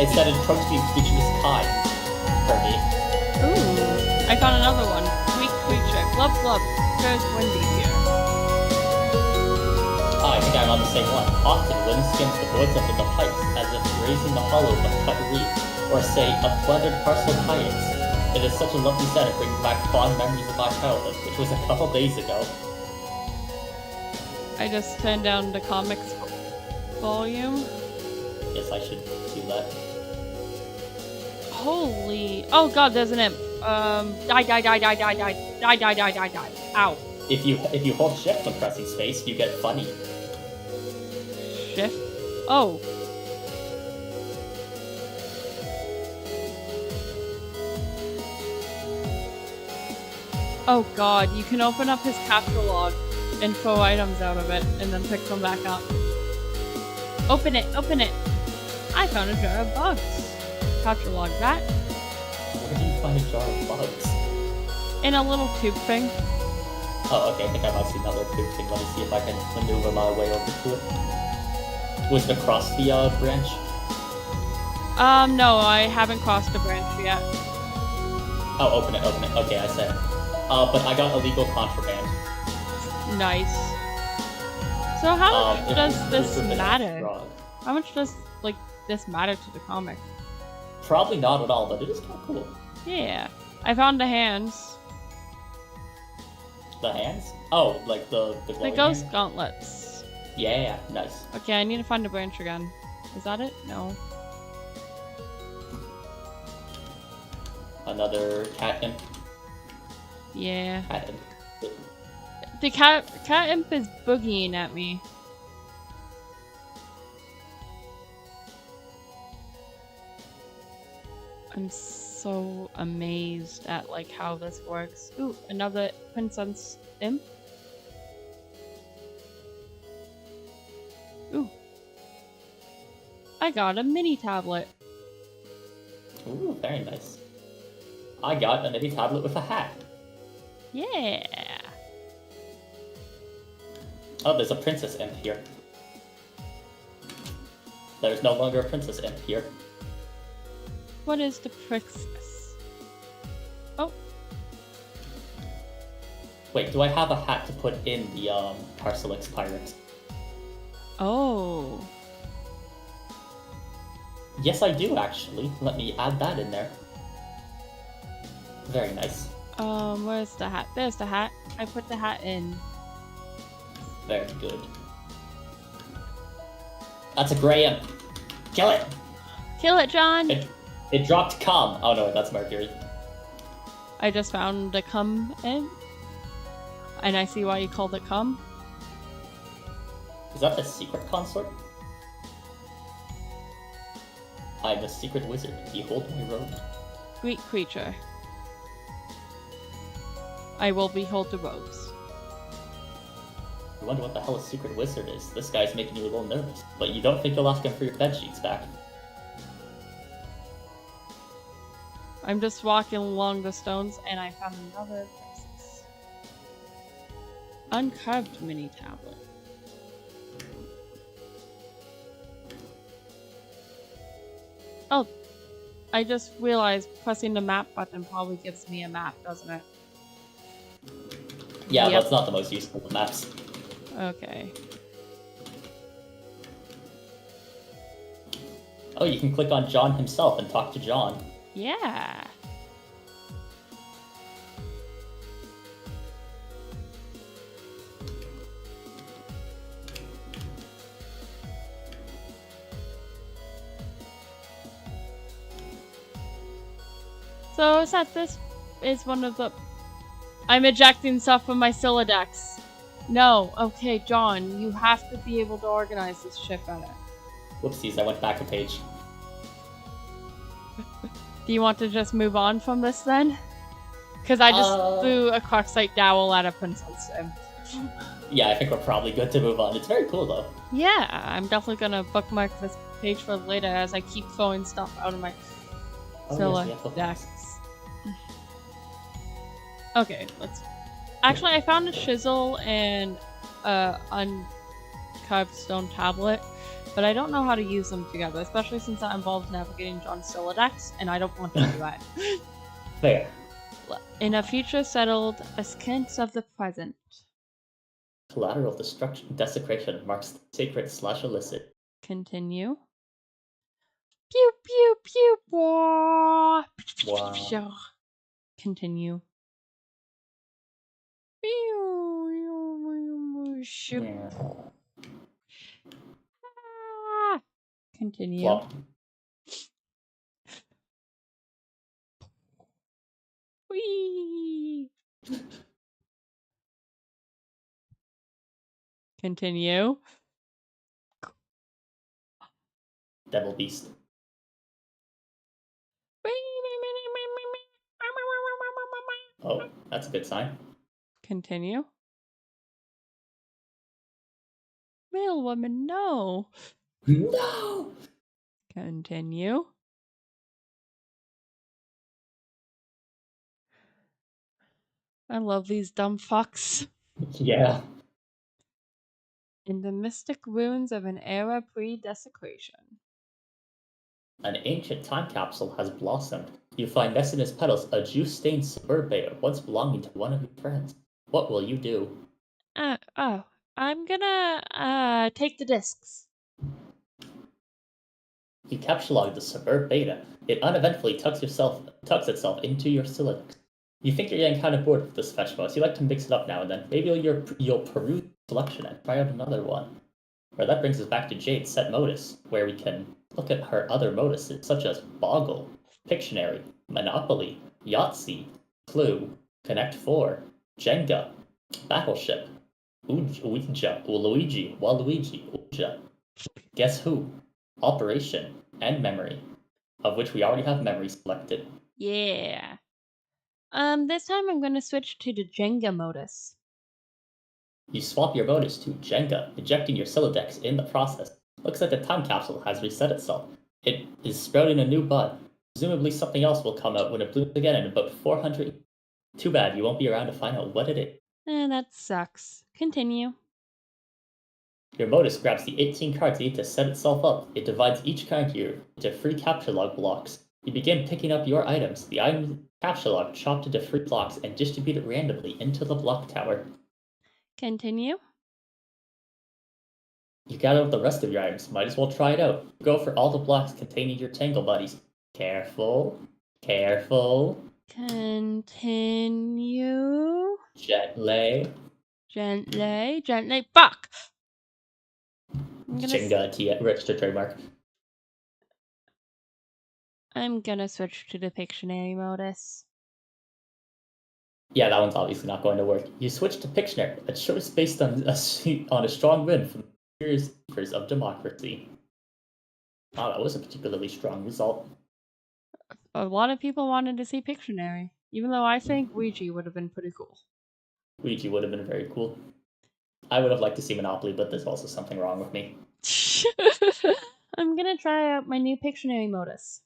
It said it approached the indigenous kind for me. Ooh. I found another one. Weak creature. Glub glub. There's windy here. I think I'm on the same one. Often wind skims the boards up in the pipes, as if raising the hollow of a cut reef, or say, a plundered parcel of kayaks. It is such a lovely set, it brings back fond memories of my childhood, which was a couple days ago. I just turned down the comics volume. Yes, I should do that. Holy... Oh god, there's an imp. Die, die, die, die, die, die. Die, die, die, die, die. Ow. If you hold shift when pressing space, you get funny. Shift? Oh. Oh god, you can open up his capture log and throw items out of it and then pick them back up. Open it, open it! I found a jar of bugs. Capture log that. Where do you find a jar of bugs? In a little tube thing. Oh, okay, I think I might have seen that little tube thing. Let me see if I can maneuver my way over to it. Was it across the branch? No, I haven't crossed the branch yet. Oh, open it, open it. Okay, I said. But I got illegal contraband. Nice. So how much It does was this forbidden matter? fraud. How much does, like, this matter to the comic? Probably not at all, but it is kind of cool. Yeah. I found the hands. The hands? Oh, like the The glowing ghost hand? gauntlets. Yeah, nice. Okay, I need to find the branch again. Is that it? No. Another cat imp. Yeah. Cat imp. The cat imp is boogieing at me. I'm so amazed at like how this works. Ooh, another princess imp. Ooh. I got a mini tablet. Ooh, very nice. I got a mini tablet with a hat. Yeah. Oh, there's a princess imp here. There's no longer a princess imp here. What is the princess? Oh. Wait, do I have a hat to put in the Parcelix Pirates? Oh. Yes, I do actually. Let me add that in there. Very nice. Where's the hat? There's the hat. I put the hat in. Very good. That's a gray imp. Kill it! Kill it, John! It dropped cum. Oh no, that's Mercury. I just found the cum imp. And I see why you called it cum. Is that the secret consort? I'm a secret wizard. Behold my robe. Greek creature. I will behold the robes. You wonder what the hell a secret wizard is. This guy's making you a little nervous. But you don't think you'll ask him for your bed sheets back. I'm just walking along the stones and I found another princess. Uncarved mini tablet. Oh, I just realized pressing the map button probably gives me a map, doesn't it? Yeah, Yep. that's not the most useful of maps. Okay. Oh, you can click on John himself and talk to John. Yeah. So is that this is one of the... I'm ejecting stuff from my Silodex. No, okay, John, you have to be able to organize this shit better. Whoopsies, I went back a page. Do you want to just move on from this then? Because I just threw a Crocsite Dowel at a princess. Yeah, I think we're probably good to move on. It's very cool though. Yeah, I'm definitely gonna bookmark this page for later as I keep throwing stuff out of my Silodex. Okay, let's... Actually, I found a chisel and uncarved stone tablet, but I don't know how to use them together, especially since that involves navigating John's Silodex, and I don't want to do that. Fair. In a future settled, askance of the present. Collateral destruction, desecration marks the sacred / illicit. Continue. Pew pew pew. Wow. Continue. Yeah. Continue. Flop. Whee! Continue. Devil beast. Oh, that's a good sign. Continue. Male woman, no. No! Continue. I love these dumb fucks. Yeah. In the mystic ruins of an era pre-desecration. An ancient time capsule has blossomed. You find nested in its petals a juice-stained suburbia once belonging to one of your friends. What will you do? I'm gonna take the discs. You capture the suburb beta. It uneventfully tucks itself into your Silodex. You think you're getting kind of bored with this fetch boss. You like to mix it up now and then. Maybe you'll peruse the selection and try out another one. Where that brings us back to Jade's set modus, where we can look at her other moduses such as Boggle, Pictionary, Monopoly, Yahtzee, Clue, Connect 4, Jenga, Battleship, Ouija, Luigi, Waluigi, Ouija, Guess Who, Operation, and Memory, of which we already have Memory selected. Yeah. This time I'm gonna switch to the Jenga modus. You swap your modus to Jenga, ejecting your Silodex in the process. Looks like the time capsule has reset itself. It is sprouting a new bud. Presumably something else will come out when it blooms again in about 400. Too bad you won't be around to find out what it is. That sucks. Continue. Your modus grabs the 18 cards needed to set itself up. It divides each card here into free capture log blocks. You begin picking up your items. The item capture log chopped into free blocks and distributed randomly into the block tower. Continue. You gather up the rest of your items. Might as well try it out. Go for all the blocks containing your Tangle Buddies. Careful. Careful. Continue. Gently. Gently. Gently. Fuck! Jenga registered trademark. I'm gonna switch to the Pictionary modus. Yeah, that one's obviously not going to work. You switch to Pictionary, a choice based on a strong win from the keepers of democracy. Wow, that was a particularly strong result. A lot of people wanted to see Pictionary, even though I think Ouija would have been pretty cool. Ouija would have been very cool. I would have liked to see Monopoly, but there's also something wrong with me. I'm gonna try out my new Pictionary modus.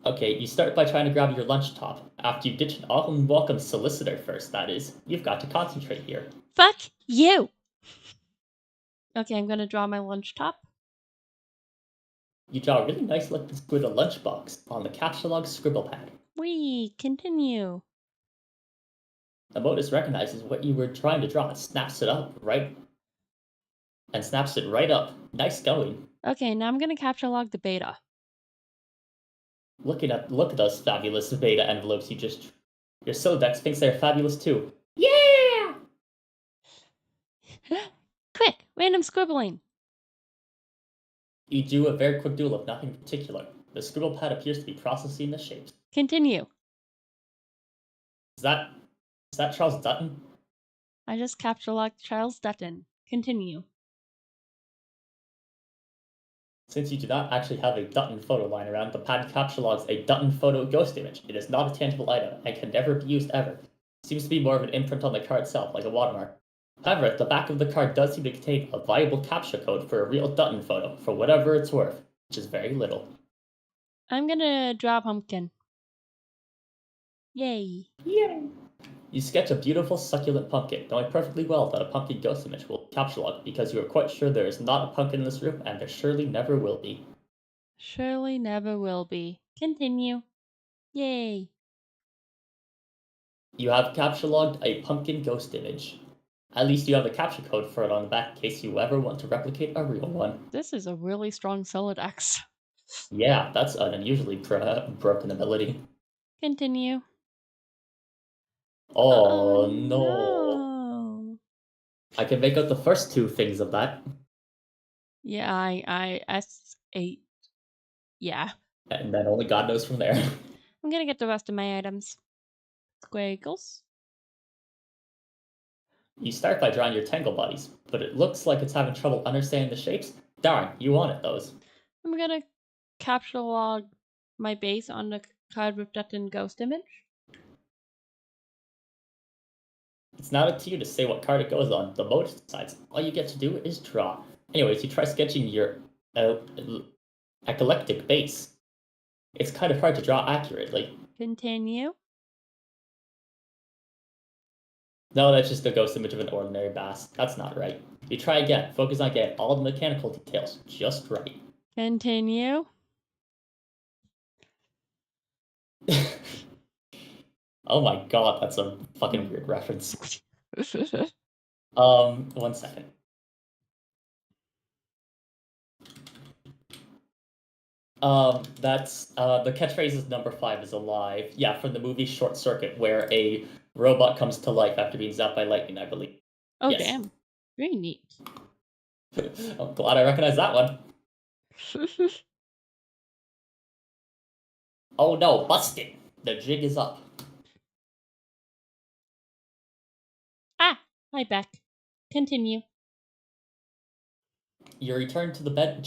Okay, you start by trying to grab your lunch top. After you ditch an unwelcome solicitor first, that is. You've got to concentrate here. Fuck you! Okay, I'm gonna draw my lunch top. You draw a really nice looking squid of lunchbox on the capture log scribble pad. Wee, continue. The modus recognizes what you were trying to draw and snaps it up right Nice going. Okay, now I'm gonna capture log the beta. Look at those fabulous beta envelopes you just. Your Silodex thinks they're fabulous too. Yeah! Quick, random scribbling. You do a very quick duel of nothing in particular. The scribble pad appears to be processing the shapes. Continue. Is that Charles Dutton? I just capture logged Charles Dutton. Continue. Since you do not actually have a Dutton photo lying around, the pad capture logs a Dutton photo ghost image. It is not a tangible item and can never be used ever. It seems to be more of an imprint on the card itself, like a watermark. However, the back of the card does seem to contain a viable capture code for a real Dutton photo, for whatever it's worth, which is very little. I'm gonna draw a pumpkin. Yay. Yay! You sketch a beautiful succulent pumpkin, knowing perfectly well that a pumpkin ghost image will capture log because you are quite sure there is not a pumpkin in this room and there surely never will be. Surely never will be. Continue. Yay. You have capture logged a pumpkin ghost image. At least you have a capture code for it on the back in case you ever want to replicate a real one. This is a really strong Silodex. Yeah, that's an unusually broken ability. Continue. Oh no. I can make out the first two things of that. Yeah, I S8. Yeah. And then only God knows from there. I'm gonna get the rest of my items. Squiggles. You start by drawing your Tangle Buddies, but it looks like it's having trouble understanding the shapes. Darn, you wanted those. I'm gonna capture log my base on the card with Dutton ghost image. It's not up to you to say what card it goes on. The modus decides. All you get to do is draw. Anyways, you try sketching your eclectic base. It's kind of hard to draw accurately. Continue. No, that's just a ghost image of an ordinary bass. That's not right. You try again. Focus on getting all the mechanical details just right. Continue. Oh my god, that's a fucking weird reference. 1 second. That's the catchphrase is number 5 is alive. Yeah, from the movie Short Circuit, where a robot comes to life after being zapped by lightning, I believe. Oh, Yes. damn. Very neat. I'm glad I recognize that one. Oh no, busted! The jig is up. Hi, Beck. Continue. You return to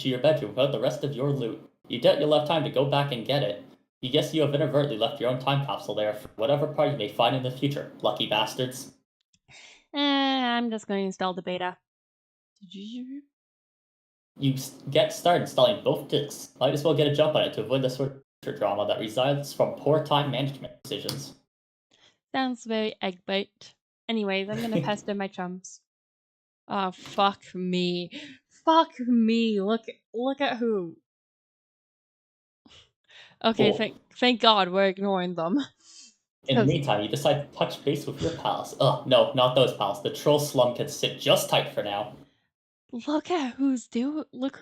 your bedroom without the rest of your loot. You doubt you'll have time to go back and get it. You guess you have inadvertently left your own time capsule there for whatever party you may find in the future. Lucky bastards. I'm just going to install the beta. You get started installing both disks. Might as well get a jump on it to avoid the sort of drama that resides from poor time management decisions. Sounds very egg-baked. Anyways, I'm gonna pester my chums. Oh, fuck me. Fuck me. Look at who. Okay, Cool. thank God we're ignoring them. In the meantime, you decide to touch base with your pals. Ugh, no, not those pals. The troll slum can sit just tight for now. Look at who's doing. Look.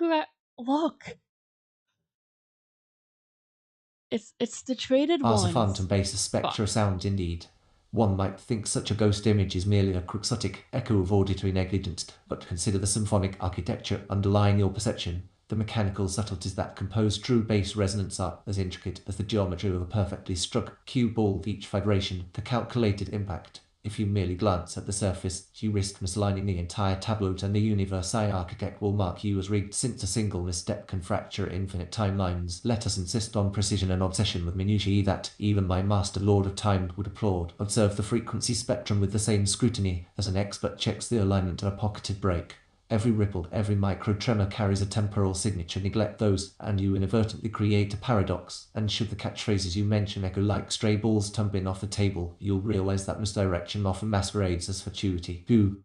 It's the traded As a ones. phantom base, a spectre sound indeed. One might think such a ghost image is merely a quixotic echo of auditory negligence, but consider the symphonic architecture underlying your perception. The mechanical subtleties that compose true bass resonance are as intricate as the geometry of a perfectly struck cue ball with each vibration, the calculated impact. If you merely glance at the surface, you risk misaligning the entire tableau, and the universe architect will mark you as rigged, since a single misstep can fracture infinite timelines. Let us insist on precision and obsession with minutiae that even my master lord of time would applaud. Observe the frequency spectrum with the same scrutiny as an expert checks the alignment of a pocketed break. Every ripple, every micro-tremor carries a temporal signature. Neglect those, and you inadvertently create a paradox. And should the catchphrases you mention echo like stray balls tumbling off the table, you'll realize that misdirection often masquerades as fatuity. Ooh.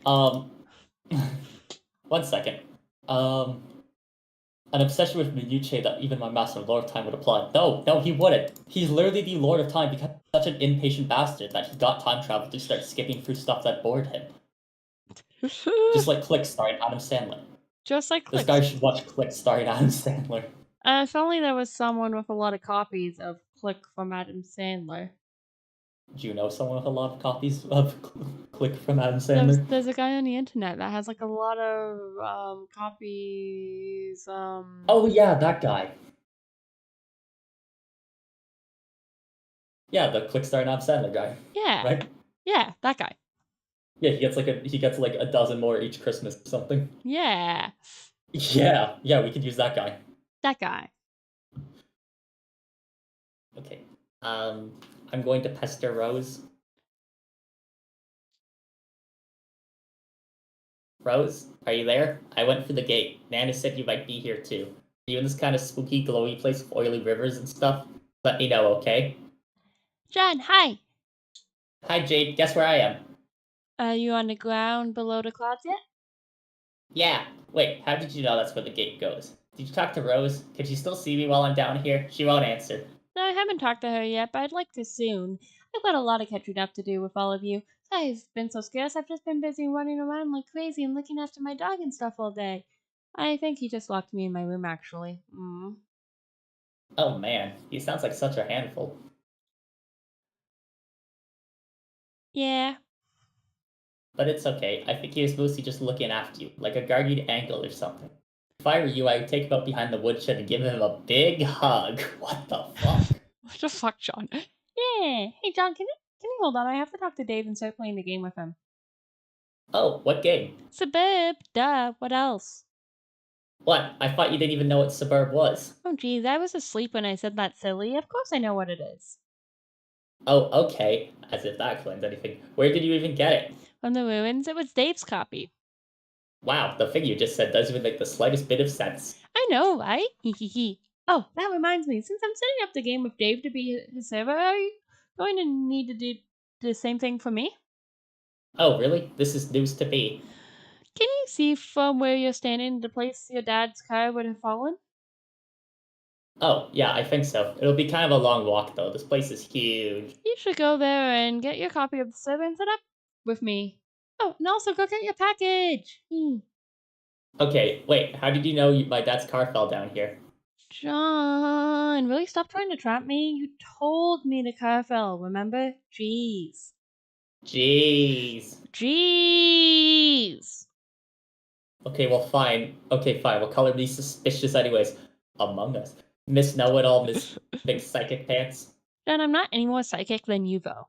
One second. An obsession with minutiae that even my master Lord of Time would applaud. No, he wouldn't. He's literally the Lord of Time because he's such an impatient bastard that he got time travel to start skipping through stuff that bored him. Just like Click starring Adam Sandler. Just like This Click. guy should watch Click starring Adam Sandler. If only there was someone with a lot of copies of Click from Adam Sandler. Do you know someone with a lot of copies of Click from Adam Sandler? There's a guy on the internet that has like a lot of copies. Oh yeah, that guy. Yeah, the Click starring Adam Sandler guy. Yeah. Right? Yeah, that guy. Yeah, he gets like a dozen more each Christmas or something. Yeah. Yeah, we could use that guy. That guy. Okay. I'm going to pester Rose. Rose, are you there? I went through the gate. Nana said you might be here too. Are you in this kind of spooky, glowy place with oily rivers and stuff? Let me know, okay? John, hi. Hi, Jade. Guess where I am? Are you on the ground below the clouds yet? Yeah. Wait, how did you know that's where the gate goes? Did you talk to Rose? Can she still see me while I'm down here? She won't answer. No, I haven't talked to her yet, but I'd like to soon. I've got a lot of catching up to do with all of you. I've been so scarce, I've just been busy running around like crazy and looking after my dog and stuff all day. I think he just locked me in my room, actually. Oh man, he sounds like such a handful. Yeah. But it's okay. I think he was mostly just looking after you, like a guardian angel or something. If I were you, I would take him out behind the woodshed and give him a big hug. What the fuck? What the fuck, John? Yeah. Hey, John, can you hold on? I have to talk to Dave and start playing the game with him. Oh, what game? Suburb. Duh. What else? What? I thought you didn't even know what Suburb was. Oh, geez. I was asleep when I said that, silly. Of course I know what it is. Oh, okay. As if that explains anything. Where did you even get it? From the ruins, it was Dave's copy. Wow, the thing you just said doesn't even make the slightest bit of sense. I know, right? Hee. Oh, that reminds me. Since I'm setting up the game with Dave to be his server, are you going to need to do the same thing for me? Oh, really? This is news to me. Can you see from where you're standing the place your dad's car would have fallen? Oh, yeah, I think so. It'll be kind of a long walk, though. This place is huge. You should go there and get your copy of the server and set up with me. Oh, and also go get your package. Okay, wait, how did you know my dad's car fell down here? John, really stop trying to trap me. You told me the car fell, remember? Jeez. Okay, well, fine. We'll color these suspicious anyways. Among Us. Miss Know-It-All, Miss Big Psychic Pants. John, I'm not any more psychic than you, though.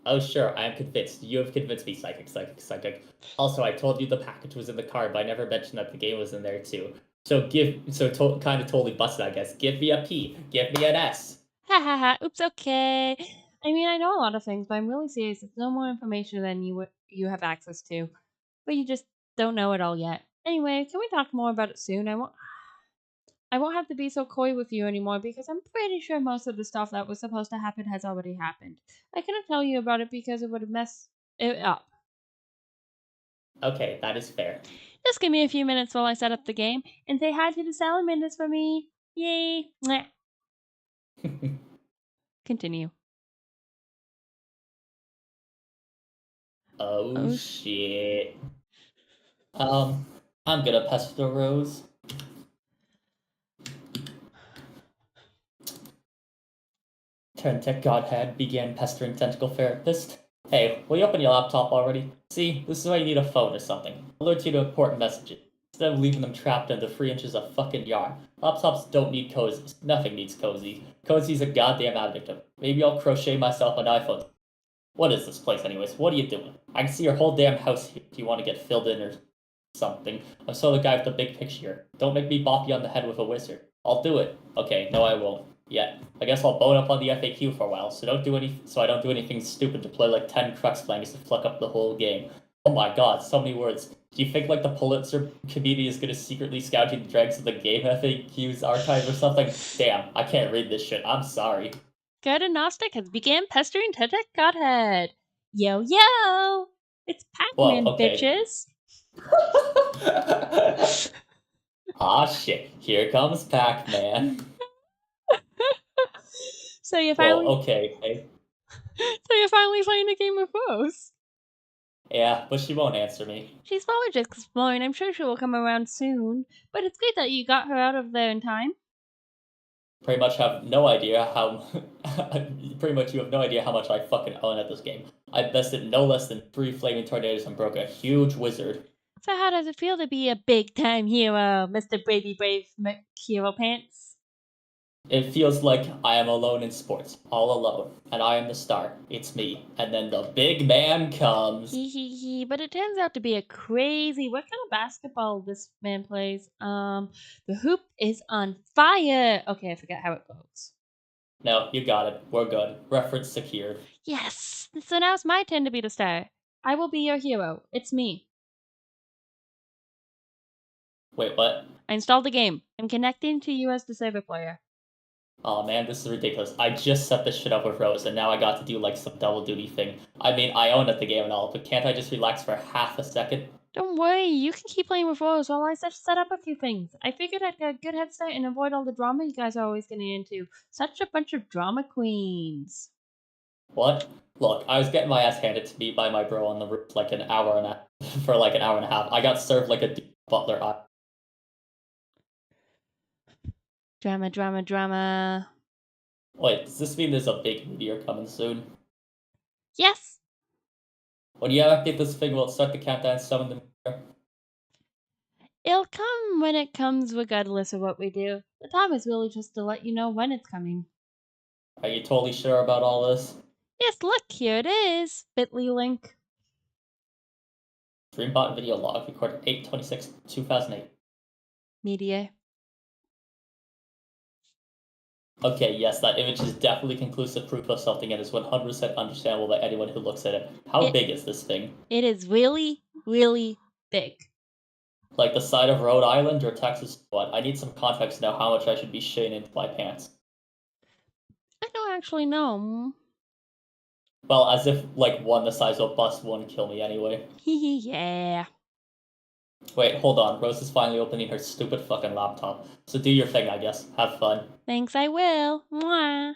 Oh, sure, I am convinced. You have convinced me, psychic. Also, I told you the package was in the car, but I never mentioned that the game was in there, too. So kind of totally busted, I guess. Give me a P. Give me an S. Ha ha ha. Oops, okay. I mean, I know a lot of things, but I'm really serious. It's no more information than you have access to. But you just don't know it all yet. Anyway, can we talk more about it soon? I won't have to be so coy with you anymore because I'm pretty sure most of the stuff that was supposed to happen has already happened. I couldn't tell you about it because it would have messed it up. Okay, that is fair. Just give me a few minutes while I set up the game and say hi to the salamanders for me. Yay. Mwah. Continue. Oh, shit. I'm gonna pester Rose. Tech Godhead began pestering Tentacle Therapist. Hey, will you open your laptop already? See, this is why you need a phone or something. Alert you to important messages. Instead of leaving them trapped under 3 inches of fucking yarn. Laptops don't need cozies. Nothing needs cozy. Cozy's a goddamn addictive. Maybe I'll crochet myself an iPhone. What is this place anyways? What are you doing? I can see your whole damn house here if you want to get filled in or something. I'm so the guy with the big picture. Don't make me bop you on the head with a wizard. I'll do it. Okay, no I won't. Yeah, I guess I'll bone up on the FAQ for a while, so I don't do anything stupid to play like 10 crux flangs to fuck up the whole game. Oh my god, so many words. Do you think like the Pulitzer committee is gonna secretly scout the dregs of the game FAQs archive or something? Damn, I can't read this shit. I'm sorry. Good and Gnostic has began pestering Tech Godhead. Yo yo! It's Pac-Man, Whoa, okay. bitches! Ah shit, here comes Pac-Man. So you're Well, finally okay, hey. playing a game of Rose. Yeah, but she won't answer me. She's probably just exploring. I'm sure she will come around soon. But it's great that you got her out of there in time. Pretty much have no idea how. Pretty much you have no idea how much I fucking own at this game. I bested no less than 3 flaming tornadoes and broke a huge wizard. So how does it feel to be a big-time hero, Mr. Brady Brave Hero Pants? It feels like I am alone in sports, all alone, and I am the star. It's me, and then the big man comes. Hee. But it turns out to be a crazy. What kind of basketball this man plays? The hoop is on fire. Okay, I forget how it goes. No, you got it. We're good. Reference secured. Yes. So now it's my turn to be the star. I will be your hero. It's me. Wait, what? I installed the game. I'm connecting to you as the server player. Oh man, this is ridiculous. I just set this shit up with Rose, and now I got to do like some double duty thing. I mean, I own at the game and all, but can't I just relax for half a second? Don't worry, you can keep playing with Rose while I set up a few things. I figured I'd get a good head start and avoid all the drama you guys are always getting into. Such a bunch of drama queens. What? Look, I was getting my ass handed to me by my bro on the roof like an hour and a for like an hour and a half. I got served like a butler. Drama. Wait, does this mean there's a big meteor coming soon? Yes! When you activate this thing, will it start the countdown and summon the meteor? It'll come when it comes, regardless of what we do. The time is really just to let you know when it's coming. Are you totally sure about all this? Yes, look, here it is. Bit.ly link. Dreambot video log recorded 8/26/2008. Media. Okay, yes, that image is definitely conclusive proof of something and is 100% understandable by anyone who looks at it. How big is this thing? It is really, really big. Like the side of Rhode Island or Texas? What? I need some context to know how much I should be shitting into my pants. I don't actually know. Well, as if, like, one the size of a bus wouldn't kill me anyway. Yeah. Wait, hold on. Rose is finally opening her stupid fucking laptop. So do your thing, I guess. Have fun. Thanks, I will. Mwah.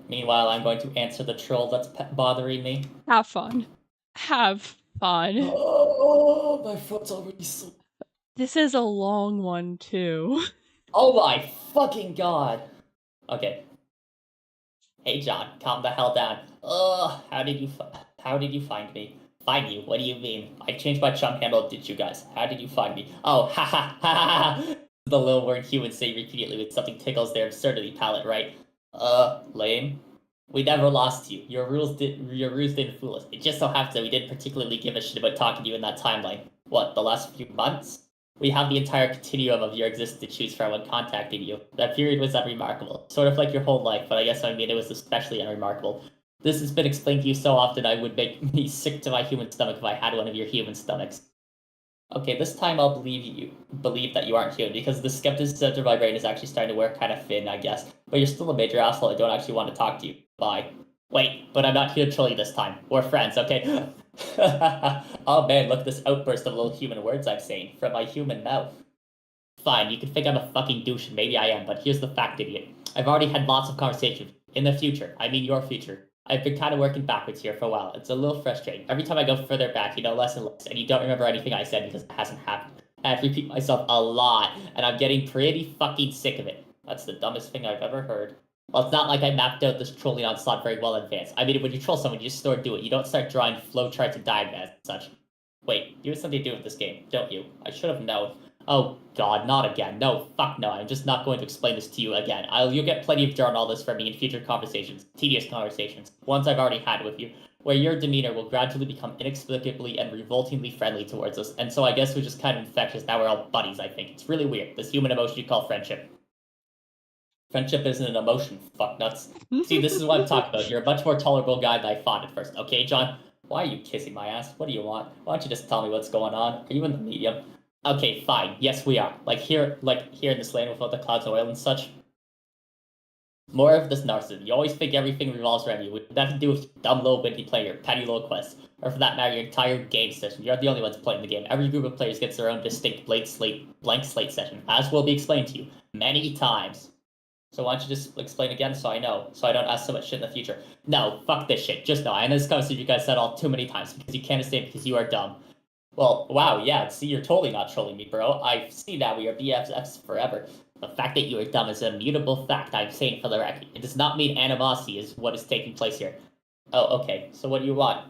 Meanwhile, I'm going to answer the troll that's bothering me. Have fun. Oh, my foot's already so... This is a long one, too. Oh my fucking god! Okay. Hey John, calm the hell down. Ugh, how did you find me? Find you? What do you mean? I changed my chum handle, did you guys? How did you find me? Oh, ha ha ha ha ha! The little word humans say repeatedly when something tickles their absurdity palette, right? Lame. We never lost to you. Your rules didn't fool us. It just so happens that we didn't particularly give a shit about talking to you in that timeline. What, the last few months? We have the entire continuum of your existence to choose from when contacting you. That period was unremarkable. Sort of like your whole life, but I guess I mean it was especially unremarkable. This has been explained to you so often I would make me sick to my human stomach if I had one of your human stomachs. Okay, this time I'll believe that you aren't human, because the skepticism of my brain is actually starting to wear kind of thin, I guess. But you're still a major asshole. I don't actually want to talk to you. Bye. Wait, but I'm not here to troll you this time. We're friends, okay? Oh man, look at this outburst of little human words I'm saying from my human mouth. Fine, you can think I'm a fucking douche, and maybe I am, but here's the fact, idiot. I've already had lots of conversations. In the future. I mean your future. I've been kind of working backwards here for a while. It's a little frustrating. Every time I go further back, you know less and less, and you don't remember anything I said because it hasn't happened. I have to repeat myself a lot, and I'm getting pretty fucking sick of it. That's the dumbest thing I've ever heard. Well, it's not like I mapped out this trolling onslaught very well in advance. I mean, when you troll someone, you just sort of do it. You don't start drawing flowcharts and diagrams and such. Wait, you have something to do with this game, don't you? I should have known. Oh god, not again. No, fuck no, I'm just not going to explain this to you again. You'll get plenty of jarring all this from me in future conversations. Tedious conversations. Ones I've already had with you. Where your demeanor will gradually become inexplicably and revoltingly friendly towards us. And so I guess we're just kind of infectious. Now we're all buddies, I think. It's really weird. This human emotion you call friendship. Friendship isn't an emotion, fucknuts. See, this is what I'm talking about. You're a much more tolerable guy than I thought at first. Okay, John? Why are you kissing my ass? What do you want? Why don't you just tell me what's going on? Are you in the medium? Okay, fine. Yes, we are. Like here in this land without the clouds and oil and such. More of this narcissism. You always think everything revolves around you. With nothing to do with your dumb little windy player, your petty little quests, or for that matter, your entire game session. You're the only ones playing the game. Every group of players gets their own distinct blank slate session, as will be explained to you many times. So why don't you just explain again so I know, so I don't ask so much shit in the future. No, fuck this shit. Just know. I know this conversation you guys said all too many times because you can't understand because you are dumb. Well, wow, yeah, see, you're totally not trolling me, bro. I see now we are BFFs forever. The fact that you are dumb is an immutable fact, I'm saying for the record. It does not mean animosity is what is taking place here. Oh, okay, so what do you want?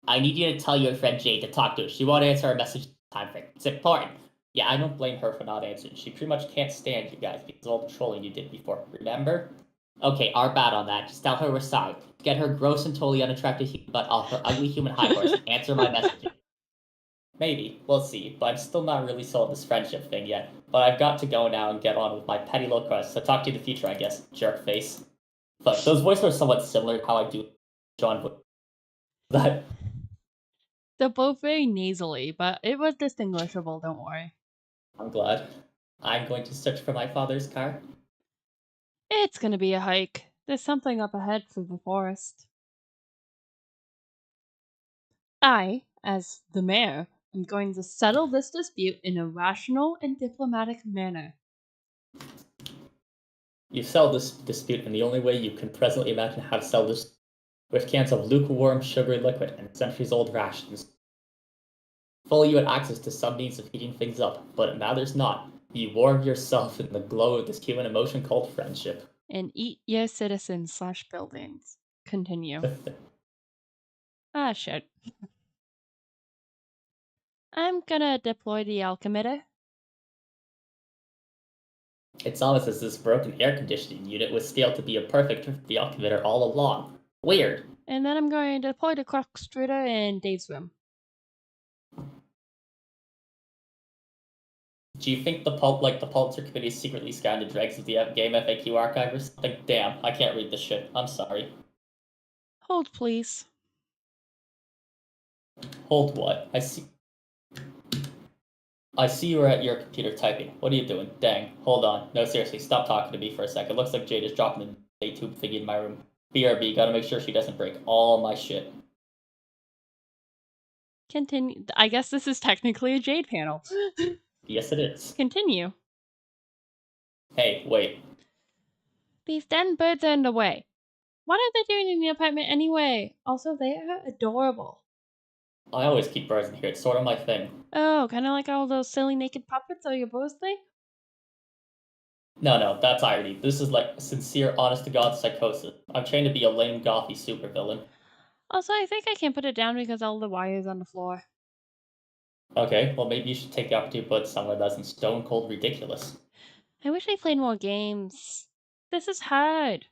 I need you to tell your friend Jade to talk to her. She won't answer our message time frame. It's important. Yeah, I don't blame her for not answering. She pretty much can't stand you guys because of all the trolling you did before. Remember? Okay, our bad on that. Just tell her we're sorry. Get her gross and totally unattractive human butt off her ugly human high horse and answer my messages. Maybe. We'll see. But I'm still not really sold this friendship thing yet. But I've got to go now and get on with my petty little quest. So talk to you in the future, I guess. Jerk face. But those voices are somewhat similar to how I do John. That. They're both very nasally, but it was distinguishable, don't worry. I'm glad. I'm going to search for my father's car. It's gonna be a hike. There's something up ahead through the forest. I, as the mayor, am going to settle this dispute in a rational and diplomatic manner. You sell this dispute in the only way you can presently imagine how to sell this, with cans of lukewarm sugary liquid and centuries-old rations. Fully you had access to some means of heating things up, but it matters not. You warm yourself in the glow of this human emotion called friendship. And eat your citizens/buildings. Continue. Ah, shit. I'm gonna deploy the alchemitter. It's almost as this broken air conditioning unit was scaled to be a perfect alchemitter all along. Weird. And then I'm going to deploy the corkscrew in Dave's room. Do you think the Pulitzer Committee is secretly scanned the dregs of the game FAQ archive or something? Damn, I can't read this shit. I'm sorry. Hold, please. Hold what? I see you're at your computer typing. What are you doing? Dang. Hold on. No, seriously, stop talking to me for a second. Looks like Jade is dropping the tube thingy in my room. BRB, gotta make sure she doesn't break all my shit. Continue. I guess this is technically a Jade panel. Yes, it is. Continue. Hey, wait. These den birds are in the way. What are they doing in the apartment anyway? Also, they are adorable. I always keep birds in here. It's sort of my thing. Oh, kind of like all those silly naked puppets are your bros thing? No, that's irony. This is like sincere, honest-to-God psychosis. I'm trained to be a lame, gothy supervillain. Also, I think I can't put it down because all the wires on the floor. Okay, well maybe you should take the opportunity to put somewhere that's in stone cold ridiculous. I wish I played more games. This is hard.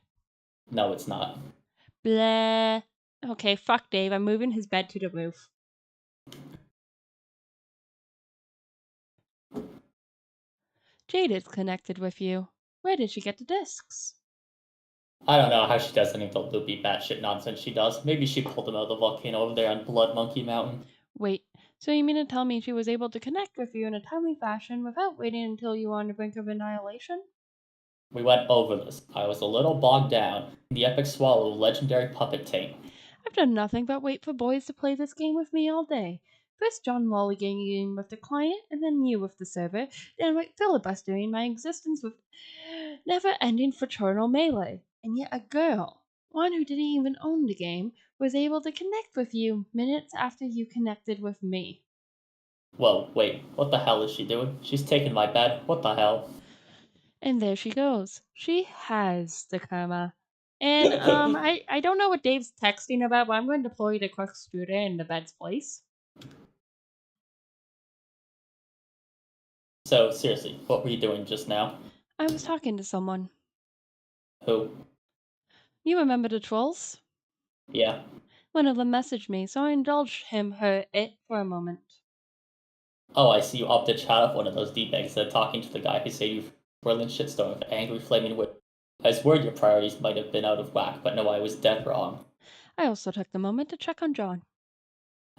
No, it's not. Blah. Okay, fuck Dave. I'm moving his bed to the roof. Jade is connected with you. Where did she get the discs? I don't know how she does any of the loopy batshit nonsense she does. Maybe she pulled them out of the volcano over there on Blood Monkey Mountain. Wait, so you mean to tell me she was able to connect with you in a timely fashion without waiting until you were on the brink of annihilation? We went over this. I was a little bogged down in the epic swallow of legendary puppet taint. I've done nothing but wait for boys to play this game with me all day. First John lollygagging with the client, and then you with the server, then filibustering my existence with never-ending fraternal melee. And yet a girl, one who didn't even own the game, was able to connect with you minutes after you connected with me. Whoa, wait, what the hell is she doing? She's taking my bed. What the hell? And there she goes. She has the karma. And I don't know what Dave's texting about, but I'm going to deploy the quick scooter in the bed's place. So, seriously, what were you doing just now? I was talking to someone. Who? You remember the trolls? Yeah. One of them messaged me, so I indulged it for a moment. Oh, I see you opted to chat up one of those D-bags instead of talking to the guy who said you brilliant shitstorm of angry flaming wit. I was worried your priorities might have been out of whack, but no, I was dead wrong. I also took the moment to check on John.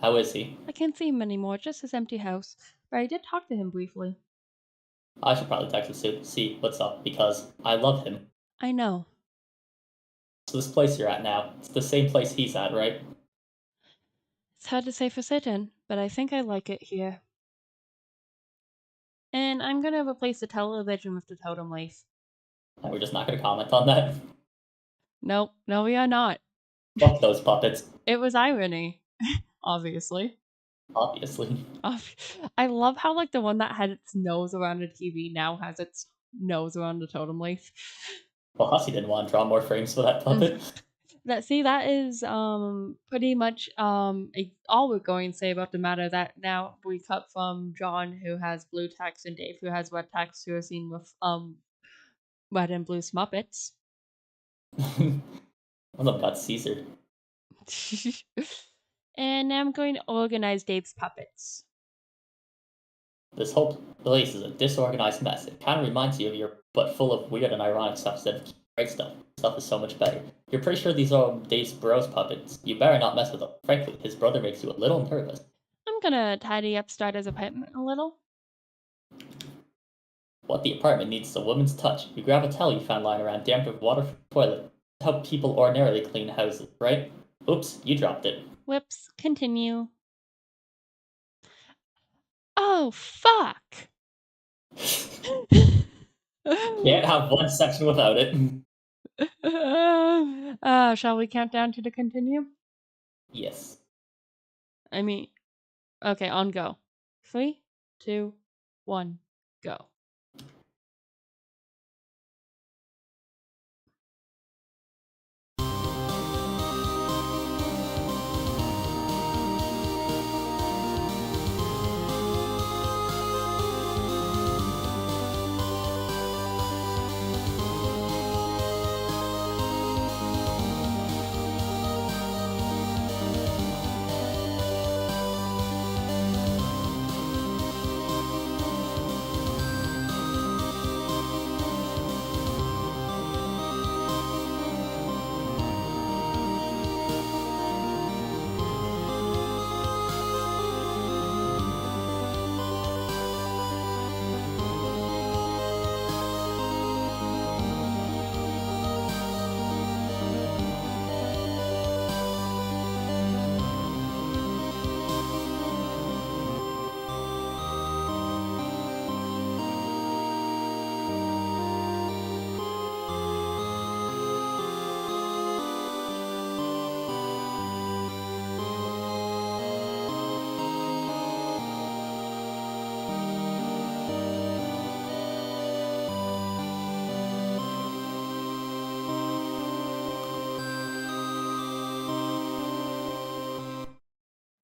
How is he? I can't see him anymore, just his empty house, but I did talk to him briefly. I should probably text him soon to see what's up, because I love him. I know. So this place you're at now, it's the same place he's at, right? It's hard to say for certain, but I think I like it here. And I'm gonna replace the television with the totem leaf. And we're just not going to comment on that. Nope, no we are not. Fuck those puppets, It was irony, obviously. obviously. I love how like the one that had its nose around the TV now has its nose around the totem leaf. Well, Hussey didn't want to draw more frames for that puppet. That is pretty much all we're going to say about the matter. That now we cut from John, who has blue text, and Dave, who has red text, who are seen with red and blue Smuppets. One of them got Caesar. And now I'm going to organize Dave's puppets. This whole place is a disorganized mess. It kind of reminds you of your, but full of weird and ironic stuff instead of great stuff. Stuff is so much better. You're pretty sure these are Dave's bros puppets. You better not mess with them. Frankly, his brother makes you a little nervous. I'm gonna tidy up Starter's apartment a little. What the apartment needs is a woman's touch. You grab a towel you found lying around damp with water from the toilet. That's how people ordinarily clean houses, right? Oops, you dropped it. Whoops, continue. Oh, fuck! Can't have one section without it. Shall we count down to the continue? Yes. I mean, okay, on go. 3, 2, 1, go.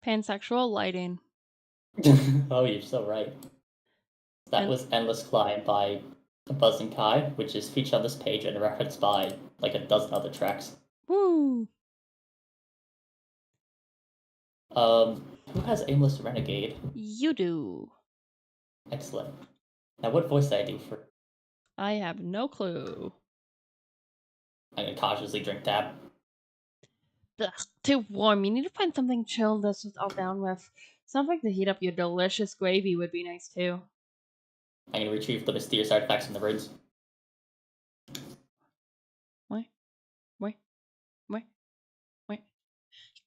Pansexual lighting. Oh, you're so right. That And- was Endless Climb by Buzz and Kai, which is featured on this page and referenced by like a dozen other tracks. Woo! Who has Aimless Renegade? You do. Excellent. Now, what voice did I do for? I have no clue. I'm gonna cautiously drink that. Ugh, too warm. You need to find something chilled that's all down with. Something to heat up your delicious gravy would be nice too. I'm gonna retrieve the mysterious artifacts from the ruins. Wait.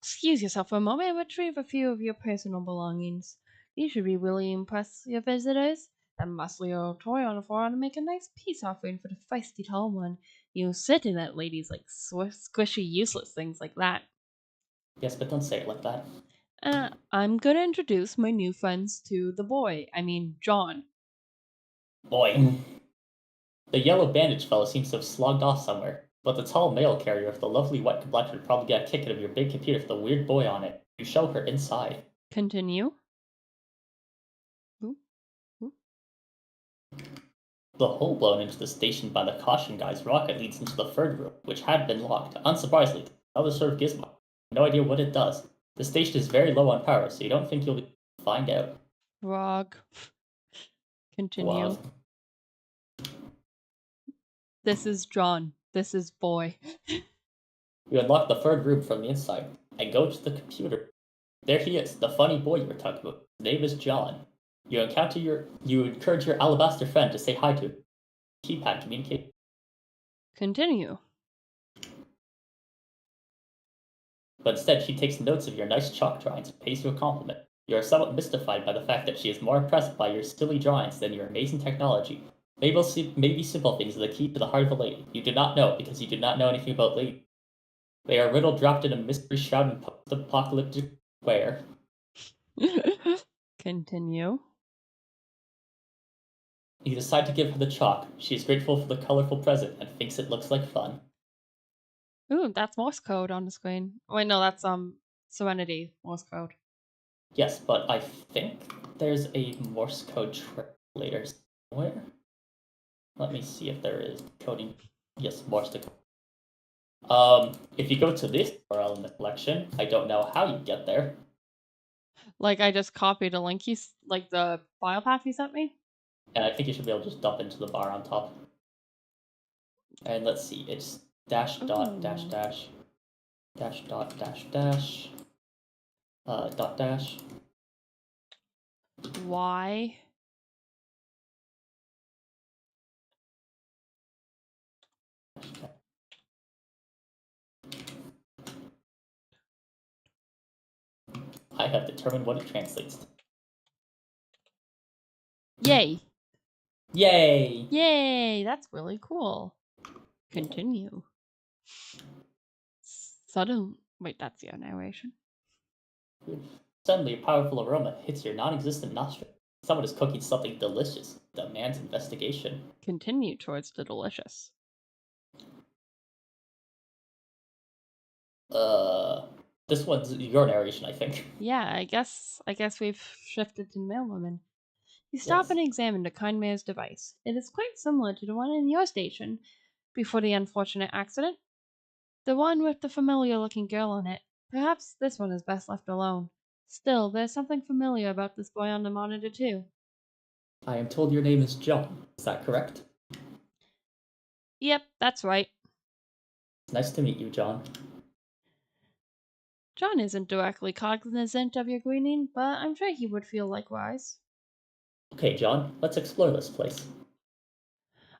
Excuse yourself for a moment and retrieve a few of your personal belongings. You should be really impress your visitors. That muscly old toy on the floor ought to make a nice peace offering for the feisty tall one. You certainly let ladies like squishy, useless things like that. Yes, but don't say it like that. I'm gonna introduce my new friends to the boy. I mean, John. Boy. The yellow bandage fellow seems to have slogged off somewhere, but the tall mail carrier with the lovely white complexion would probably get a kick out of your big computer with the weird boy on it. You show her inside. Continue. Ooh. The hole blown into the station by the caution guy's rocket leads into the third room, which had been locked. Unsurprisingly, another sort of gizmo. No idea what it does. The station is very low on power, so you don't think you'll be able to find out. Frog. Continue. Wow. This is John. This is boy. You unlock the third room from the inside and go to the computer. There he is, the funny boy you were talking about. His name is John. You encourage your alabaster friend to say hi to him. Keypad communicate. Continue. But instead, she takes notes of your nice chalk drawings and pays you a compliment. You are somewhat mystified by the fact that she is more impressed by your silly drawings than your amazing technology. Maybe simple things are the key to the heart of a lady. You do not know because you do not know anything about ladies. They are riddle dropped in a mystery shrouded post-apocalyptic square. Continue. You decide to give her the chalk. She is grateful for the colorful present and thinks it looks like fun. Ooh, that's Morse code on the screen. Wait, no, that's Serenity Morse code. Yes, but I think there's a Morse code translator somewhere. Let me see if there is coding. Yes, Morse to code. If you go to this URL in the collection, I don't know how you get there. Like I just copied a link like the file path you sent me. And I think you should be able to just dump into the bar on top. And let's see, it's dash dot dash dash dash dot dash dash dot dash. Why? I have determined what it translates to. Yay! Yay! Yay! That's really cool. Continue. Wait, that's your narration. Suddenly, a powerful aroma hits your non-existent nostril. Someone is cooking something delicious. Demands investigation. Continue towards the delicious. This one's your narration, I think. Yeah, I guess we've shifted to male women. You stop Yes. and examine the kind man's device. It is quite similar to the one in your station before the unfortunate accident. The one with the familiar-looking girl on it. Perhaps this one is best left alone. Still, there's something familiar about this boy on the monitor too. I am told your name is John. Is that correct? Yep, that's right. It's nice to meet you, John. John isn't directly cognizant of your greeting, but I'm sure he would feel likewise. Okay, John, let's explore this place.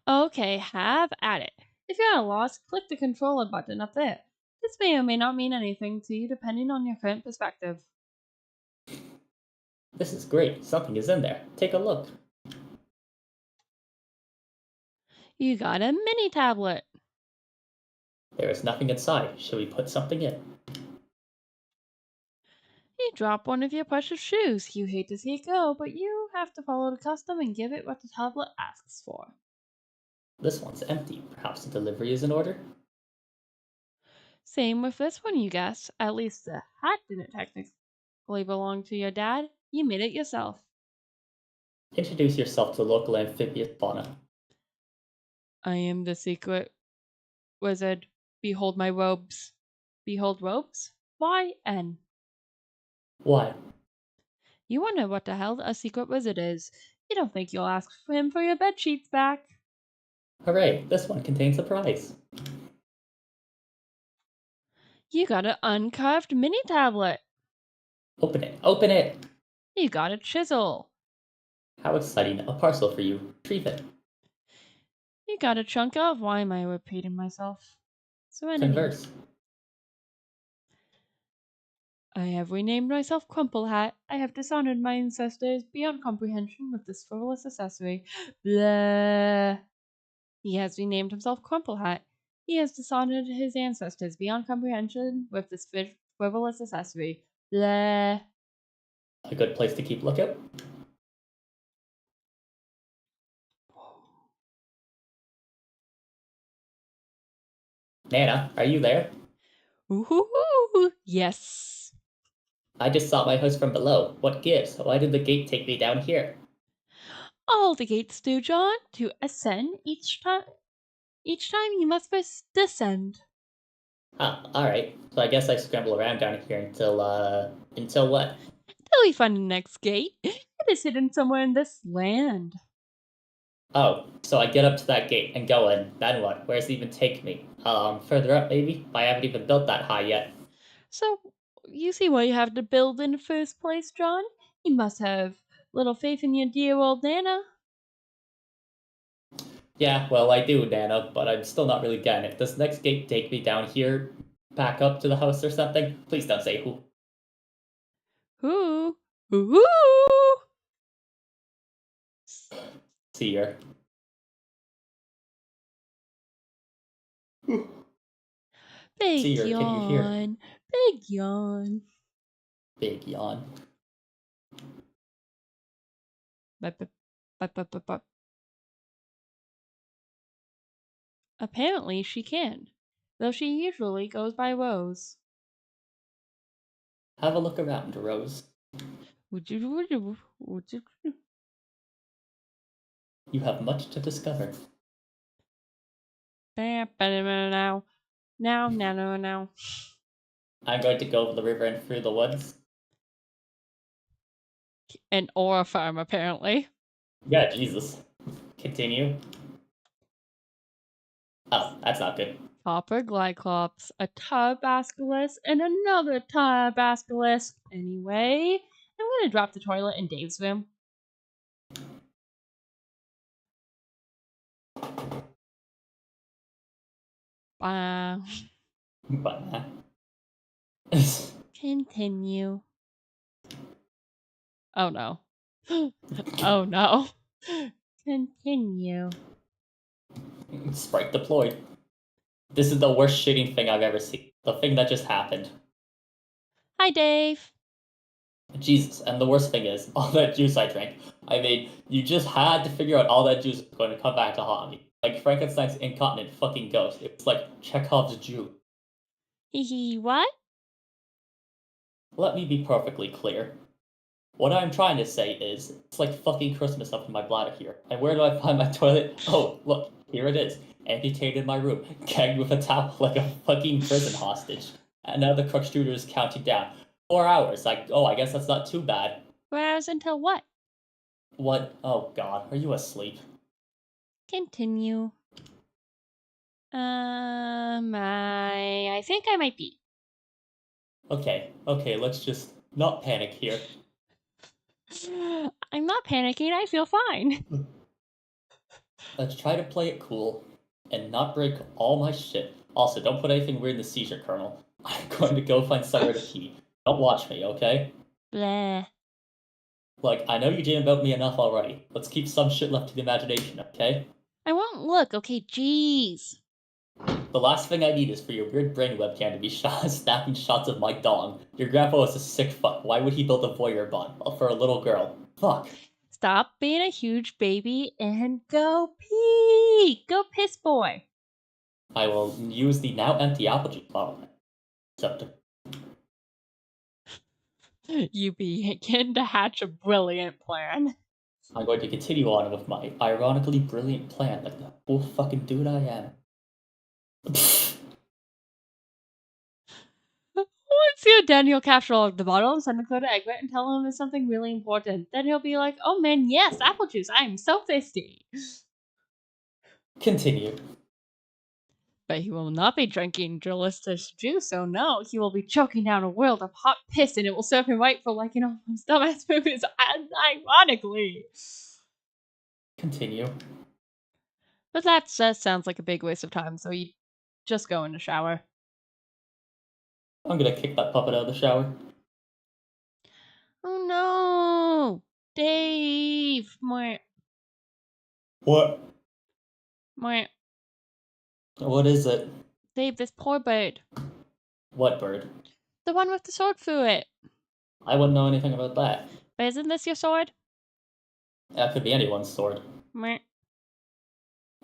Okay, have at it. If you're at a loss, click the controller button up there. This may or may not mean anything to you depending on your current perspective. This is great. Something is in there. Take a look. You got a mini tablet. There is nothing inside. Should we put something in? You drop one of your precious shoes. You hate to see it go, but you have to follow the custom and give it what the tablet asks for. This one's empty. Perhaps the delivery is in order? Same with this one, you guess. At least the hat didn't technically belong to your dad. You made it yourself. Introduce yourself to the local amphibious fauna. I am the secret wizard. Behold my robes. Behold robes? YN. What? You wonder what the hell a secret wizard is. You don't think you'll ask him for your bed sheets back. Hooray, this one contains a prize. You got an uncarved mini tablet. Open it, open it! You got a chisel. How exciting, a parcel for you. Retrieve it. You got a chunk of, why am I repeating myself? Serenity. Converse. I have renamed myself Crumple Hat. I have dishonored my ancestors beyond comprehension with this frivolous accessory. Blah. He has renamed himself Crumple Hat. He has dishonored his ancestors beyond comprehension with this frivolous accessory. Blah. A good place to keep lookout. Nana, are you there? Ooh, yes. I just saw my house from below. What gives? Why did the gate take me down here? All the gates do, John. To ascend each time you must first descend. Ah, alright. So I guess I scramble around down here until what? Till we find the next gate. It is hidden somewhere in this land. Oh, so I get up to that gate and go in. Then what? Where's it even take me? Further up maybe? I haven't even built that high yet. So, you see what you have to build in the first place, John? You must have little faith in your dear old Nana. Yeah, well I do, Nana, but I'm still not really getting it. Does next gate take me down here, back up to the house or something? Please don't say who. Who? Who? See her. Big See her, can you hear? yawn. Big yawn. Big yawn. But. Apparently she can, though she usually goes by Rose. Have a look around, Rose. You You have much to discover. now. I'm going to go over the river and through the woods. An aura farm, apparently. Yeah, Jesus. Continue. Oh, that's not good. Copper Glyclops, a Tabasculus, and another Tabasculus. Anyway, I'm gonna drop the toilet in Dave's room. Wow. But Continue. Oh no. Oh no. Continue. Sprite deployed. This is the worst shitting thing I've ever seen. The thing that just happened. Hi, Dave. Jesus, and the worst thing is, all that juice I drank. I mean, you just had to figure out all that juice was going to come back to haunt me. Like Frankenstein's incontinent fucking ghost. It was like Chekhov's Jew. Hee what? Let me be perfectly clear. What I'm trying to say is, it's like fucking Christmas up in my bladder here. And where do I find my toilet? Oh, look, here it is. Amputated in my room, gagged with a towel like a fucking prison hostage. And now the crux shooter is counting down. 4 hours. I guess that's not too bad. 4 hours until what? What? Oh god, are you asleep? Continue. I think I might be. Okay, let's just not panic here. I'm not panicking, I feel fine. Let's try to play it cool and not break all my shit. Also, don't put anything weird in the seizure kernel. I'm going to go find somewhere to pee. Don't watch me, okay? Bleh. Like, I know you dream about me enough already. Let's keep some shit left to the imagination, okay? I won't look, okay, jeez. The last thing I need is for your weird brain webcam to be snapping shots of my dong. Your grandpa was a sick fuck. Why would he build a voyeur bot for a little girl? Fuck. Stop being a huge baby and go pee. Go piss, boy. I will use the now empty apple juice bottle. You begin to hatch a brilliant plan. I'm going to continue on with my ironically brilliant plan like the cool fucking dude I am. What Once you're done, you'll capture all of the bottles, send a code to Egbert, and tell him it's something really important. Then he'll be like, oh man, yes, apple juice, I am so thirsty. Continue. But he will not be drinking delicious juice, oh no, he will be choking down a world of hot piss, and it will serve him right for, like, those dumbass movies, ironically. Continue. But that just sounds like a big waste of time, so you just go in the shower. I'm gonna kick that puppet out of the shower. Oh no! Dave! What? Mwah. What is it? Dave, this poor bird. What bird? The one with the sword through it. I wouldn't know anything about that. But isn't this your sword? That could be anyone's sword. Mwah.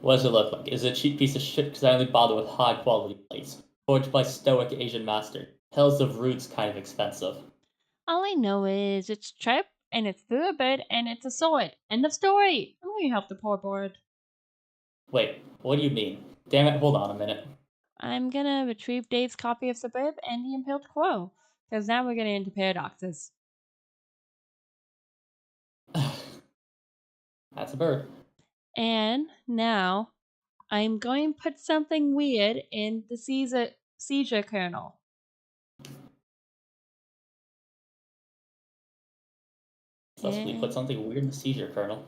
What does it look like? Is it a cheap piece of shit because I only bother with high quality plates? Forged by stoic Asian master. Tales of Roots kind of expensive. All I know is it's sharp, and it's through a bird, and it's a sword. End of story. I'm gonna help the poor bird. Wait, what do you mean? Damn it, hold on a minute. I'm gonna retrieve Dave's copy of Suburb and the Impaled Crow, because now we're getting into paradoxes. That's a bird. And now I'm going to put something weird in the seizure kernel. Thus we put something weird in the seizure kernel.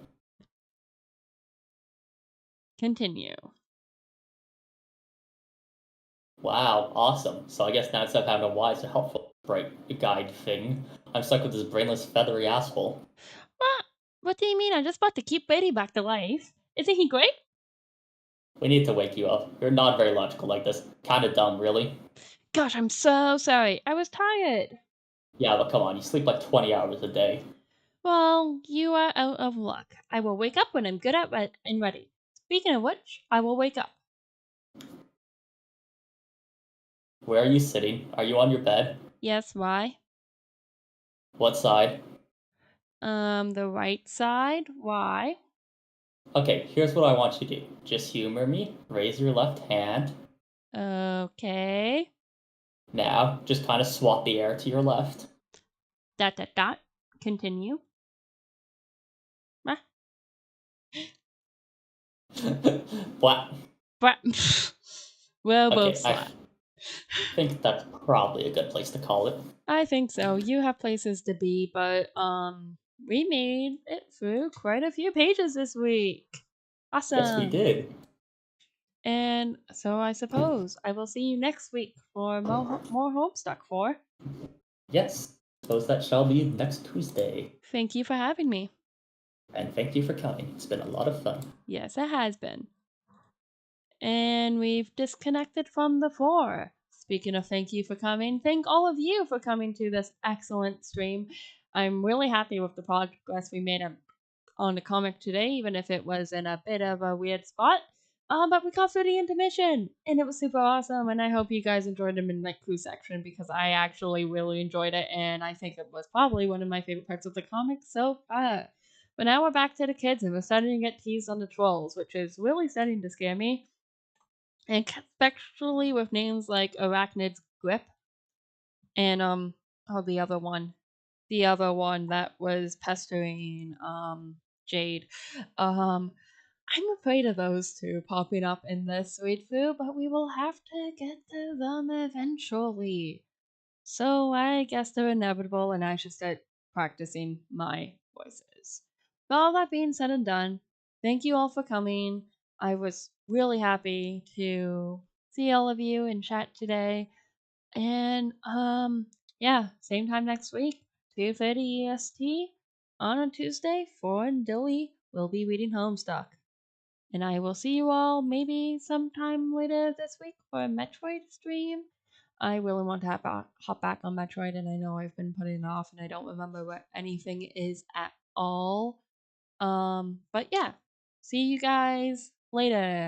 Continue. Wow, awesome. So I guess now instead of having a wise and helpful bright guide thing, I'm stuck with this brainless feathery asshole. What do you mean? I'm just about to keep Brady back to life. Isn't he great? We need to wake you up. You're not very logical like this. Kinda dumb, really. Gosh, I'm so sorry. I was tired. Yeah, but come on, you sleep like 20 hours a day. Well, you are out of luck. I will wake up when I'm good at and ready. Speaking of which, I will wake up. Where are you sitting? Are you on your bed? Yes, why? What side? The right side. Why? Okay, here's what I want you to do. Just humor me. Raise your left hand. Okay. Now, just kind of swat the air to your left. ... Continue. What? Well, Okay, both slap. I think that's probably a good place to call it. I think so. You have places to be, but we made it through quite a few pages this week. Awesome. Yes, we did. And so I suppose I will see you next week for more Homestuck 4. Yes, suppose that shall be next Tuesday. Thank you for having me. And thank you for coming. It's been a lot of fun. Yes, it has been. And we've disconnected from the 4. Speaking of thank you for coming, thank all of you for coming to this excellent stream. I'm really happy with the progress we made on the comic today, even if it was in a bit of a weird spot. But we got through the intermission, and it was super awesome, and I hope you guys enjoyed the Midnight Clue section, because I actually really enjoyed it, and I think it was probably one of my favorite parts of the comic so far. But now we're back to the kids, and we're starting to get teased on the trolls, which is really starting to scare me. And especially with names like Arachnid's Grip, and the other one that was pestering Jade. I'm afraid of those two popping up in this read through, but we will have to get to them eventually. So I guess they're inevitable, and I should start practicing my voices. But all that being said and done, thank you all for coming. I was really happy to see all of you in chat today. And yeah, same time next week, 2:30 EST on a Tuesday. For and Dilly will be reading Homestuck. And I will see you all maybe sometime later this week for a Metroid stream. I really want to hop back on Metroid, and I know I've been putting it off, and I don't remember what anything is at all. But yeah, see you guys later.